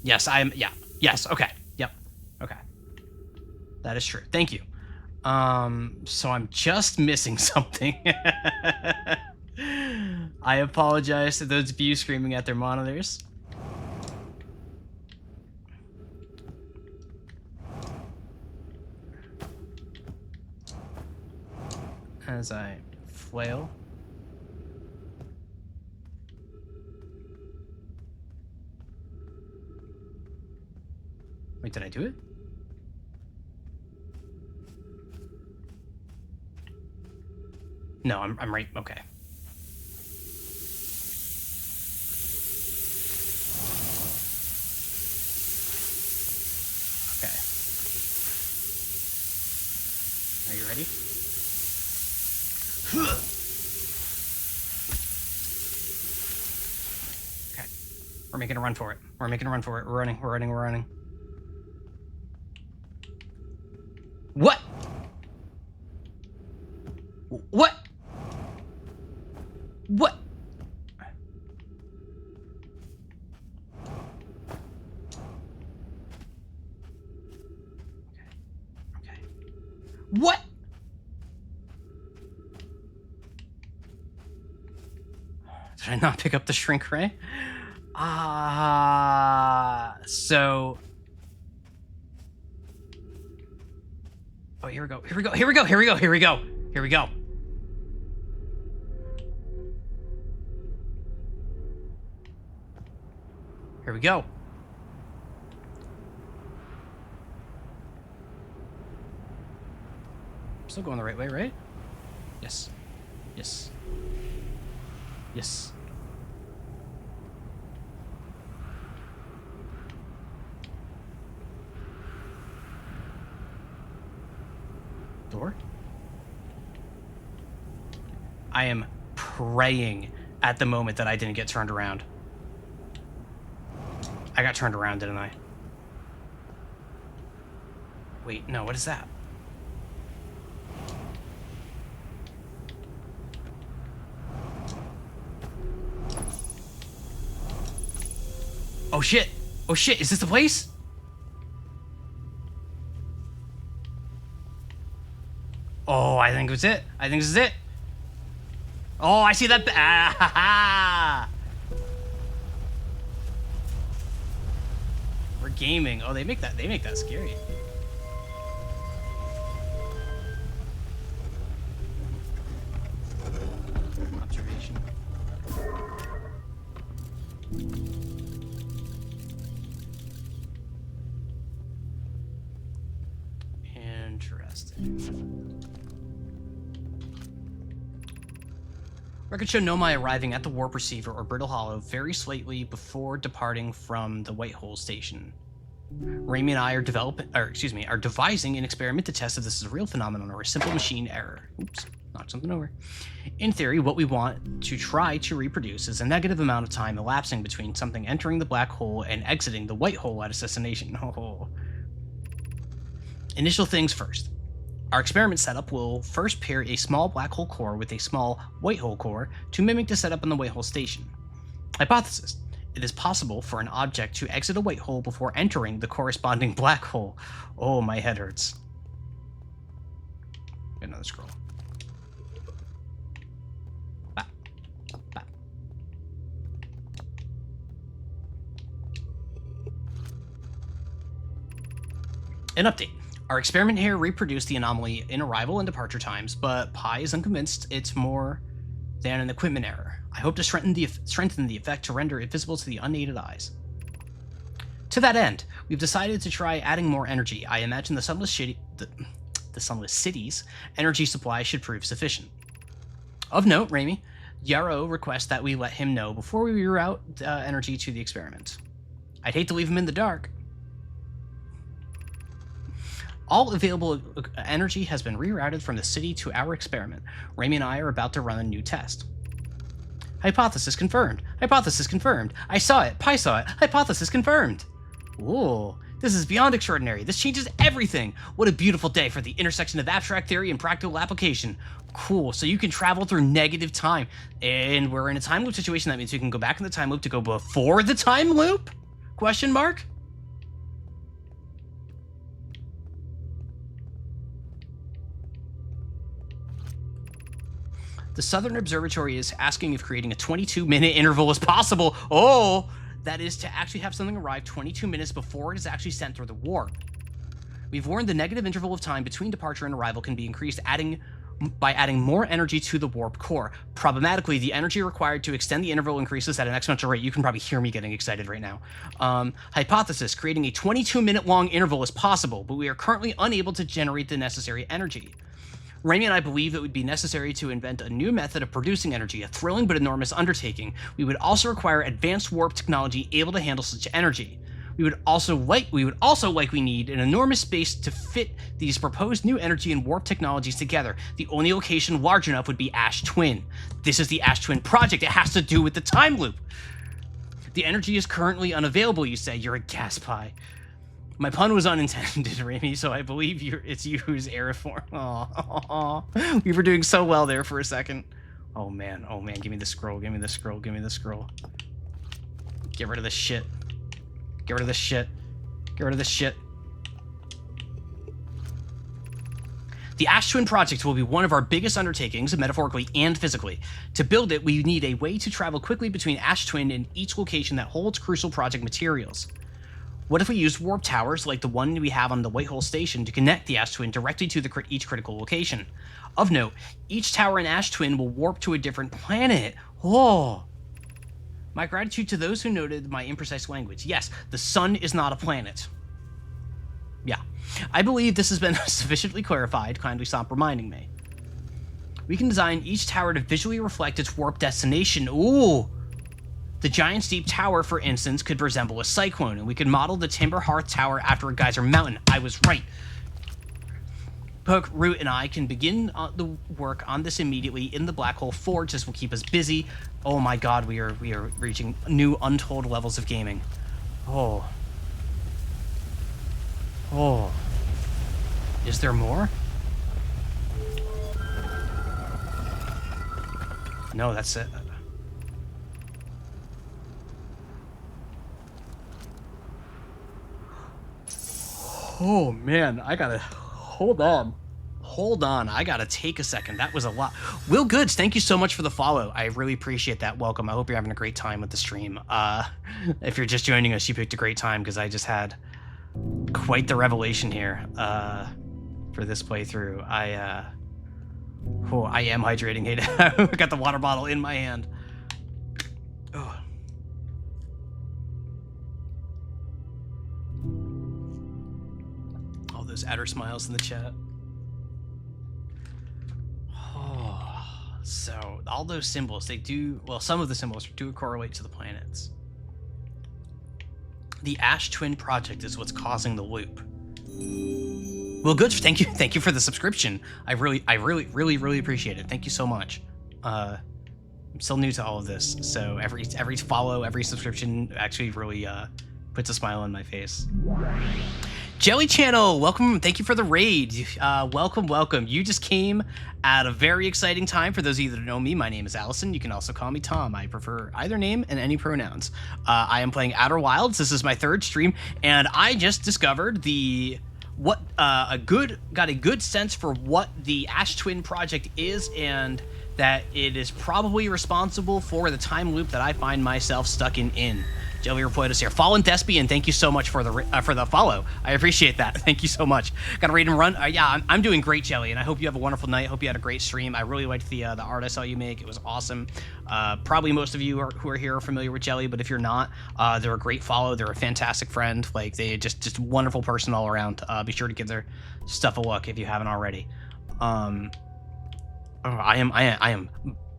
Yes, yeah. Yes, okay. Yep. Okay. That is true. Thank you. So I'm just missing something. I apologize to those of you screaming at their monitors. As I flail. Wait, did I do it? No, I'm right. Okay. Okay. Are you ready? Okay. We're making a run for it. We're making a run for it. We're running. We're running. We're running. What? What? What? Okay. What? Did I not pick up the shrink ray? So... Oh, here we go. Here we go. Here we go. Here we go. Here we go. Here we go. Here we go. I'm still going the right way, right? Yes. Yes. Yes. Door? I am praying at the moment that I didn't get turned around. I got turned around, didn't I? Wait, no, what is that? Oh shit! Oh shit, is this the place? Oh, I think it's it. I think this is it. Oh, I see that. Ah, ha, ha. We're gaming. Oh, they make that scary. Observation. Interesting. Records show Nomai arriving at the warp receiver or Brittle Hollow very slightly before departing from the Whitehole station. Raimi and I are devising an experiment to test if this is a real phenomenon or a simple machine error. Oops, knocked something over. In theory, what we want to try to reproduce is a negative amount of time elapsing between something entering the black hole and exiting the white hole at its destination. Oh. Initial things first. Our experiment setup will first pair a small black hole core with a small white hole core to mimic the setup on the white hole station. Hypothesis. It is possible for an object to exit a white hole before entering the corresponding black hole. Oh, my head hurts. Get another scroll. Bap. Bap. An update. Our experiment here reproduced the anomaly in arrival and departure times, but Pi is unconvinced it's more than an equipment error. I hope to strengthen the effect to render it visible to the unaided eyes. To that end, we've decided to try adding more energy. I imagine the Sunless City's energy supply should prove sufficient. Of note, Raimi, Yarrow requests that we let him know before we reroute energy to the experiment. I'd hate to leave him in the dark. All available energy has been rerouted from the city to our experiment. Raimi and I are about to run a new test. Hypothesis confirmed. Hypothesis confirmed. I saw it. Pi saw it. Hypothesis confirmed. Ooh, this is beyond extraordinary. This changes everything. What a beautiful day for the intersection of abstract theory and practical application. Cool, so you can travel through negative time. And we're in a time loop situation. That means we can go back in the time loop to go before the time loop? Question mark? The Southern Observatory is asking if creating a 22-minute interval is possible. Oh, that is to actually have something arrive 22 minutes before it is actually sent through the warp. We've warned the negative interval of time between departure and arrival can be increased by adding more energy to the warp core. Problematically, the energy required to extend the interval increases at an exponential rate. You can probably hear me getting excited right now. Hypothesis, creating a 22-minute long interval is possible, but we are currently unable to generate the necessary energy. Raimi and I believe it would be necessary to invent a new method of producing energy, a thrilling but enormous undertaking. We would also require advanced warp technology able to handle such energy. We would also likely need an enormous space to fit these proposed new energy and warp technologies together. The only location large enough would be Ash Twin. This is the Ash Twin project. It has to do with the time loop. The energy is currently unavailable, you say. You're a gas pie. My pun was unintended, Raimi, so I believe it's you who's Aeriform. Oh, we were doing so well there for a second. Oh man, give me the scroll, give me the scroll, give me the scroll. Get rid of this shit. Get rid of this shit. Get rid of this shit. The Ash Twin project will be one of our biggest undertakings, metaphorically and physically. To build it, we need a way to travel quickly between Ash Twin and each location that holds crucial project materials. What if we used warp towers like the one we have on the Whitehole station to connect the Ash Twin directly to each critical location? Of note, each tower in Ash Twin will warp to a different planet. Oh! My gratitude to those who noted my imprecise language. Yes, the sun is not a planet. Yeah. I believe this has been sufficiently clarified. Kindly stop reminding me. We can design each tower to visually reflect its warp destination. Ooh! The giant steep tower, for instance, could resemble a cyclone, and we could model the Timber Hearth Tower after a geyser mountain. I was right. Poke, Root, and I can begin the work on this immediately in the Black Hole Forge. This will keep us busy. Oh my god, we are reaching new untold levels of gaming. Oh. Oh. Is there more? No, that's it. Oh man, I gotta hold on. I gotta take a second. That was a lot. Will Goods, thank you so much for the follow. I really appreciate that. Welcome. I hope you're having a great time with the stream. If you're just joining us, you picked a great time because I just had quite the revelation here for this playthrough. I am hydrating. I got the water bottle in my hand. Oh. Adder smiles in the chat. Oh, so all those symbols, they do, well, some of the symbols do correlate to the planets. The Ash Twin Project is what's causing the loop. Well, good. Thank you for the subscription. I really appreciate it. Thank you so much. I'm still new to all of this, so every follow, every subscription actually really puts a smile on my face. Jelly Channel, welcome. Thank you for the raid. Welcome. You just came at a very exciting time. For those of you that don't know me, my name is Allison. You can also call me Tom. I prefer either name and any pronouns. I am playing Outer Wilds. This is my third stream, and I just discovered got a good sense for what the Ash Twin Project is, and that it is probably responsible for the time loop that I find myself stuck in. Jelly Repoitos here. Fallen Thespian, thank you so much for the follow. I appreciate that. Thank you so much. Got to read and run. Yeah, I'm doing great, Jelly, and I hope you have a wonderful night. I hope you had a great stream. I really liked the art I saw you make. It was awesome. Probably most of you who are here are familiar with Jelly, but if you're not, they're a great follow. They're a fantastic friend. Like, they just wonderful person all around. Be sure to give their stuff a look if you haven't already. I am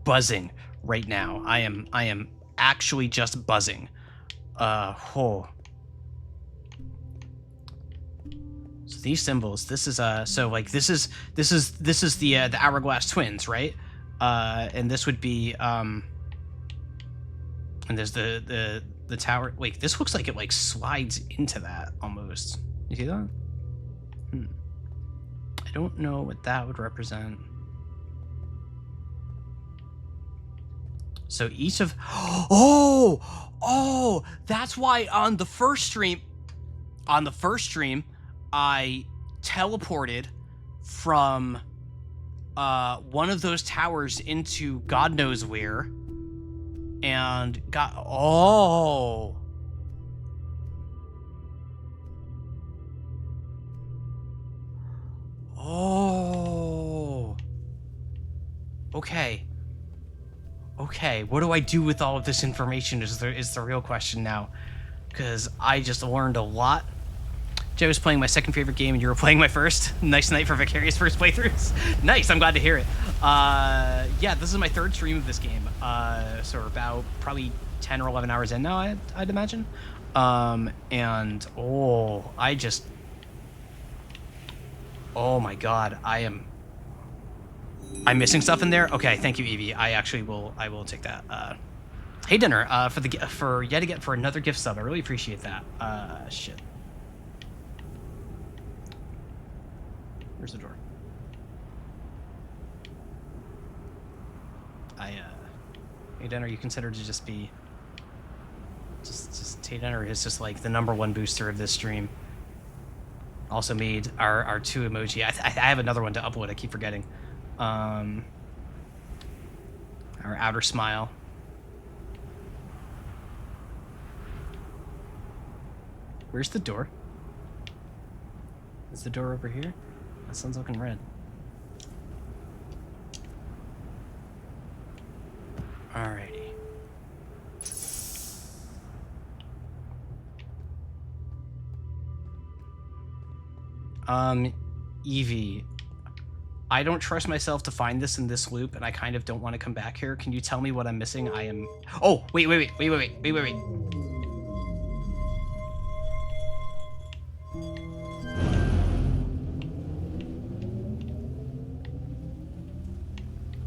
buzzing right now. I am actually just buzzing. So these symbols, this is so like this is the Hourglass Twins, right? And this would be and there's the tower. Wait, this looks like it like slides into that almost. You see that? I don't know what that would represent. So each of oh, that's why on the first stream I teleported from one of those towers into God knows where, and got Okay, what do I do with all of this information is the real question now, because I just learned a lot. Jay was playing my second favorite game and you were playing my first. Nice night for Vicarious first playthroughs. Nice, I'm glad to hear it. Yeah, this is my third stream of this game. So we're about probably 10 or 11 hours in now, I'd imagine. And oh my god, I'm missing stuff in there. Okay, thank you, Evie. I will take that. Hey, Dinner, for another gift sub. I really appreciate that. Shit. Where's the door? Hey, Dinner, you consider to just be just Hey, Dinner is just like the #1 booster of this stream. Also made our 2 emoji. I have another one to upload. I keep forgetting. Our outer smile. Where's the door? Is the door over here? That sun's looking red. Alrighty. Evie, I don't trust myself to find this in this loop, and I kind of don't want to come back here. Can you tell me what I'm missing? Oh, wait.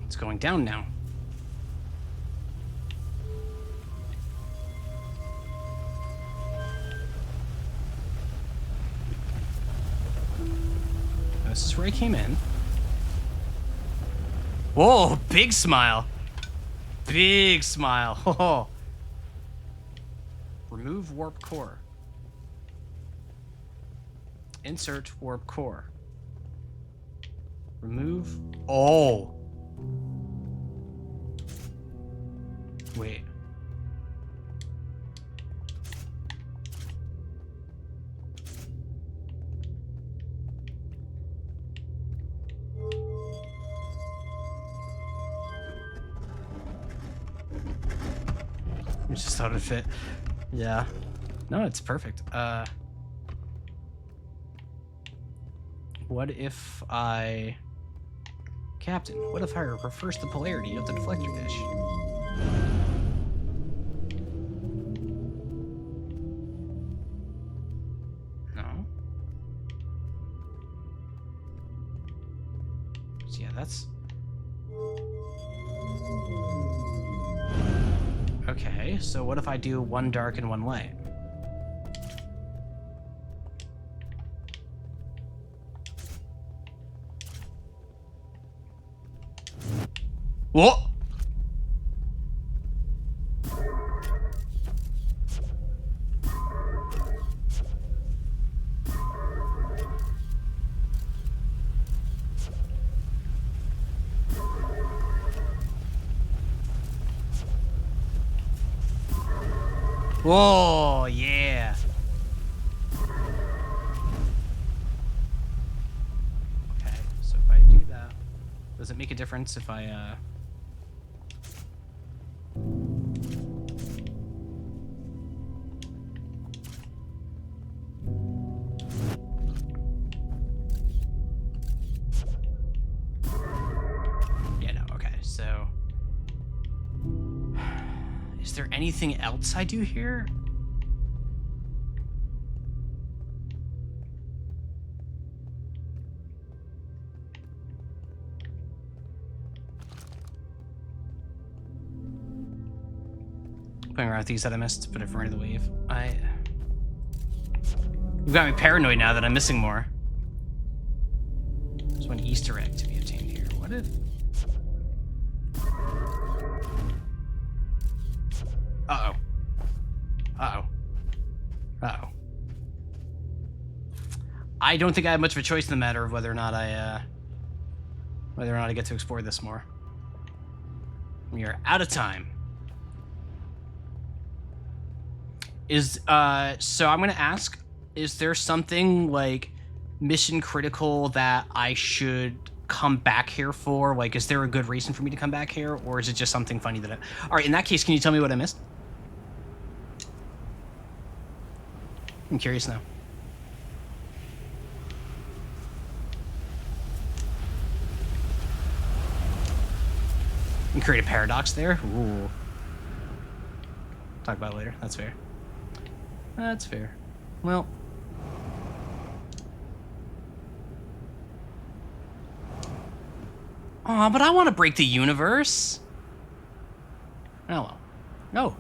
It's going down now. This is where I came in. Whoa, big smile. Big smile. Oh. Remove warp core. Insert warp core. Remove. Oh. Wait. I just thought it'd fit. Yeah. No, it's perfect. What if I... Captain, what if I reverse the polarity of the deflector dish? No. So yeah, that's... Okay, so what if I do one dark and one light? What? Whoa, yeah. Okay, so if I do that, does it make a difference if I, Yeah, no, okay, so... Is there anything else I do here? Playing around with these that I missed, but I've run the wave. You've got me paranoid now that I'm missing more. There's one Easter egg to be obtained here. What if... Uh-oh. Uh-oh. Uh-oh. I don't think I have much of a choice in the matter of whether or not I get to explore this more. We are out of time. So I'm gonna ask, is there something, like, mission critical that I should come back here for? Like, is there a good reason for me to come back here, or is it just something funny that Alright, in that case, can you tell me what I missed? I'm curious now. You can create a paradox there? Ooh. Talk about it later. That's fair. That's fair. Well... Aw, but I want to break the universe. Oh well. No.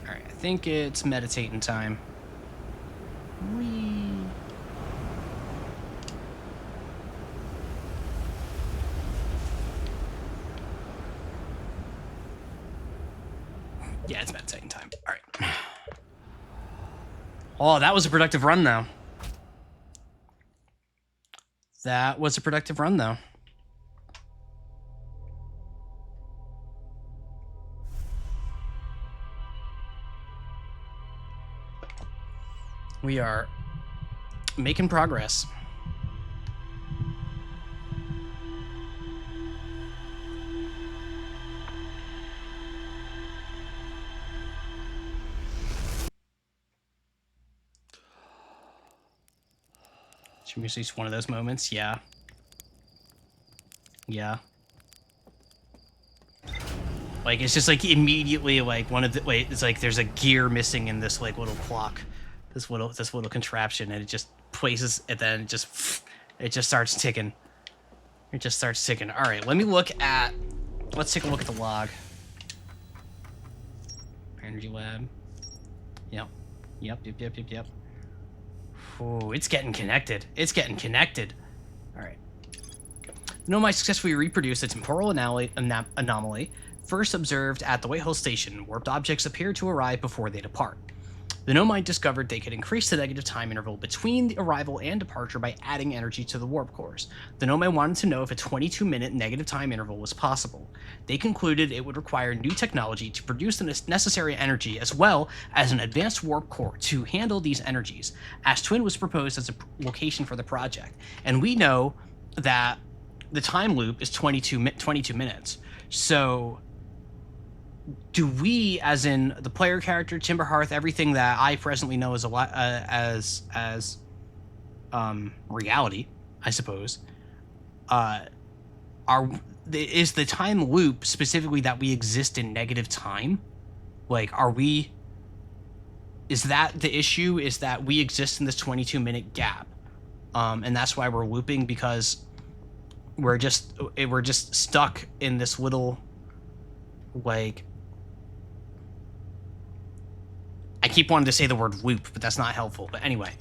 Alright, I think it's meditating time. Whee. Yeah, it's meditating time. Alright. Oh, that was a productive run, though. That was a productive run, though. We are making progress. It's one of those moments, yeah. Yeah. Like, it's just, like, immediately, like, one of the... Wait, it's like there's a gear missing in this, like, little clock. This little contraption, and it just places... And then it just starts ticking. It just starts ticking. Alright, let me look at... Let's take a look at the log. Energy lab. Yep. Yep. Ooh, it's getting connected. It's getting connected. All right. The Nomai successfully reproduced a temporal anomaly first observed at the Whitehall Station. Warped objects appear to arrive before they depart. The Nomai discovered they could increase the negative time interval between the arrival and departure by adding energy to the warp cores. The Nomai wanted to know if a 22-minute negative time interval was possible. They concluded it would require new technology to produce the necessary energy as well as an advanced warp core to handle these energies. Ash Twin was proposed as a location for the project, and we know that the time loop is 22 minutes. So do we, as in the player character, Timberhearth, everything that I presently know as a lot as reality, I suppose, is the time loop specifically that we exist in negative time? Like, is that the issue? Is that we exist in this 22-minute gap, and that's why we're looping, because we're just stuck in this little, like, I keep wanting to say the word loop, but that's not helpful. But anyway,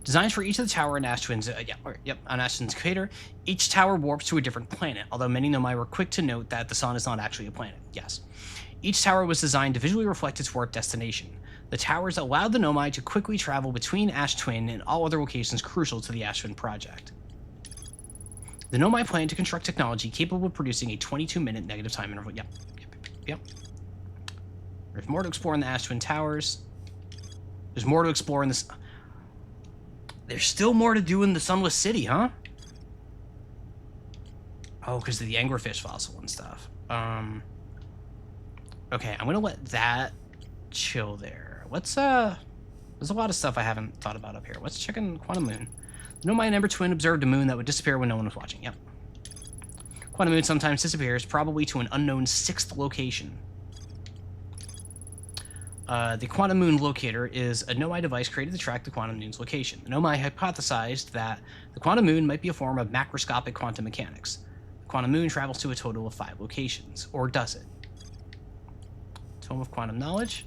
designs for each of the tower and Ash Twins, on Ash Twins crater, each tower warps to a different planet, although many Nomai were quick to note that the sun is not actually a planet. Yes. Each tower was designed to visually reflect its warp destination. The towers allowed the Nomai to quickly travel between Ash Twin and all other locations crucial to the Ash Twin project. The Nomai plan to construct technology capable of producing a 22-minute negative time interval. Yep. There's more to explore in the Ash Twin Towers. There's more to explore in this. There's still more to do in the Sunless City, huh? Oh, because of the anglerfish fossil and stuff. Okay, I'm gonna let that chill there. There's a lot of stuff I haven't thought about up here. Let's check in Quantum Moon. The Nomai and Ember Twin observed a moon that would disappear when no one was watching. Yep. Quantum Moon sometimes disappears, probably to an unknown 6th location. The Quantum Moon Locator is a Nomai device created to track the Quantum Moon's location. The Nomai hypothesized that the Quantum Moon might be a form of macroscopic quantum mechanics. The Quantum Moon travels to a total of 5 locations. Or does it? Tome of Quantum Knowledge.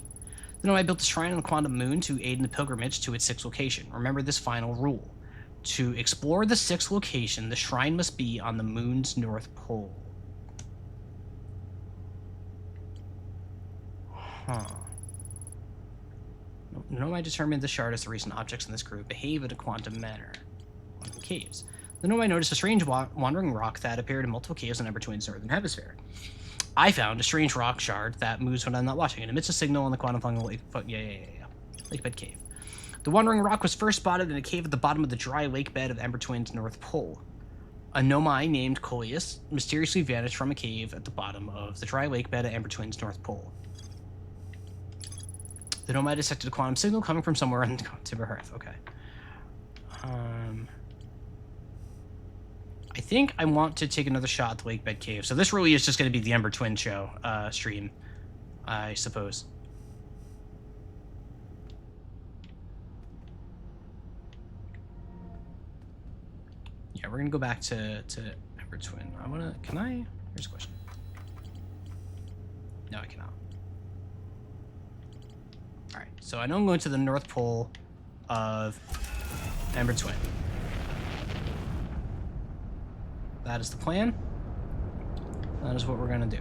The Nomai built a shrine on the Quantum Moon to aid in the pilgrimage to its 6th location. Remember this final rule. To explore the 6th location, the shrine must be on the Moon's North Pole. Huh. Nomai determined the shard as the recent objects in this group behave in a quantum manner. Quantum caves. The Nomai noticed a strange wandering rock that appeared in multiple caves in Ember Twin's northern hemisphere. I found a strange rock shard that moves when I'm not watching. It emits a signal on the quantum fungal lake bed cave. The wandering rock was first spotted in a cave at the bottom of the dry lake bed of Ember Twin's North Pole. A Nomai named Coleus mysteriously vanished from a cave at the bottom of the dry lake bed of Ember Twin's North Pole. The Nomai detected a quantum signal coming from somewhere in Timberhearth. Okay. I think I want to take another shot at the lake bed cave. So this really is just going to be the Ember Twin show stream, I suppose. Yeah, we're gonna go back to Ember Twin. Here's a question. No, I cannot. All right, so I know I'm going to the North Pole of Ember Twin. That is the plan. That is what we're gonna do.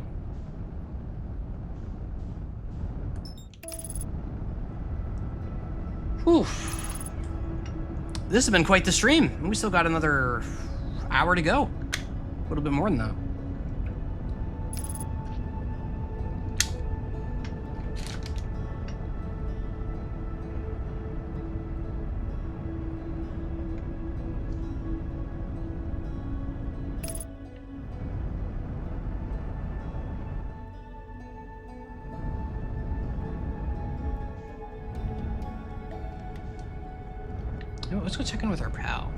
Whew. This has been quite the stream. We still got another hour to go. A little bit more than that. Let's go check in with our pal.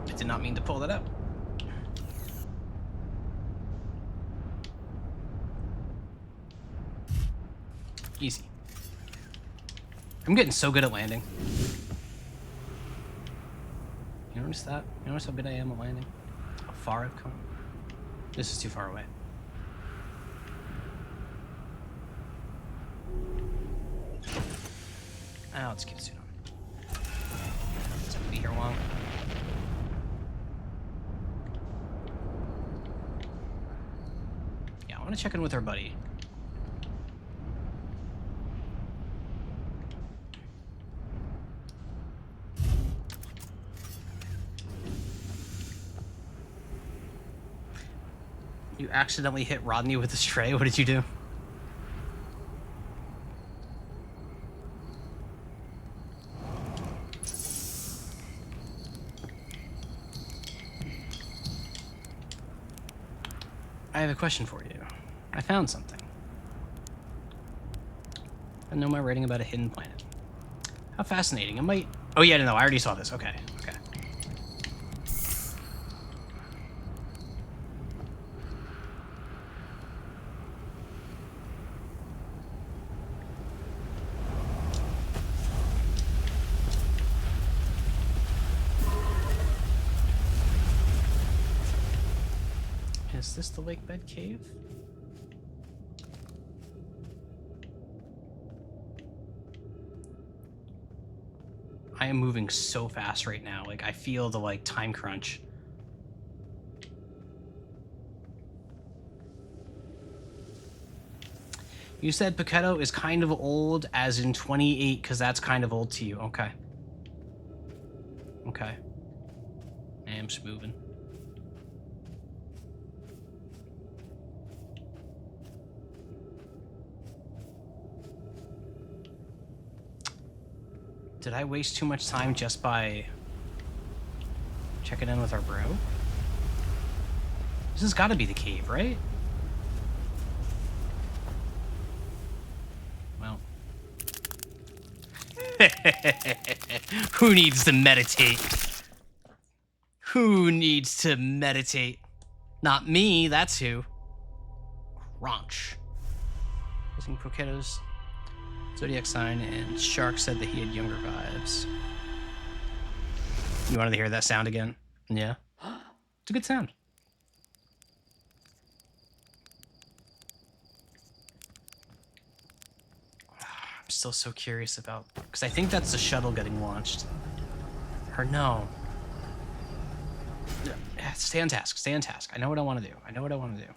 I did not mean to pull that up. Easy. I'm getting so good at landing. You notice that? You notice how good I am at landing? How far I've come? This is too far away. Let's keep the suit on. Let's be here long. Yeah, I want to check in with our buddy. You accidentally hit Rodney with a stray? What did you do? I have a question for you. I found something. I know my writing about a hidden planet. How fascinating. It might... Oh, yeah, no, I already saw this. Okay, okay. Is this the lake bed cave? I am moving so fast right now. Like, I feel the, like, time crunch. You said Poketo is kind of old, as in 28, because that's kind of old to you. Okay. Okay. I am just moving. Did I waste too much time just by checking in with our bro? This has got to be the cave, right? Well. Who needs to meditate? Who needs to meditate? Not me, that's who. Crunch. Using Poketo's zodiac sign, and Shark said that he had younger vibes. You wanted to hear that sound again? Yeah. It's a good sound. I'm still so curious about... Because I think that's the shuttle getting launched. Or no. Stay on task. Stay on task. I know what I want to do. I know what I want to do.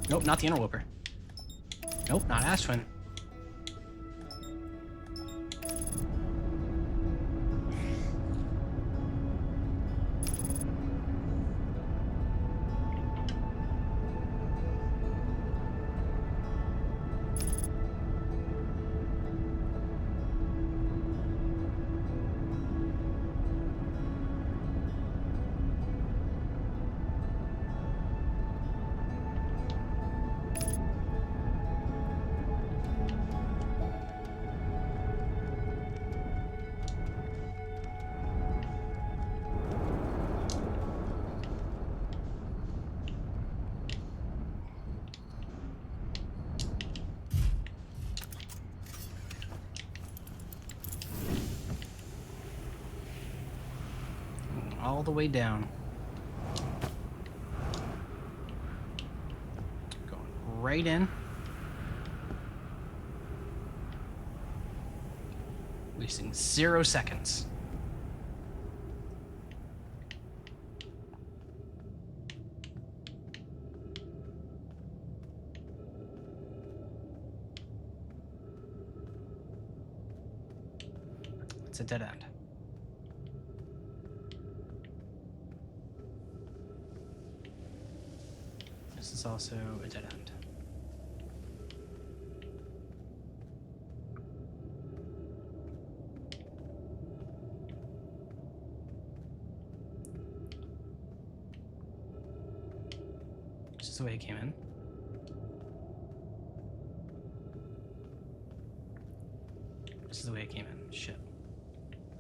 Nope, not the interloper. Nope, not Ashwin. All the way down. Going right in. Wasting 0 seconds. It's a dead end. This is also a dead end. This is the way it came in. This is the way it came in. Shit.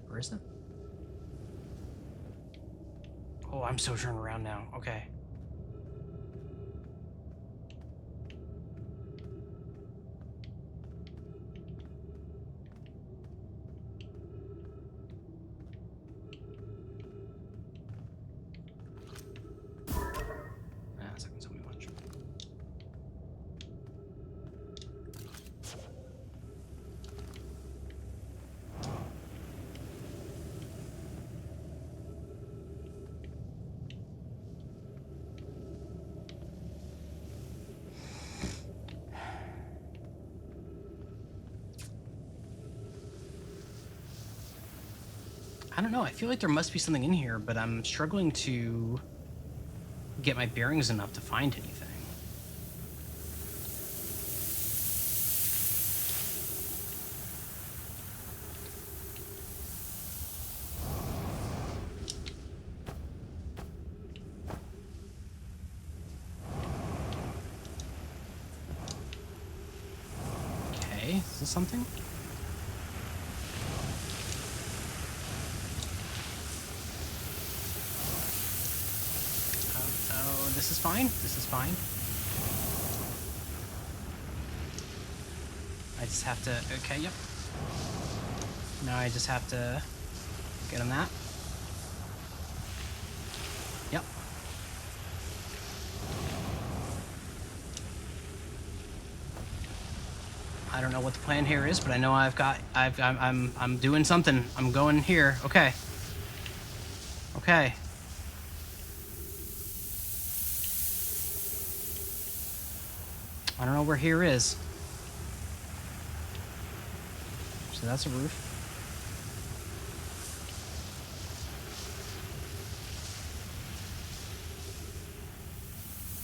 Where is it? Oh, I'm so turned around now. Okay. That's not gonna tell me much. I don't know. I feel like there must be something in here, but I'm struggling to get my bearings enough to find anything. Okay, is this something? Oh, this is fine. This is fine. I just have to... Okay, yep. Now I just have to get on that. Yep. I don't know what the plan here is, but I know I'm doing something. I'm going here. Okay. Okay. I don't know where here is. So that's a roof.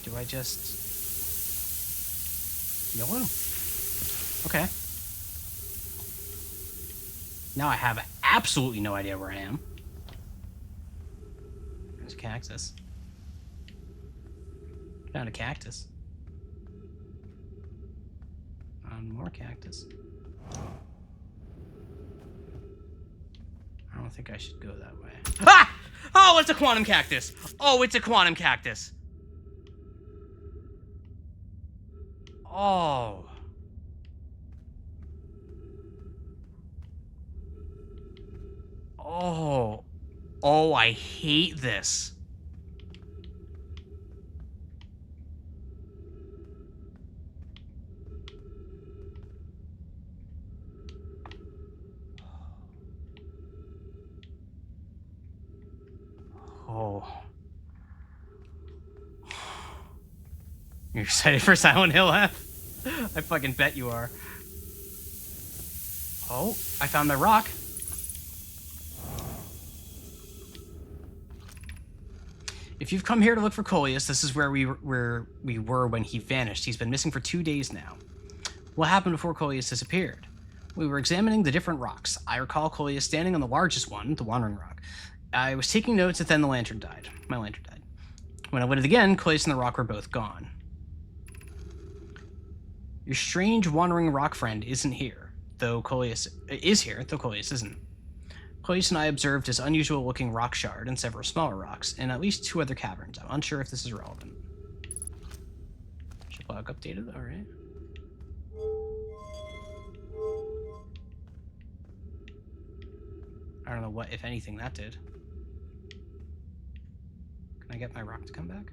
Do I just... YOLO? Okay. Now I have absolutely no idea where I am. There's a cactus. Found a cactus. Found more cactus. I don't think I should go that way. Ah! Oh, it's a quantum cactus! Oh, it's a quantum cactus! Oh. Oh. Oh, I hate this. Oh. You're excited for Silent Hill F? I fucking bet you are. Oh, I found the rock. If you've come here to look for Coleus, this is where we were when he vanished. He's been missing for 2 days now. What happened before Coleus disappeared? We were examining the different rocks. I recall Coleus standing on the largest one, the Wandering Rock. I was taking notes, and then the lantern died. My lantern died. When I went again, Coleus and the rock were both gone. Your strange Wandering Rock friend isn't here, though Coleus is here, though Coleus isn't. Coleus and I observed his unusual-looking rock shard and several smaller rocks, and at least 2 other caverns. I'm unsure if this is relevant. Shiplock updated, alright. I don't know what, if anything, that did. Can I get my rock to come back?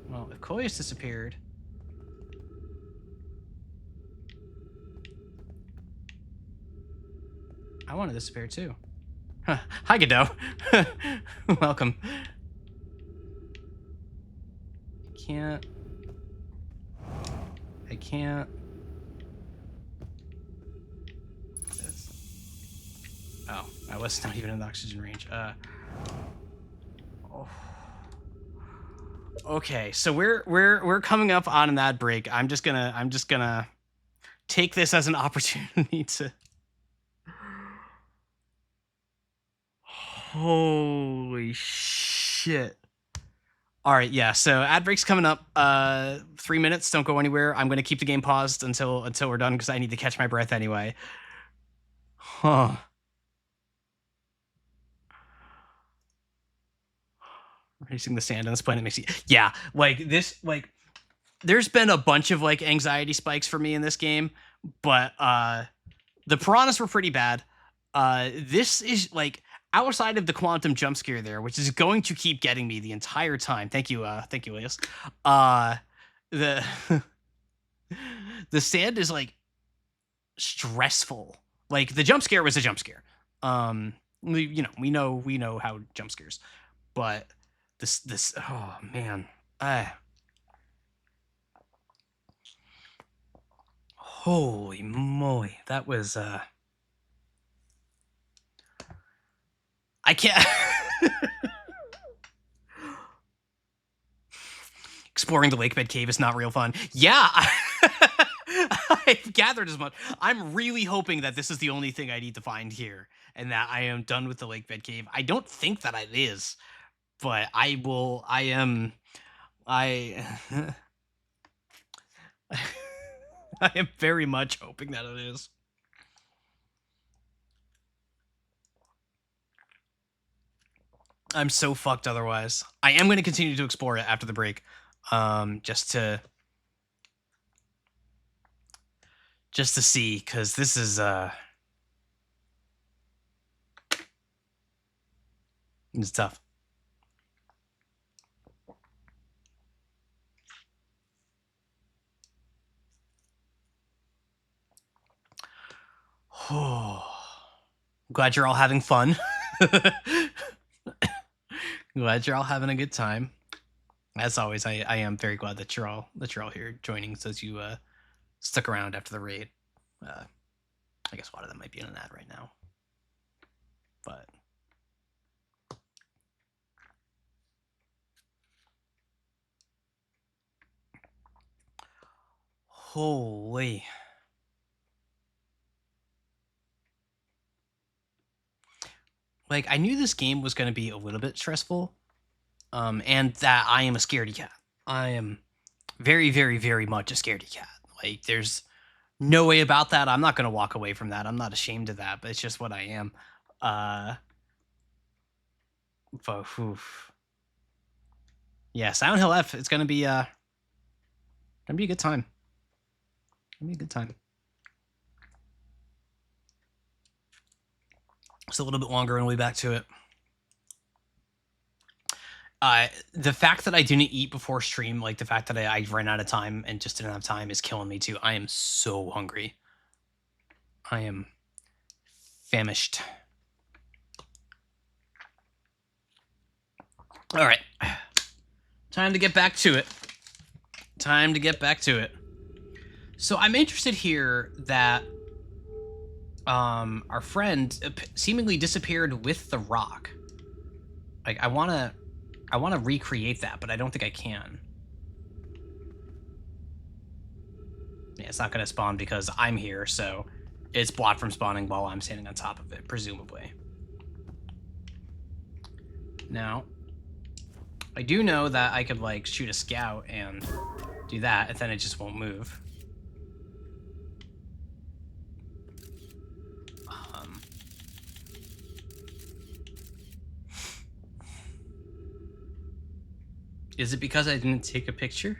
Well, if Coleus disappeared... I want to disappear too. Huh. Hi, Godot. Welcome. I can't. Oh, I was not even in the oxygen range. Oh. Okay, so we're coming up on that break. I'm just gonna take this as an opportunity to. Holy shit. All right, yeah, so ad break's coming up. 3 minutes, don't go anywhere. I'm going to keep the game paused until we're done because I need to catch my breath anyway. Huh. Racing the sand on this planet makes you... Yeah, like, this, like... There's been a bunch of, like, anxiety spikes for me in this game, but, the piranhas were pretty bad. This is, like... Outside of the quantum jump scare there, which is going to keep getting me the entire time. Thank you, Elias. The the sand is like stressful. Like the jump scare was a jump scare. We know how jump scares, but this oh man, holy moly, that was I can't. Exploring the lakebed cave is not real fun. Yeah, I've gathered as much. I'm really hoping that this is the only thing I need to find here, and that I am done with the lakebed cave. I don't think that it is, but I will. I am. I am very much hoping that it is. I'm so fucked otherwise. I am going to continue to explore it after the break. Just to see, because this is it's tough. Oh, glad you're all having fun. Glad you're all having a good time. As always, I am very glad that you're all here joining, since you stuck around after the raid. I guess a lot of them might be in an ad right now, but holy. Like, I knew this game was going to be a little bit stressful, and that I am a scaredy cat. I am very, very, very much a scaredy cat. Like, there's no way about that. I'm not going to walk away from that. I'm not ashamed of that, but it's just what I am. But, oof. Yeah, Silent Hill F, it's going to be a good time. It'll be a good time. It's a little bit longer and we'll be back to it. The fact that I didn't eat before stream, like the fact that I ran out of time and just didn't have time, is killing me too. I am so hungry. I am famished. All right. Time to get back to it. So I'm interested here that our friend seemingly disappeared with the rock. Like, I want to recreate that, but I don't think I can. Yeah, it's not going to spawn because I'm here, so it's blocked from spawning while I'm standing on top of it, presumably. Now, I do know that I could, like, shoot a scout and do that, and then it just won't move. Is it because I didn't take a picture?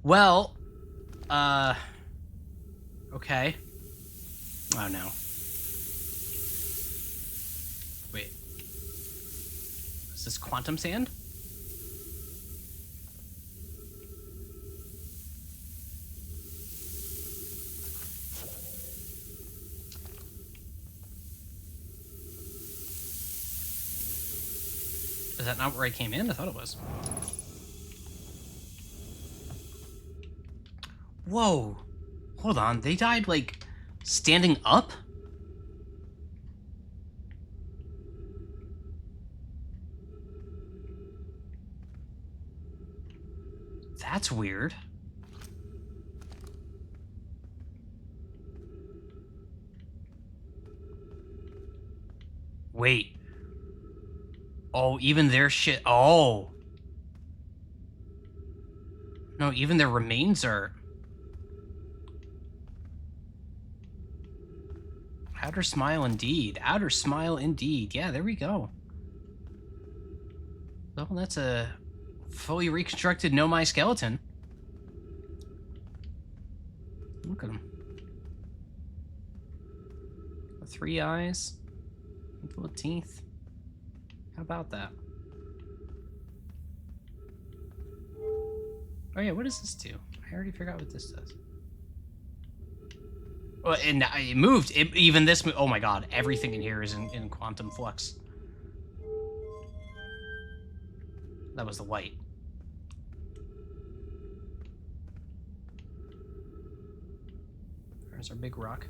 Well, okay. Oh no. Wait. Is this quantum sand? Is that not where I came in? I thought it was. Whoa. Hold on. They died, like, standing up? That's weird. Wait. Oh, even their shit. Oh. No, even their remains are... Outer smile indeed. Outer smile indeed. Yeah, there we go. Well, that's a fully reconstructed Nomai skeleton. Look at him. 3 eyes. Little teeth. How about that? Oh yeah, what does this do? I already forgot what this does. Oh, and it moved. Even this. Oh my god, everything in here is in quantum flux. That was the white. There's our big rock.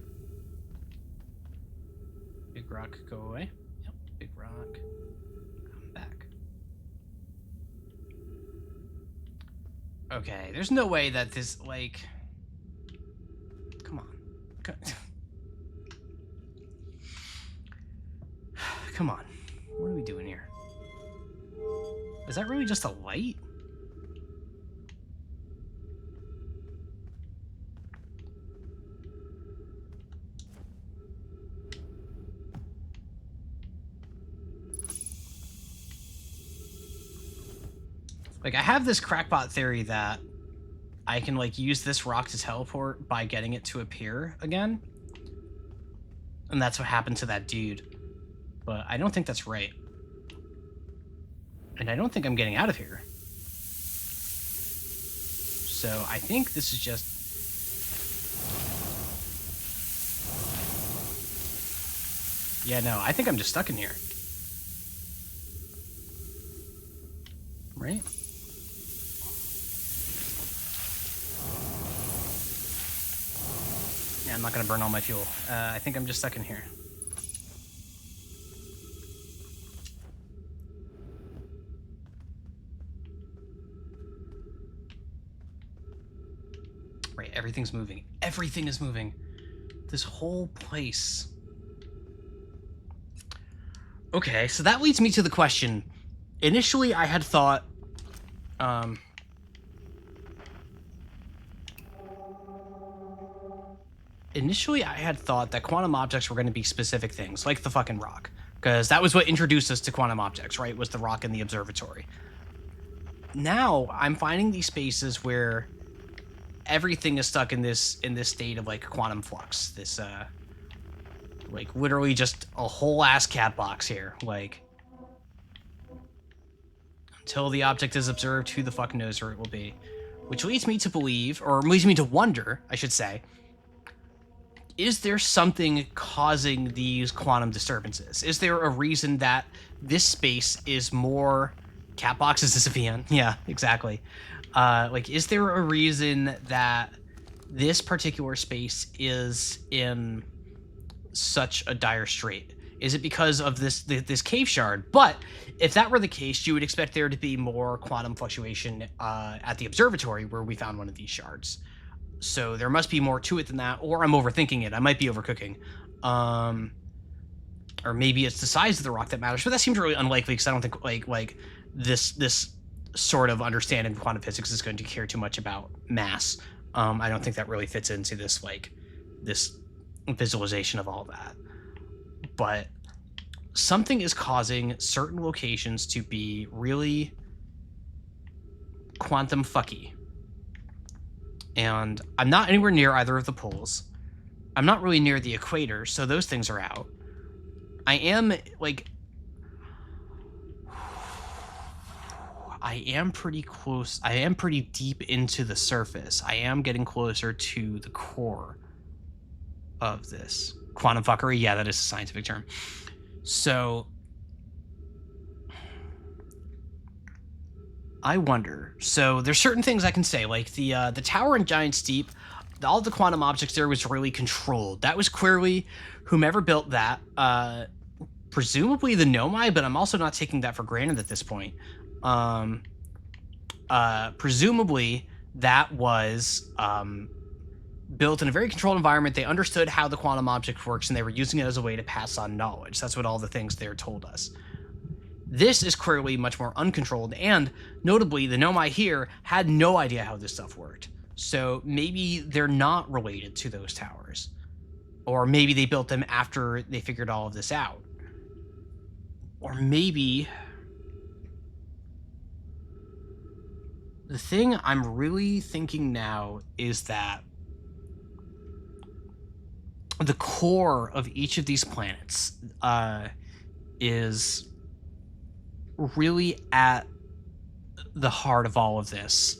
Big rock, go away. Yep, big rock. Come back. Okay, there's no way that this, like... Come on. come on. What are we doing here? Is that really just a light? Like, I have this crackpot theory that I can, like, use this rock to teleport by getting it to appear again. And that's what happened to that dude. But I don't think that's right. And I don't think I'm getting out of here. So I think this is just... Yeah, no, I think I'm just stuck in here. Right? Yeah, I'm not gonna burn all my fuel. I think I'm just stuck in here. Right, everything's moving. Everything is moving. This whole place. Okay, so that leads me to the question. Initially, I had thought... Initially, I had thought that quantum objects were going to be specific things, like the fucking rock. Because that was what introduced us to quantum objects, right? Was the rock in the observatory. Now, I'm finding these spaces where everything is stuck in this state of, like, quantum flux. This, like, literally just a whole-ass cat box here. Like, until the object is observed, who the fuck knows where it will be. Which leads me to believe, or leads me to wonder, I should say, is there something causing these quantum disturbances? Is there a reason that this space is more... Cat boxes is a VN. Yeah, exactly. Like, is there a reason that this particular space is in such a dire strait? Is it because of this cave shard? But if that were the case, you would expect there to be more quantum fluctuation at the observatory where we found one of these shards. So there must be more to it than that, or I'm overthinking it. I might be overcooking. Or maybe it's the size of the rock that matters, but that seems really unlikely because I don't think like this sort of understanding of quantum physics is going to care too much about mass. I don't think that really fits into this this visualization of all that. But something is causing certain locations to be really quantum fucky. And I'm not anywhere near either of the poles. I'm not really near the equator, so those things are out. I am, like... I am pretty close. I am pretty deep into the surface. I am getting closer to the core of this. Quantum fuckery? Yeah, that is a scientific term. So... I wonder. So there's certain things I can say, like the tower in Giant's Deep, all the quantum objects there was really controlled. That was clearly whomever built that, presumably the Nomai, but I'm also not taking that for granted at this point. Presumably that was built in a very controlled environment. They understood how the quantum object works, and they were using it as a way to pass on knowledge. That's what all the things there told us. This is clearly much more uncontrolled, and notably, the Nomai here had no idea how this stuff worked. So maybe they're not related to those towers. Or maybe they built them after they figured all of this out. Or maybe... The thing I'm really thinking now is that the core of each of these planets is really at the heart of all of this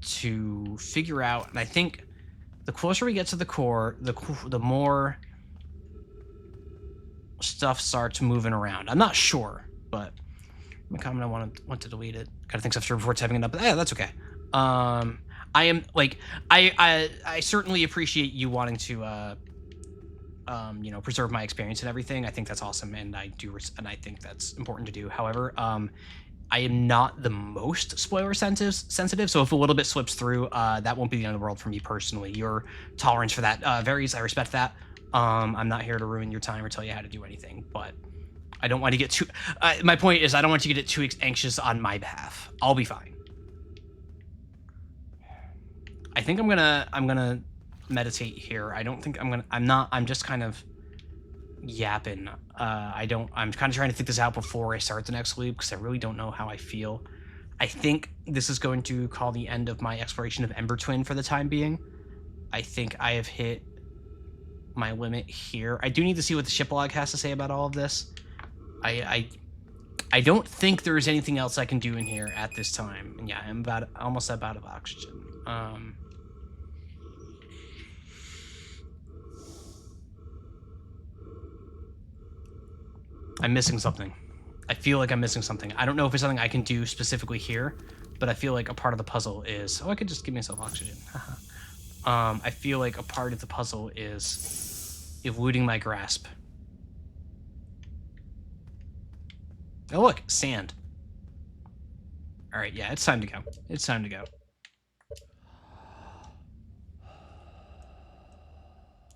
to figure out, and I think the closer we get to the core, the more stuff starts moving around. I'm not sure, but my comment, I want to delete it. Gotta think stuff through before typing it up, but yeah, that's okay. I am, like, I certainly appreciate you wanting to you know, preserve my experience and everything. I think that's awesome, and I think that's important to do. However, I am not the most spoiler sensitive, so if a little bit slips through, that won't be the end of the world for me personally. Your tolerance for that varies. I respect that. I'm not here to ruin your time or tell you how to do anything, but I don't want to get too... my point is, I don't want you to get too anxious on my behalf. I'll be fine. I think I'm gonna meditate here. I don't think I'm just kind of yapping. I'm kind of trying to think this out before I start the next loop, because I really don't know how I feel. I think this is going to call the end of my exploration of Ember Twin for the time being. I think I have hit my limit here. I do need to see what the ship log has to say about all of this. I don't think there's anything else I can do in here at this time. And yeah, I'm almost out of oxygen. I'm missing something. I feel like I'm missing something. I don't know if it's something I can do specifically here, but I feel like a part of the puzzle is... Oh, I could just give myself oxygen. I feel like a part of the puzzle is eluding my grasp. Oh, look, sand. All right, yeah, it's time to go. It's time to go.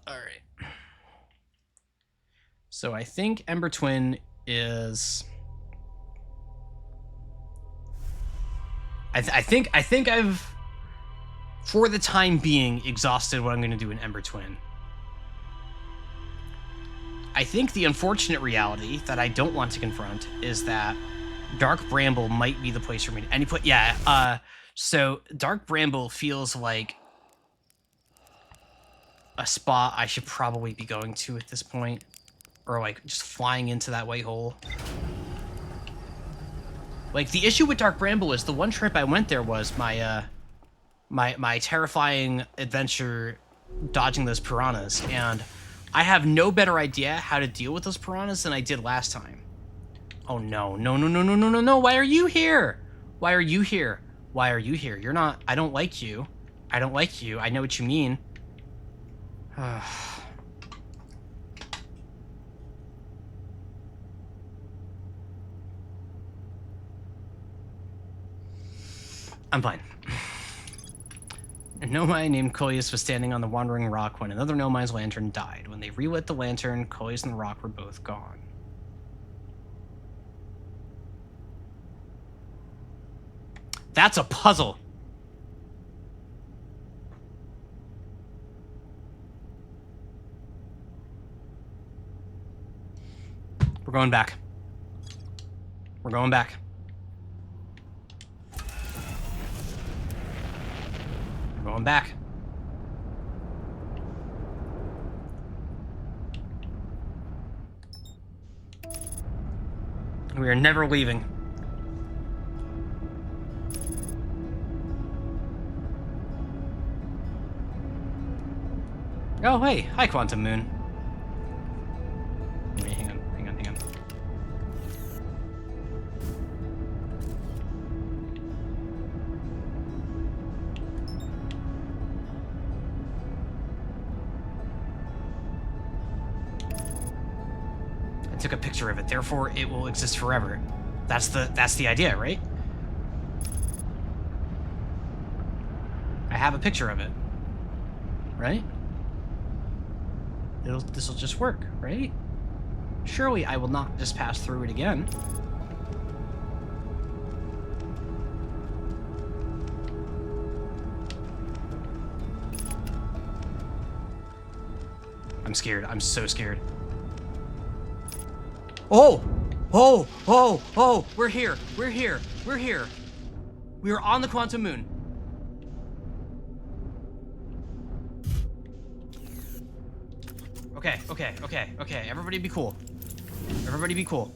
All right. So I think Ember Twin is... I think I've, for the time being, exhausted what I'm going to do in Ember Twin. I think the unfortunate reality that I don't want to confront is that Dark Bramble might be the place for me to... Yeah, so Dark Bramble feels like a spot I should probably be going to at this point. Or, like, just flying into that white hole. Like, the issue with Dark Bramble is the one trip I went there was my, my terrifying adventure dodging those piranhas, and I have no better idea how to deal with those piranhas than I did last time. Oh, no. No. Why are you here? Why are you here? Why are you here? You're not... I don't like you. I don't like you. I know what you mean. I'm fine. A Nomai named Coleus was standing on the Wandering Rock when another Nomai's lantern died. When they relit the lantern, Coleus and the rock were both gone. That's a puzzle! We're going back. We're going back. We're going back. We are never leaving. Oh, hey. Hi, Quantum Moon. Wait, hang on. I took a picture of it, therefore it will exist forever. That's the idea, right? I have a picture of it. Right? This'll just work, right? Surely I will not just pass through it again. I'm scared. I'm so scared. Oh! Oh! Oh! Oh! We're here! We're here! We're here! We are on the Quantum Moon. Okay. Everybody be cool. Everybody be cool.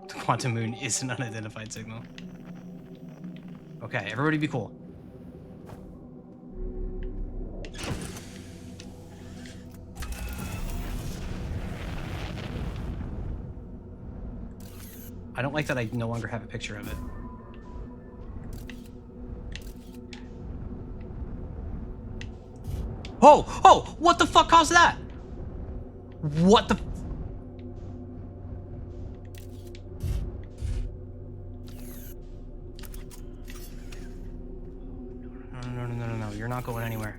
The Quantum Moon is an unidentified signal. Okay, everybody be cool. I don't like that I no longer have a picture of it. Oh! Oh! What the fuck caused that? What the... No. You're not going anywhere.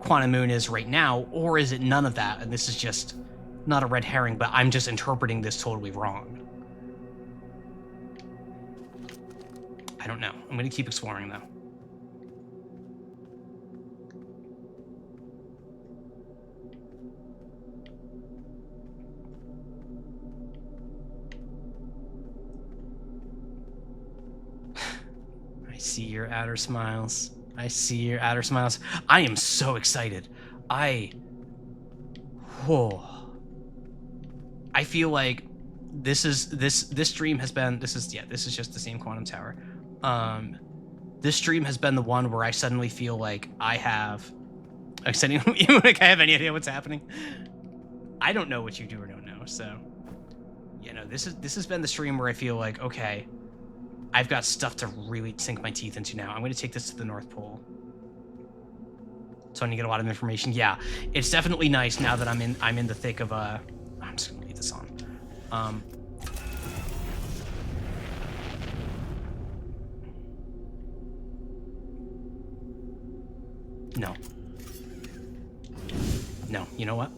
Quantum Moon is right now, or is it none of that, and this is just not a red herring, but I'm just interpreting this totally wrong? I don't know. I'm going to keep exploring, though. I see your outer smiles. I see your outer smiles. I am so excited. Whoa. I feel like this stream has been, this is just the same quantum tower. This stream has been the one where I suddenly feel like I have any idea what's happening. I don't know what you do or don't know, so you know, this has been the stream where I feel like, okay, I've got stuff to really sink my teeth into now. I'm going to take this to the North Pole. So I'm going to get a lot of information. Yeah, it's definitely nice now that I'm in the thick of I'm just going to leave this on. No. No, you know what?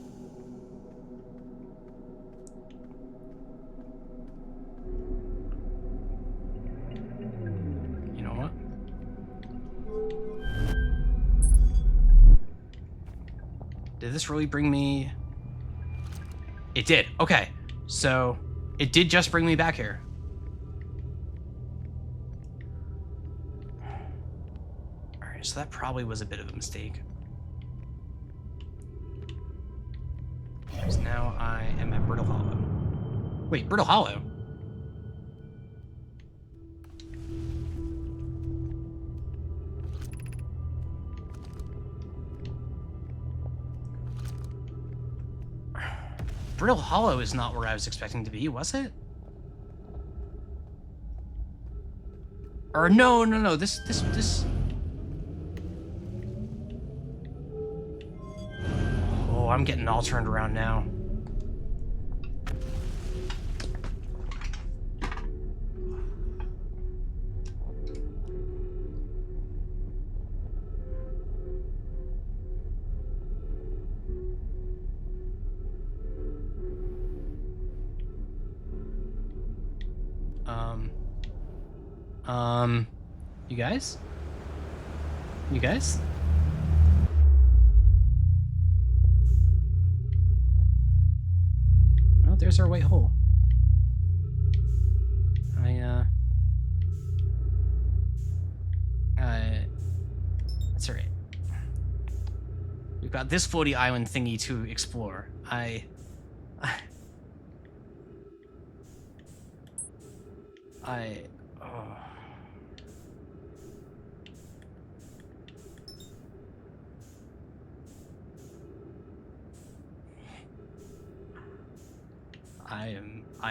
You know what? Did this really bring me... It did. Okay. So, it did just bring me back here. Alright, so that probably was a bit of a mistake. Because now I am at Brittle Hollow. Wait, Brittle Hollow? Brittle Hollow is not where I was expecting to be, was it? Or no, this... Oh, I'm getting all turned around now. You guys? You guys? Well, there's our white hole. That's alright. We've got this floaty island thingy to explore. I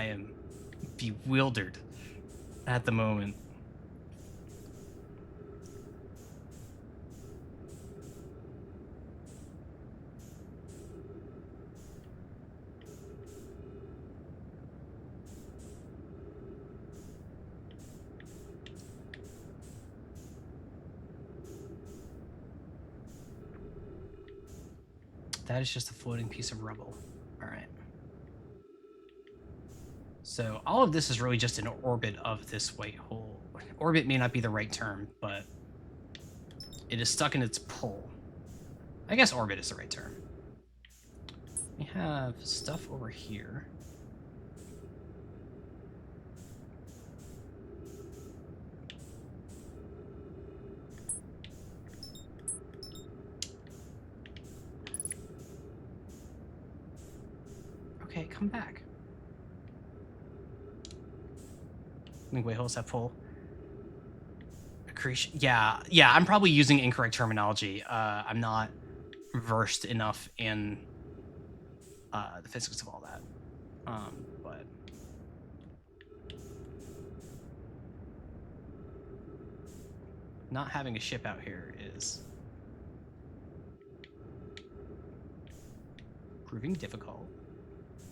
am bewildered at the moment. That is just a floating piece of rubble. All right. So all of this is really just an orbit of this white hole. Orbit may not be the right term, but it is stuck in its pull. I guess orbit is the right term. We have stuff over here. Okay, come back. I think white holes have full accretion. Yeah, I'm probably using incorrect terminology. I'm not versed enough in the physics of all that. But not having a ship out here is proving difficult.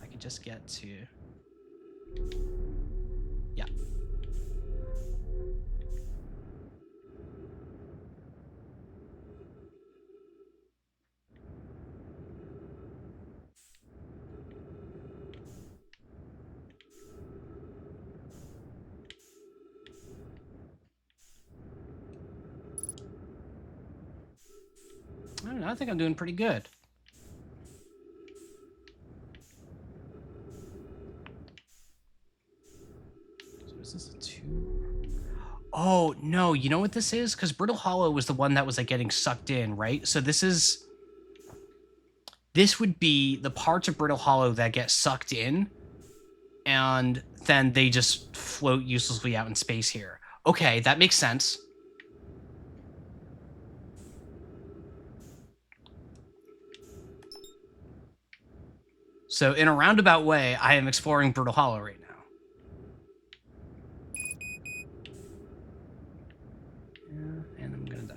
I could just get to... Yeah. I think I'm doing pretty good. So is this a 2? Oh, no, you know what this is? Because Brittle Hollow was the one that was like getting sucked in, right? So this would be the parts of Brittle Hollow that get sucked in, and then they just float uselessly out in space here. Okay, that makes sense. So in a roundabout way, I am exploring Brittle Hollow right now. Yeah, and I'm gonna die.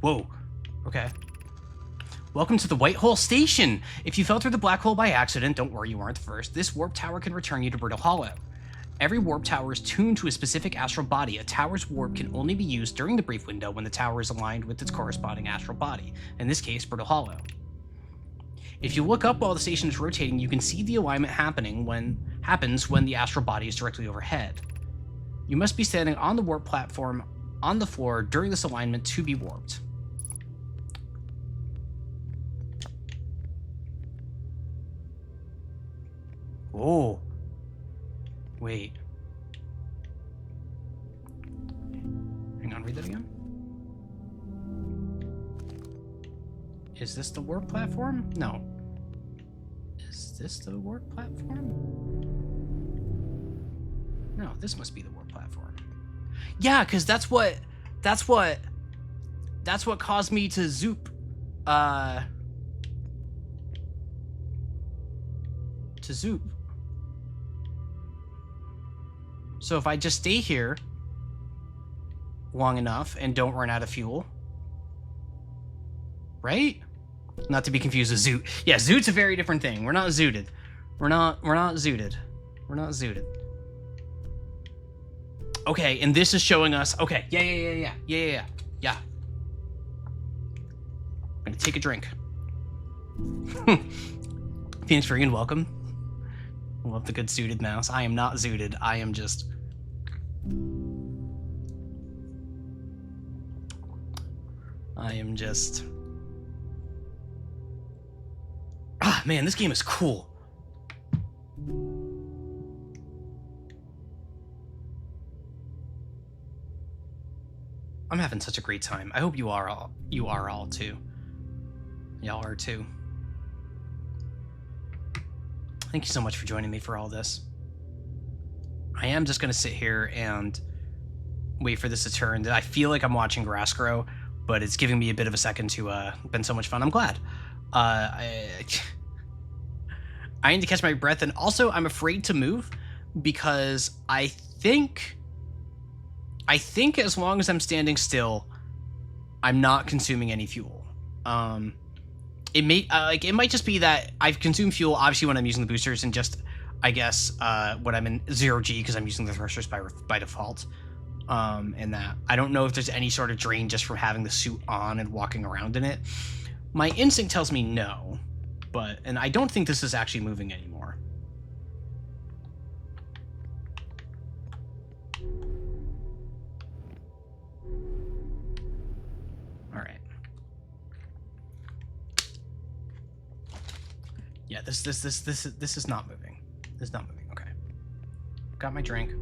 Whoa. Okay. Welcome to the White Hole Station! If you fell through the black hole by accident, don't worry, you weren't the first. This warp tower can return you to Brittle Hollow. Every warp tower is tuned to a specific astral body. A tower's warp can only be used during the brief window when the tower is aligned with its corresponding astral body, in this case, Brittle Hollow. If you look up while the station is rotating, you can see the alignment happens when the astral body is directly overhead. You must be standing on the warp platform on the floor during this alignment to be warped. Oh. Wait. Hang on, read that again. Is this the warp platform? No. Is this the warp platform? No, this must be the warp platform. Yeah, because that's what caused me to zoop. To zoop. So if I just stay here long enough and don't run out of fuel, right? Not to be confused with zoot. Yeah, zoot's a very different thing. We're not zooted. We're not zooted. We're not zooted. Okay, and this is showing us. Okay, yeah. I'm gonna take a drink. Phoenix Freegan, welcome. Love the good zooted mouse. I am not zooted. I am just. Ah, man, this game is cool. I'm having such a great time. I hope you are all too. Y'all are too. Thank you so much for joining me for all this. I am just gonna sit here and wait for this to turn. I feel like I'm watching grass grow, but it's giving me a bit of a second to been so much fun. I'm glad. I need to catch my breath, and also I'm afraid to move because I think as long as I'm standing still, I'm not consuming any fuel. It might just be that I've consumed fuel obviously when I'm using the boosters, and just I guess when I'm in 0G because I'm using the thrusters by default. And that I don't know if there's any sort of drain just from having the suit on and walking around in it. My instinct tells me no, and I don't think this is actually moving anymore. All right. Yeah, this is not moving. This is not moving. Okay. Got my drink.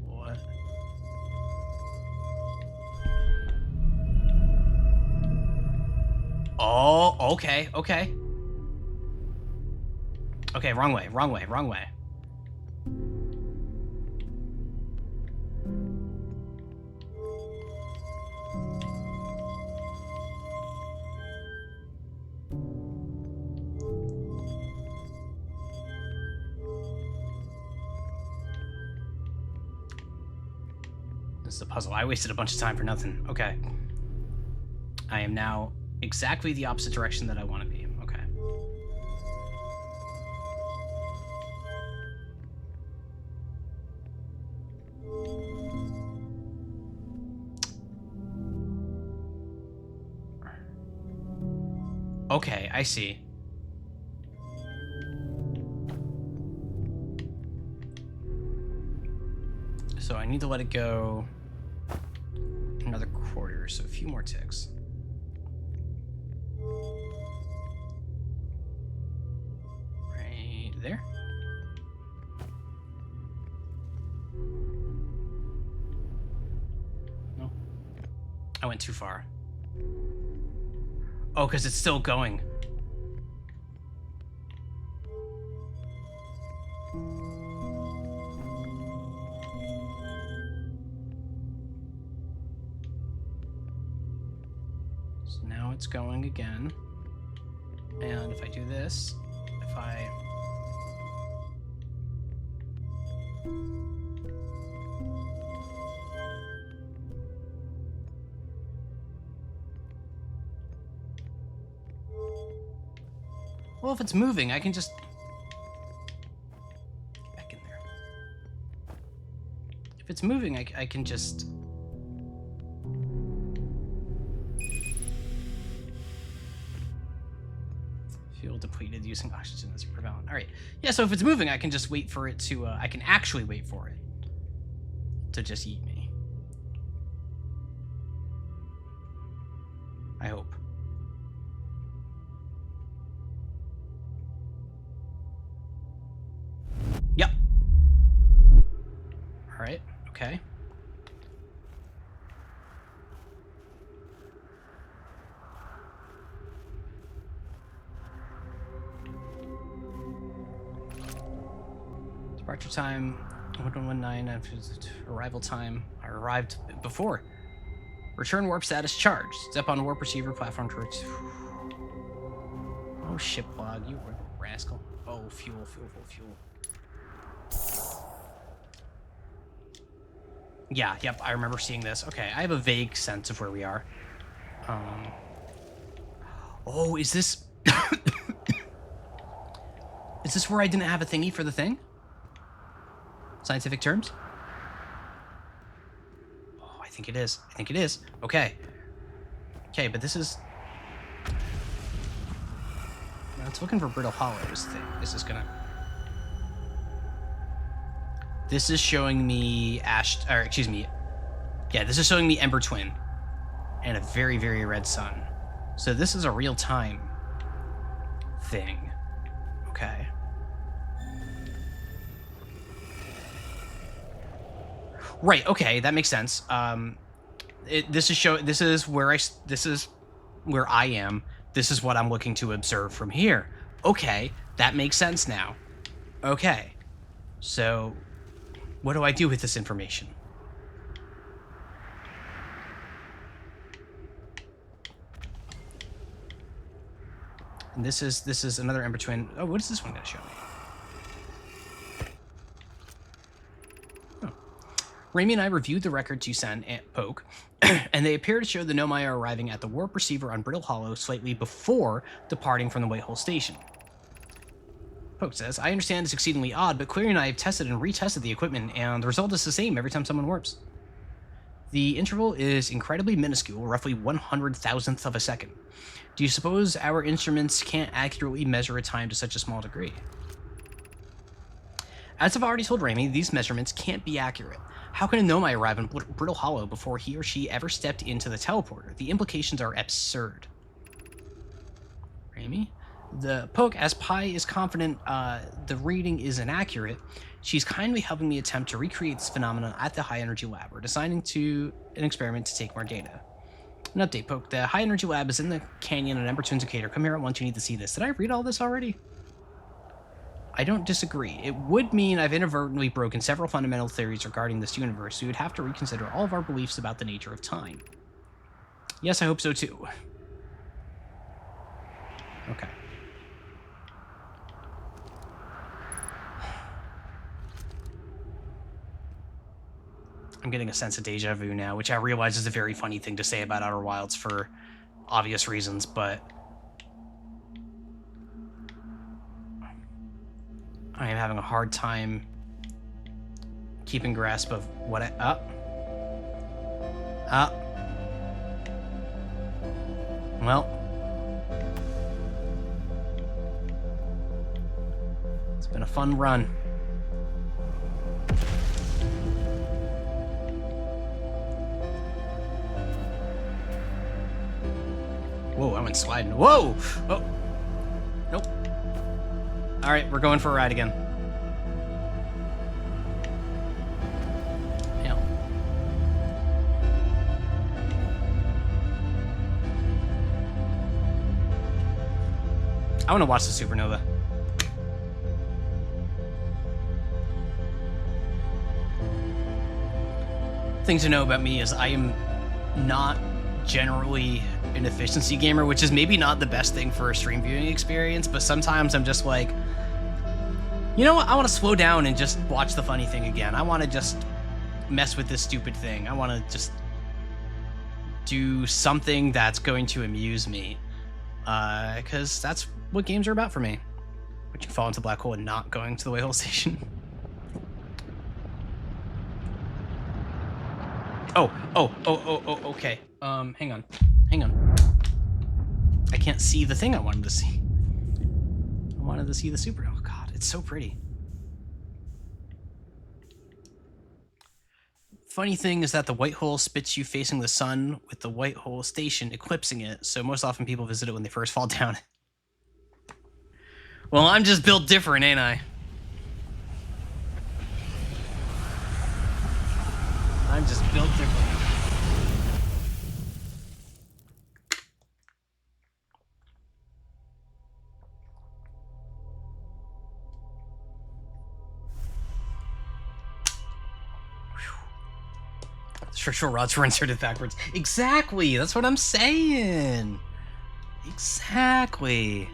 What? Oh, okay. Okay, wrong way. This is a puzzle. I wasted a bunch of time for nothing. Okay. I am now exactly the opposite direction that I want to be. Okay. Okay, I see. So I need to let it go another quarter, so a few more ticks. Right there. No. I went too far. Oh, because it's still going. So now it's going again. And if I do this, if I... Well, if it's moving, I can just... Get back in there. If it's moving, I can just... Fuel depleted using oxygen as a propellant. All right. Yeah, so if it's moving, I can just wait for it to... I can actually wait for it to just eat me. I hope. Yep. All right. Okay. Departure time 1119. Arrival time. I arrived before. Return warp status charged. Step on warp receiver platform to... Oh, ship log, you rascal. Oh, fuel. Yeah, yep, I remember seeing this. Okay, I have a vague sense of where we are. Oh, is this... Is this where I didn't have a thingy for the thing? Scientific terms? Oh, I think it is. Okay. Okay, but this is... No, it's looking for Brittle Hollow is the thing. This is gonna... This is showing me yeah, this is showing me Ember Twin and a very, very red sun. So this is a real-time thing. Okay. Right, okay, that makes sense. This is where I am. This is what I'm looking to observe from here. Okay, that makes sense now. Okay. So what do I do with this information? And this is another Ember Twin. Oh, what is this one going to show me? Oh. Raimi and I reviewed the records you sent at Poke, and they appear to show the Nomai are arriving at the warp receiver on Brittle Hollow slightly before departing from the Whitehole Station. Poke says, I understand it's exceedingly odd, but Clary and I have tested and retested the equipment, and the result is the same every time someone warps. The interval is incredibly minuscule, roughly 100,000th of a second. Do you suppose our instruments can't accurately measure a time to such a small degree? As I've already told Raimi, these measurements can't be accurate. How can a Nomai arrive in Brittle Hollow before he or she ever stepped into the teleporter? The implications are absurd. Raimi? The Poke, as Pi is confident the reading is inaccurate, she's kindly helping me attempt to recreate this phenomenon at the High Energy Lab. We're designing to an experiment to take more data. An update, Poke. The High Energy Lab is in the canyon at Ember Twin Cicada. Come here at once, you need to see this. Did I read all this already? I don't disagree. It would mean I've inadvertently broken several fundamental theories regarding this universe. We would have to reconsider all of our beliefs about the nature of time. Yes, I hope so too. Okay. I'm getting a sense of deja vu now, which I realize is a very funny thing to say about Outer Wilds for obvious reasons, but I am having a hard time keeping grasp of what well, it's been a fun run. Whoa, I went sliding. Whoa! Oh. Nope. All right, we're going for a ride again. Yeah. I want to watch the supernova. Thing to know about me is I am not generally an efficiency gamer, which is maybe not the best thing for a stream viewing experience, but sometimes I'm just like, you know what, I want to slow down and just watch the funny thing again. I want to just mess with this stupid thing. I want to just do something that's going to amuse me, because that's what games are about for me. But you fall into the black hole and not going to the Wayhole Station. Oh, okay. Hang on. I can't see the thing I wanted to see. I wanted to see the supernova. Oh god, it's so pretty. Funny thing is that the white hole spits you facing the sun with the white hole station eclipsing it, so most often people visit it when they first fall down. Well, I'm just built different, ain't I? I'm just built different. Structural rods were inserted backwards. Exactly! That's what I'm saying! Exactly.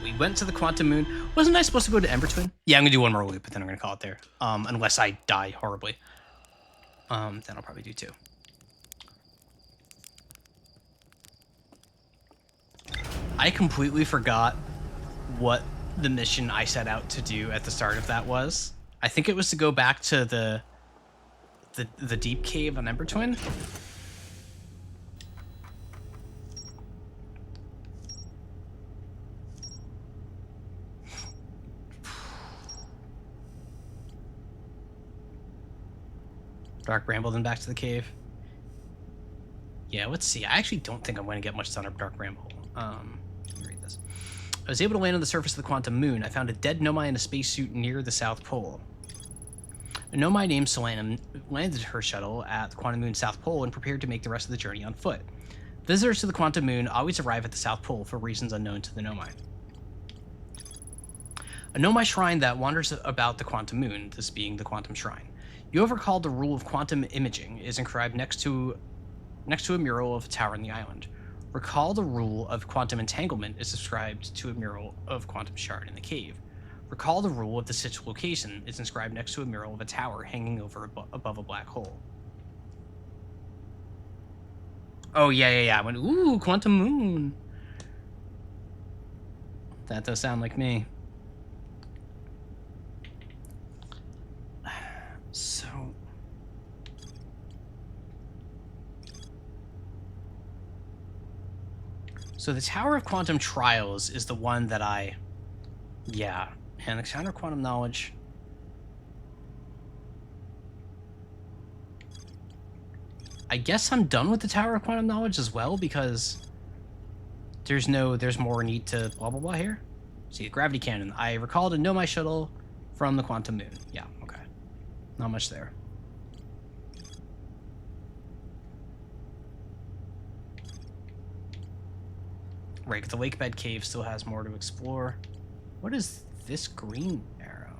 We went to the Quantum Moon. Wasn't I supposed to go to Ember Twin? Yeah, I'm gonna do one more loop, but then I'm gonna call it there. Unless I die horribly. Then I'll probably do two. I completely forgot what the mission I set out to do at the start of that was. I think it was to go back to the deep cave on Ember Twin. Dark Bramble, then back to the cave. Yeah, let's see. I actually don't think I'm going to get much done of Dark Bramble. Let me read this. I was able to land on the surface of the Quantum Moon. I found a dead Nomai in a spacesuit near the South Pole. A Nomai named Solanum landed her shuttle at the Quantum Moon's South Pole and prepared to make the rest of the journey on foot. Visitors to the Quantum Moon always arrive at the South Pole for reasons unknown to the Nomai. A Nomai shrine that wanders about the Quantum Moon, this being the Quantum Shrine. You have recalled the rule of quantum imaging is inscribed next to a mural of a tower on the island. Recall the rule of quantum entanglement is inscribed to a mural of quantum shard in the cave. Recall the rule of the Sitch location is inscribed next to a mural of a tower hanging over above a black hole. Oh, yeah. I went, ooh, Quantum Moon. That does sound like me. So the Tower of Quantum Trials is the one that yeah, and the Tower of Quantum Knowledge. I guess I'm done with the Tower of Quantum Knowledge as well, because there's more need to blah blah blah here. See, the gravity cannon. I recall to know my shuttle from the Quantum Moon. Yeah, okay. Not much there. Right, but the Lakebed Cave still has more to explore. What is this green arrow?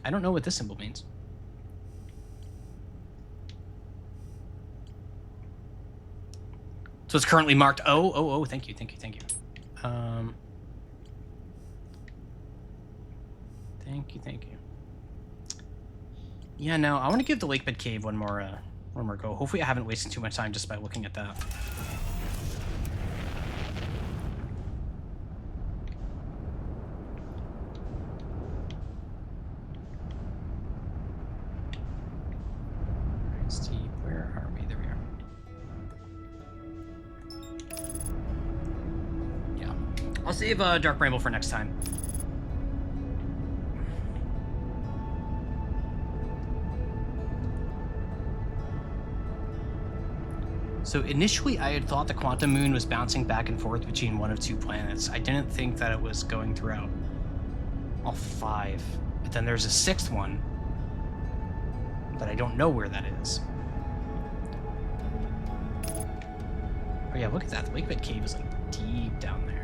I don't know what this symbol means. So it's currently marked. Oh, thank you. Thank you, thank you. Yeah, no, I want to give the Lakebed Cave one more go. Hopefully I haven't wasted too much time just by looking at that. Steve, where are we? There we are. Yeah. I'll save Dark Bramble for next time. So initially I had thought the Quantum Moon was bouncing back and forth between one of two planets. I didn't think that it was going throughout all 5. But then there's a 6th one that I don't know where that is. Oh yeah, look at that. The Lakebed Cave is like deep down there.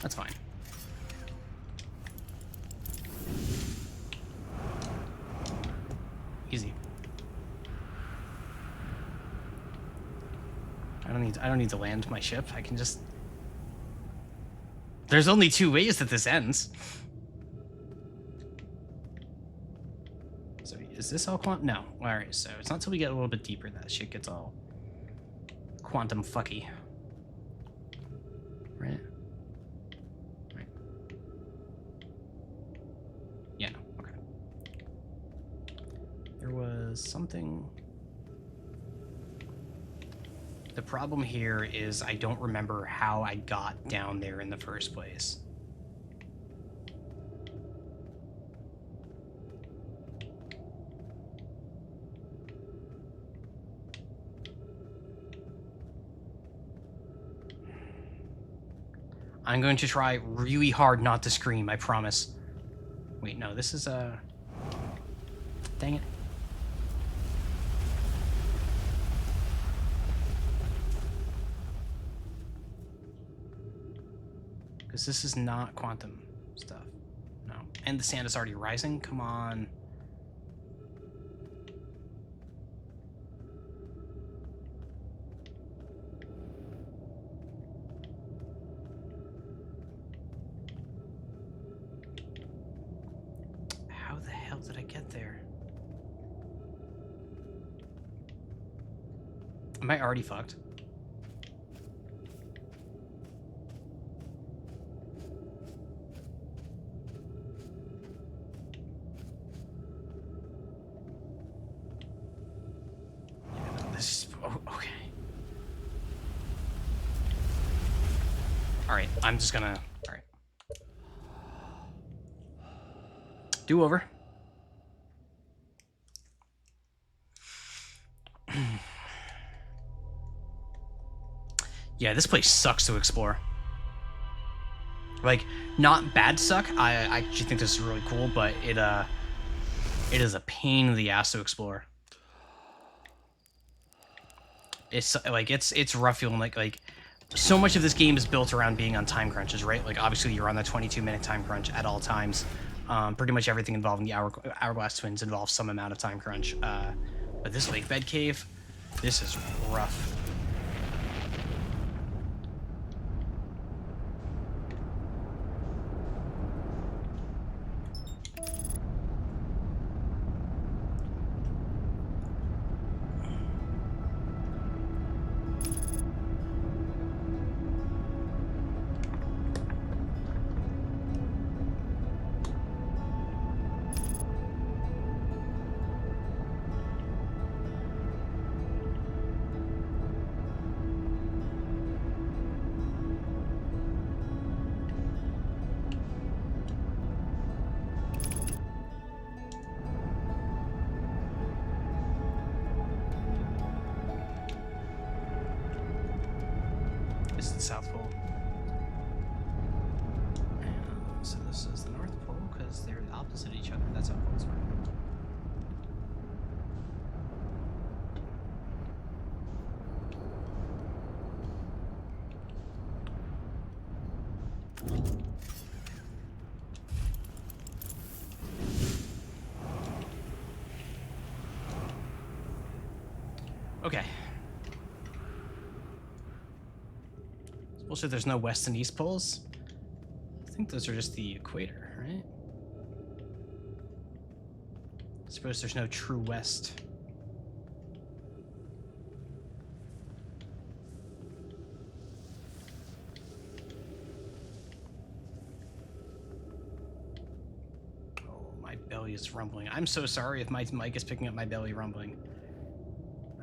That's fine. Easy. I don't need to land my ship. I can just... There's only 2 ways that this ends. So is this all quantum? No. Alright, so it's not until we get a little bit deeper that shit gets all quantum fucky. Right? Yeah, no, okay. There was something... The problem here is I don't remember how I got down there in the first place. I'm going to try really hard not to scream, I promise. Wait, no, this is a... Dang it. Because this is not quantum stuff. No. And the sand is already rising? Come on. How the hell did I get there? Am I already fucked? Okay. Alright, I'm just gonna... Alright. Do over. Yeah, this place sucks to explore. Like, not bad suck. I actually think this is really cool, but it is a pain in the ass to explore. It's like it's rough feeling like so much of this game is built around being on time crunches, right? Like obviously you're on the 22-minute time crunch at all times. Pretty much everything involving the Hourglass Twins involves some amount of time crunch. But this Lakebed Cave, this is rough. This is the South Pole. So this is the North Pole because they're opposite each other. That's how poles work. Okay. It's bullshit there's no west and east poles. I think those are just the equator, right? I suppose there's no true west. Oh, my belly is rumbling. I'm so sorry if my mic is picking up my belly rumbling.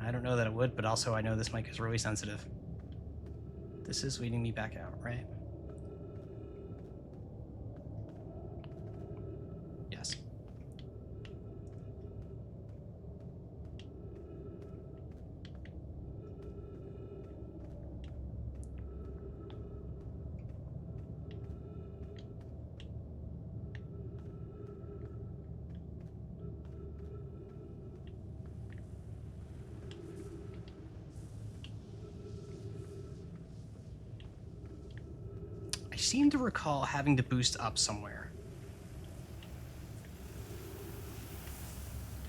I don't know that it would, but also I know this mic is really sensitive. This is leading me back out, right? Yes. I seem to recall having to boost up somewhere.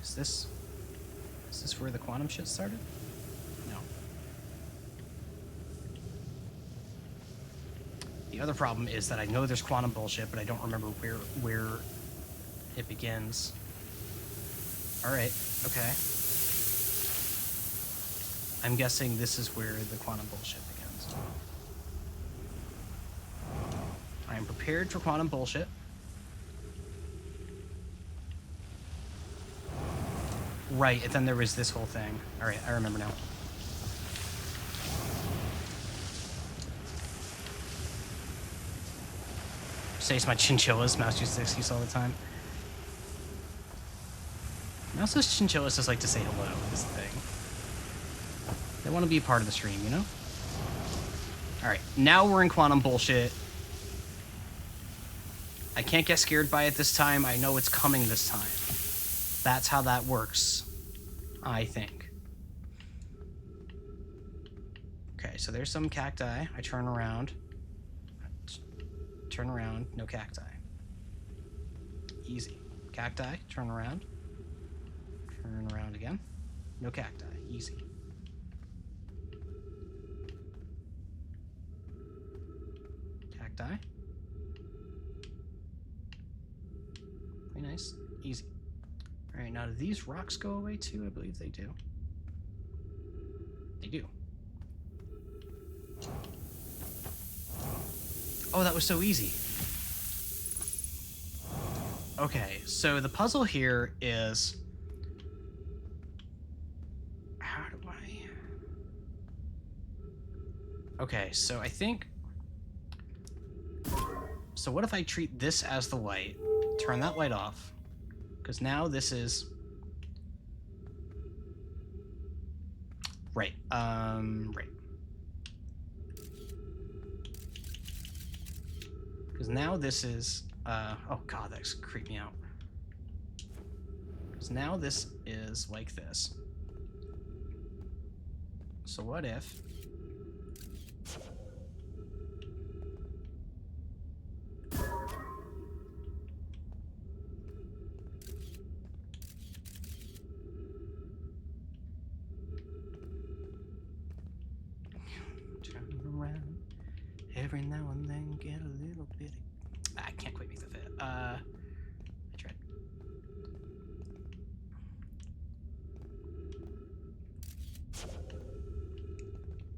Is this where the quantum shit started? No. The other problem is that I know there's quantum bullshit, but I don't remember where it begins. All right. Okay. I'm guessing this is where the quantum bullshit begins. I am prepared for quantum bullshit. Right, and then there was this whole thing. All right, I remember now. Says my chinchillas. Mouse uses excuse all the time. Mouse's chinchillas just like to say hello, is the thing. They want to be a part of the stream, you know? Alright, now we're in quantum bullshit. I can't get scared by it this time. I know it's coming this time. That's how that works, I think. Okay, so there's some cacti. I turn around. Turn around, no cacti. Easy. Cacti, turn around. Turn around again. No cacti. Easy. Cacti. Very nice. Easy. Alright, now do these rocks go away too? I believe they do. They do. Oh, that was so easy. Okay, so the puzzle here is... How do I... Okay, so I think... So what if I treat this as the light, turn that light off, because now this is... Right, right. Because now this is, oh god, that's creeped me out. Because now this is like this. So what if... Turn around, every now and then get a little bit of... I can't quite make the fit. I tried.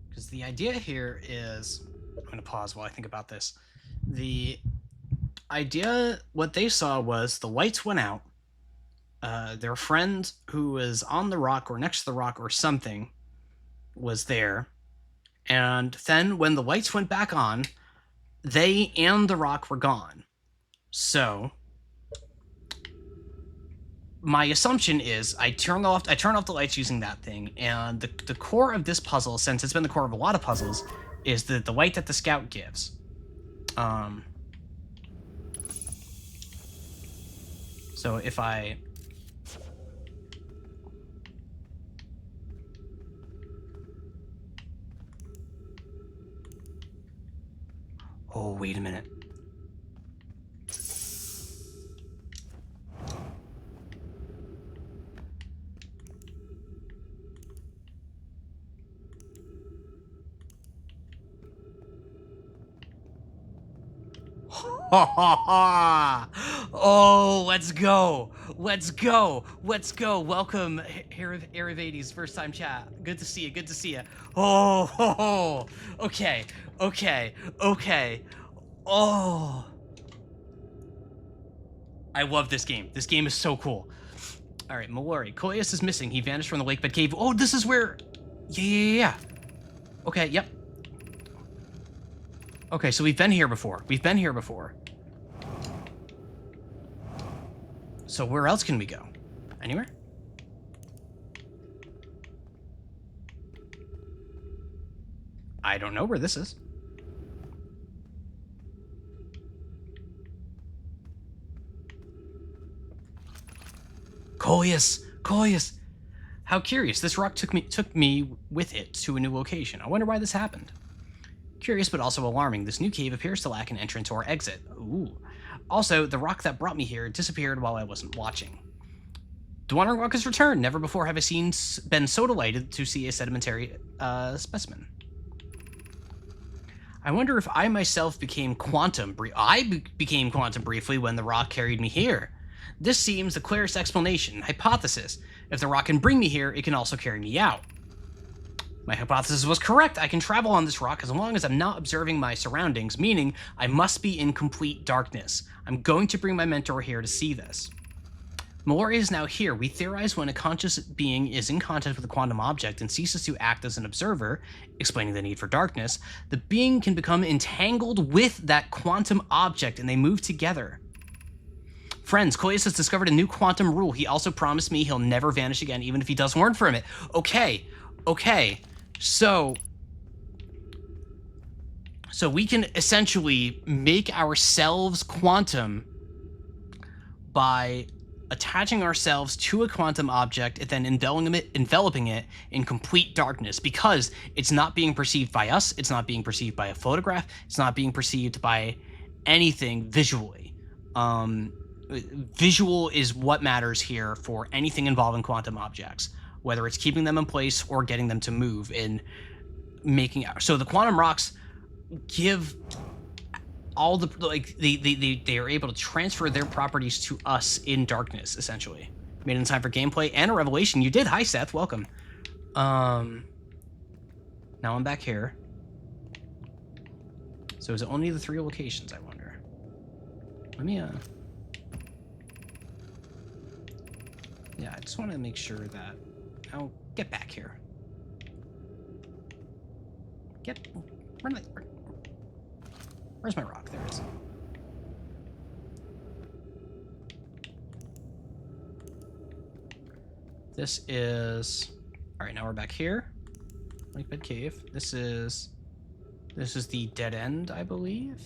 Because the idea here is... I'm going to pause while I think about this. The idea, what they saw was the lights went out. Their friend who was on the rock or next to the rock or something was there. And then when the lights went back on, they and the rock were gone. So my assumption is I turn off the lights using that thing, and the core of this puzzle, since it's been the core of a lot of puzzles, is the light that the scout gives. So if I... Oh, wait a minute. Oh, let's go. Let's go. Let's go. Welcome, Arivades, first time chat. Good to see you. Good to see you. Oh, okay. Okay. Okay. Oh. I love this game. This game is so cool. All right, Mallory. Coleus is missing. He vanished from the Lakebed Cave. Oh, this is where... Yeah. Okay, yep. Okay, so we've been here before. We've been here before. So where else can we go? Anywhere? I don't know where this is. Coleus! Coleus! How curious. This rock took me with it to a new location. I wonder why this happened. Curious, but also alarming. This new cave appears to lack an entrance or exit. Ooh. Also, the rock that brought me here disappeared while I wasn't watching. The Wandering Rock has returned. Never before have I been so delighted to see a sedimentary specimen. I wonder if I myself became quantum. Became quantum briefly when the rock carried me here. This seems the clearest explanation. Hypothesis. If the rock can bring me here, it can also carry me out. My hypothesis was correct. I can travel on this rock as long as I'm not observing my surroundings, meaning I must be in complete darkness. I'm going to bring my mentor here to see this. Mallory is now here. We theorize when a conscious being is in contact with a quantum object and ceases to act as an observer, explaining the need for darkness, the being can become entangled with that quantum object and they move together. Friends, Coleus has discovered a new quantum rule. He also promised me he'll never vanish again, even if he does learn from it. Okay. So we can essentially make ourselves quantum by attaching ourselves to a quantum object and then enveloping it in complete darkness, because it's not being perceived by us, it's not being perceived by a photograph, it's not being perceived by anything visually. Visual is what matters here for anything involving quantum objects, whether it's keeping them in place or getting them to move and making... So the quantum rocks give all the... They are able to transfer their properties to us in darkness, essentially. Made in time for gameplay and a revelation. You did. Hi, Seth. Welcome. Now I'm back here. So is it only the 3 locations, I wonder? Let me, yeah, I just want to make sure that... Oh, get back here. Where's my rock? There it is. This is... Alright, now we're back here. Lakebed Cave. This is the dead end, I believe.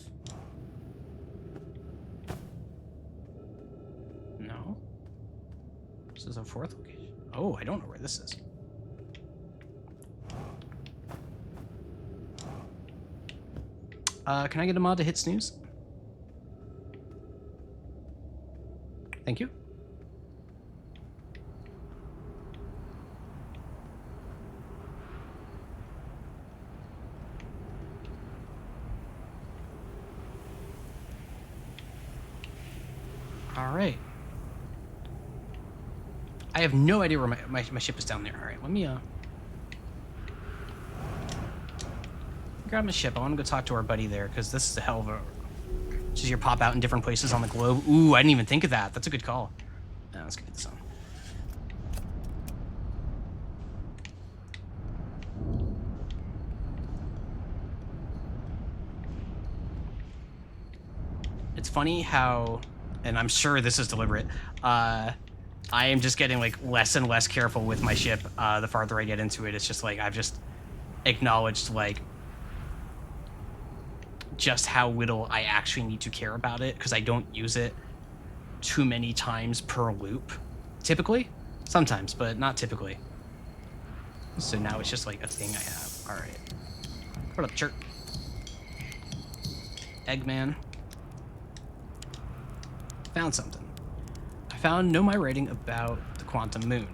No. This is a 4th location. Oh, I don't know where this is. Can I get a mod to hit snooze? Thank you. All right. I have no idea where my ship is down there. All right, let me grab my ship. I want to go talk to our buddy there, because this is a hell of a... Just your pop out in different places on the globe. Ooh, I didn't even think of that. That's a good call. Now, let's get this on. It's funny how, and I'm sure this is deliberate, I am just getting like less and less careful with my ship the farther I get into it. It's just like I've just acknowledged like just how little I actually need to care about it, because I don't use it too many times per loop. Typically, sometimes, but not typically. So now it's just like a thing I have. All right. What up, Chirp? Eggman. Found something. I found Nomai writing about the quantum moon.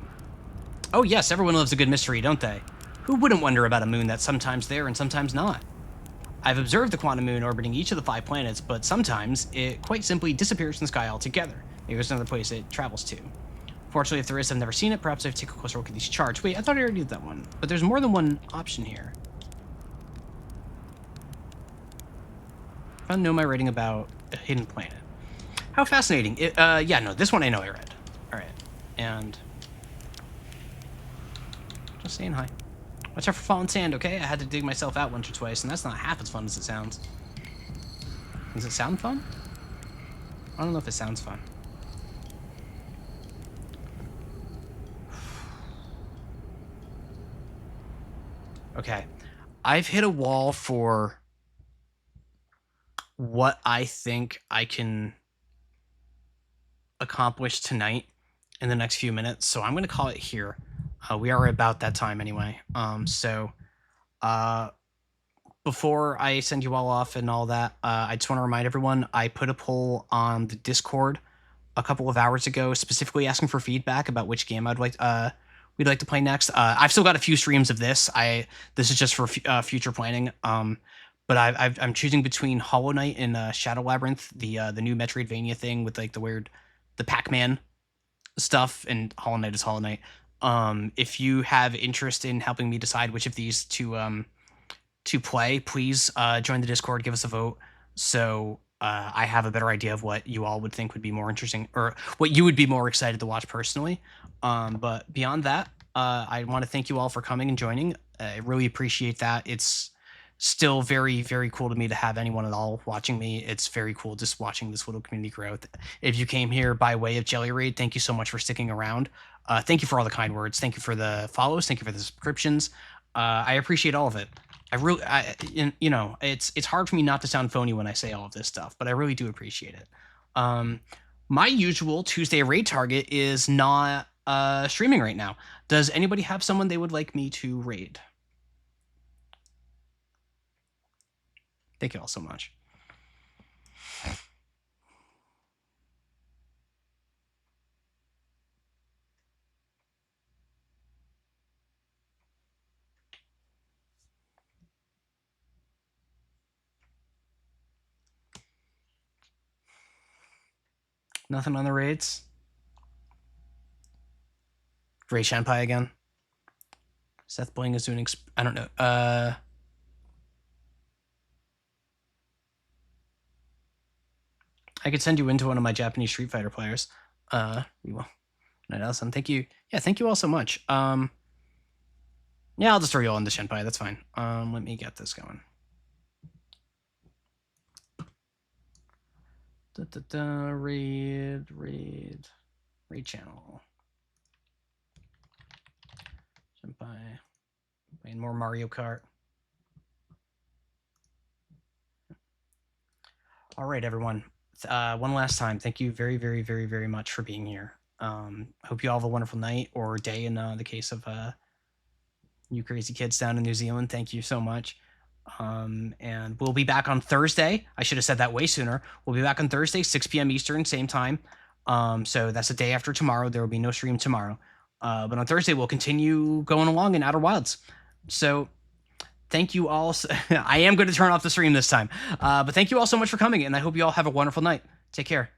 Oh yes, everyone loves a good mystery, don't they? Who wouldn't wonder about a moon that's sometimes there and sometimes not? I've observed the quantum moon orbiting each of the 5 planets, but sometimes it quite simply disappears from the sky altogether. Maybe there's another place it travels to. Fortunately, if there is, I've never seen it. Perhaps I have to take a closer look at these charts. Wait, I thought I already did that one. But there's more than one option here. Found my writing about a hidden planet. How fascinating. Yeah, no, this one I know I read. Alright. And... just saying hi. Watch out for falling sand, okay? I had to dig myself out once or twice, and that's not half as fun as it sounds. Does it sound fun? I don't know if it sounds fun. Okay. I've hit a wall for what I think I can accomplish tonight in the next few minutes, so I'm going to call it here. We are about that time anyway. Before I send you all off and all that, I just want to remind everyone, I put a poll on the Discord a couple of hours ago, specifically asking for feedback about which game we'd like to play next. I've still got a few streams of this. This is just for future planning. But I'm choosing between Hollow Knight and Shadow Labyrinth, the new Metroidvania thing with like the Pac-Man stuff, and Hollow Knight is Hollow Knight. If you have interest in helping me decide which of these to play, please join the Discord, give us a vote, so I have a better idea of what you all would think would be more interesting, or what you would be more excited to watch personally. But beyond that, I want to thank you all for coming and joining. I really appreciate that. It's still very, very cool to me to have anyone at all watching me. It's very cool just watching this little community grow. If you came here by way of Jelly Raid, thank you so much for sticking around. Thank you for all the kind words. Thank you for the follows. Thank you for the subscriptions. I appreciate all of it. You know, it's hard for me not to sound phony when I say all of this stuff, but I really do appreciate it. My usual Tuesday raid target is not streaming right now. Does anybody have someone they would like me to raid? Thank you all so much. Nothing on the raids? Ray Shanpai again? Seth Bling is doing... I don't know. I could send you into one of my Japanese Street Fighter players. We will. Awesome. Thank you. Yeah, thank you all so much. Yeah, I'll just throw you all into Shanpai. That's fine. Let me get this going. Raid channel. Shanpai. Playing more Mario Kart. All right, everyone. One last time, thank you very, very, very, very much for being here. Hope you all have a wonderful night or day in the case of you crazy kids down in New Zealand. Thank you so much. And we'll be back on Thursday. I should have said that way sooner. We'll be back on Thursday, 6 p.m. Eastern, same time. So that's the day after tomorrow. There will be no stream tomorrow. But on Thursday, we'll continue going along in Outer Wilds. So thank you all. I am going to turn off the stream this time. But thank you all so much for coming, and I hope you all have a wonderful night. Take care.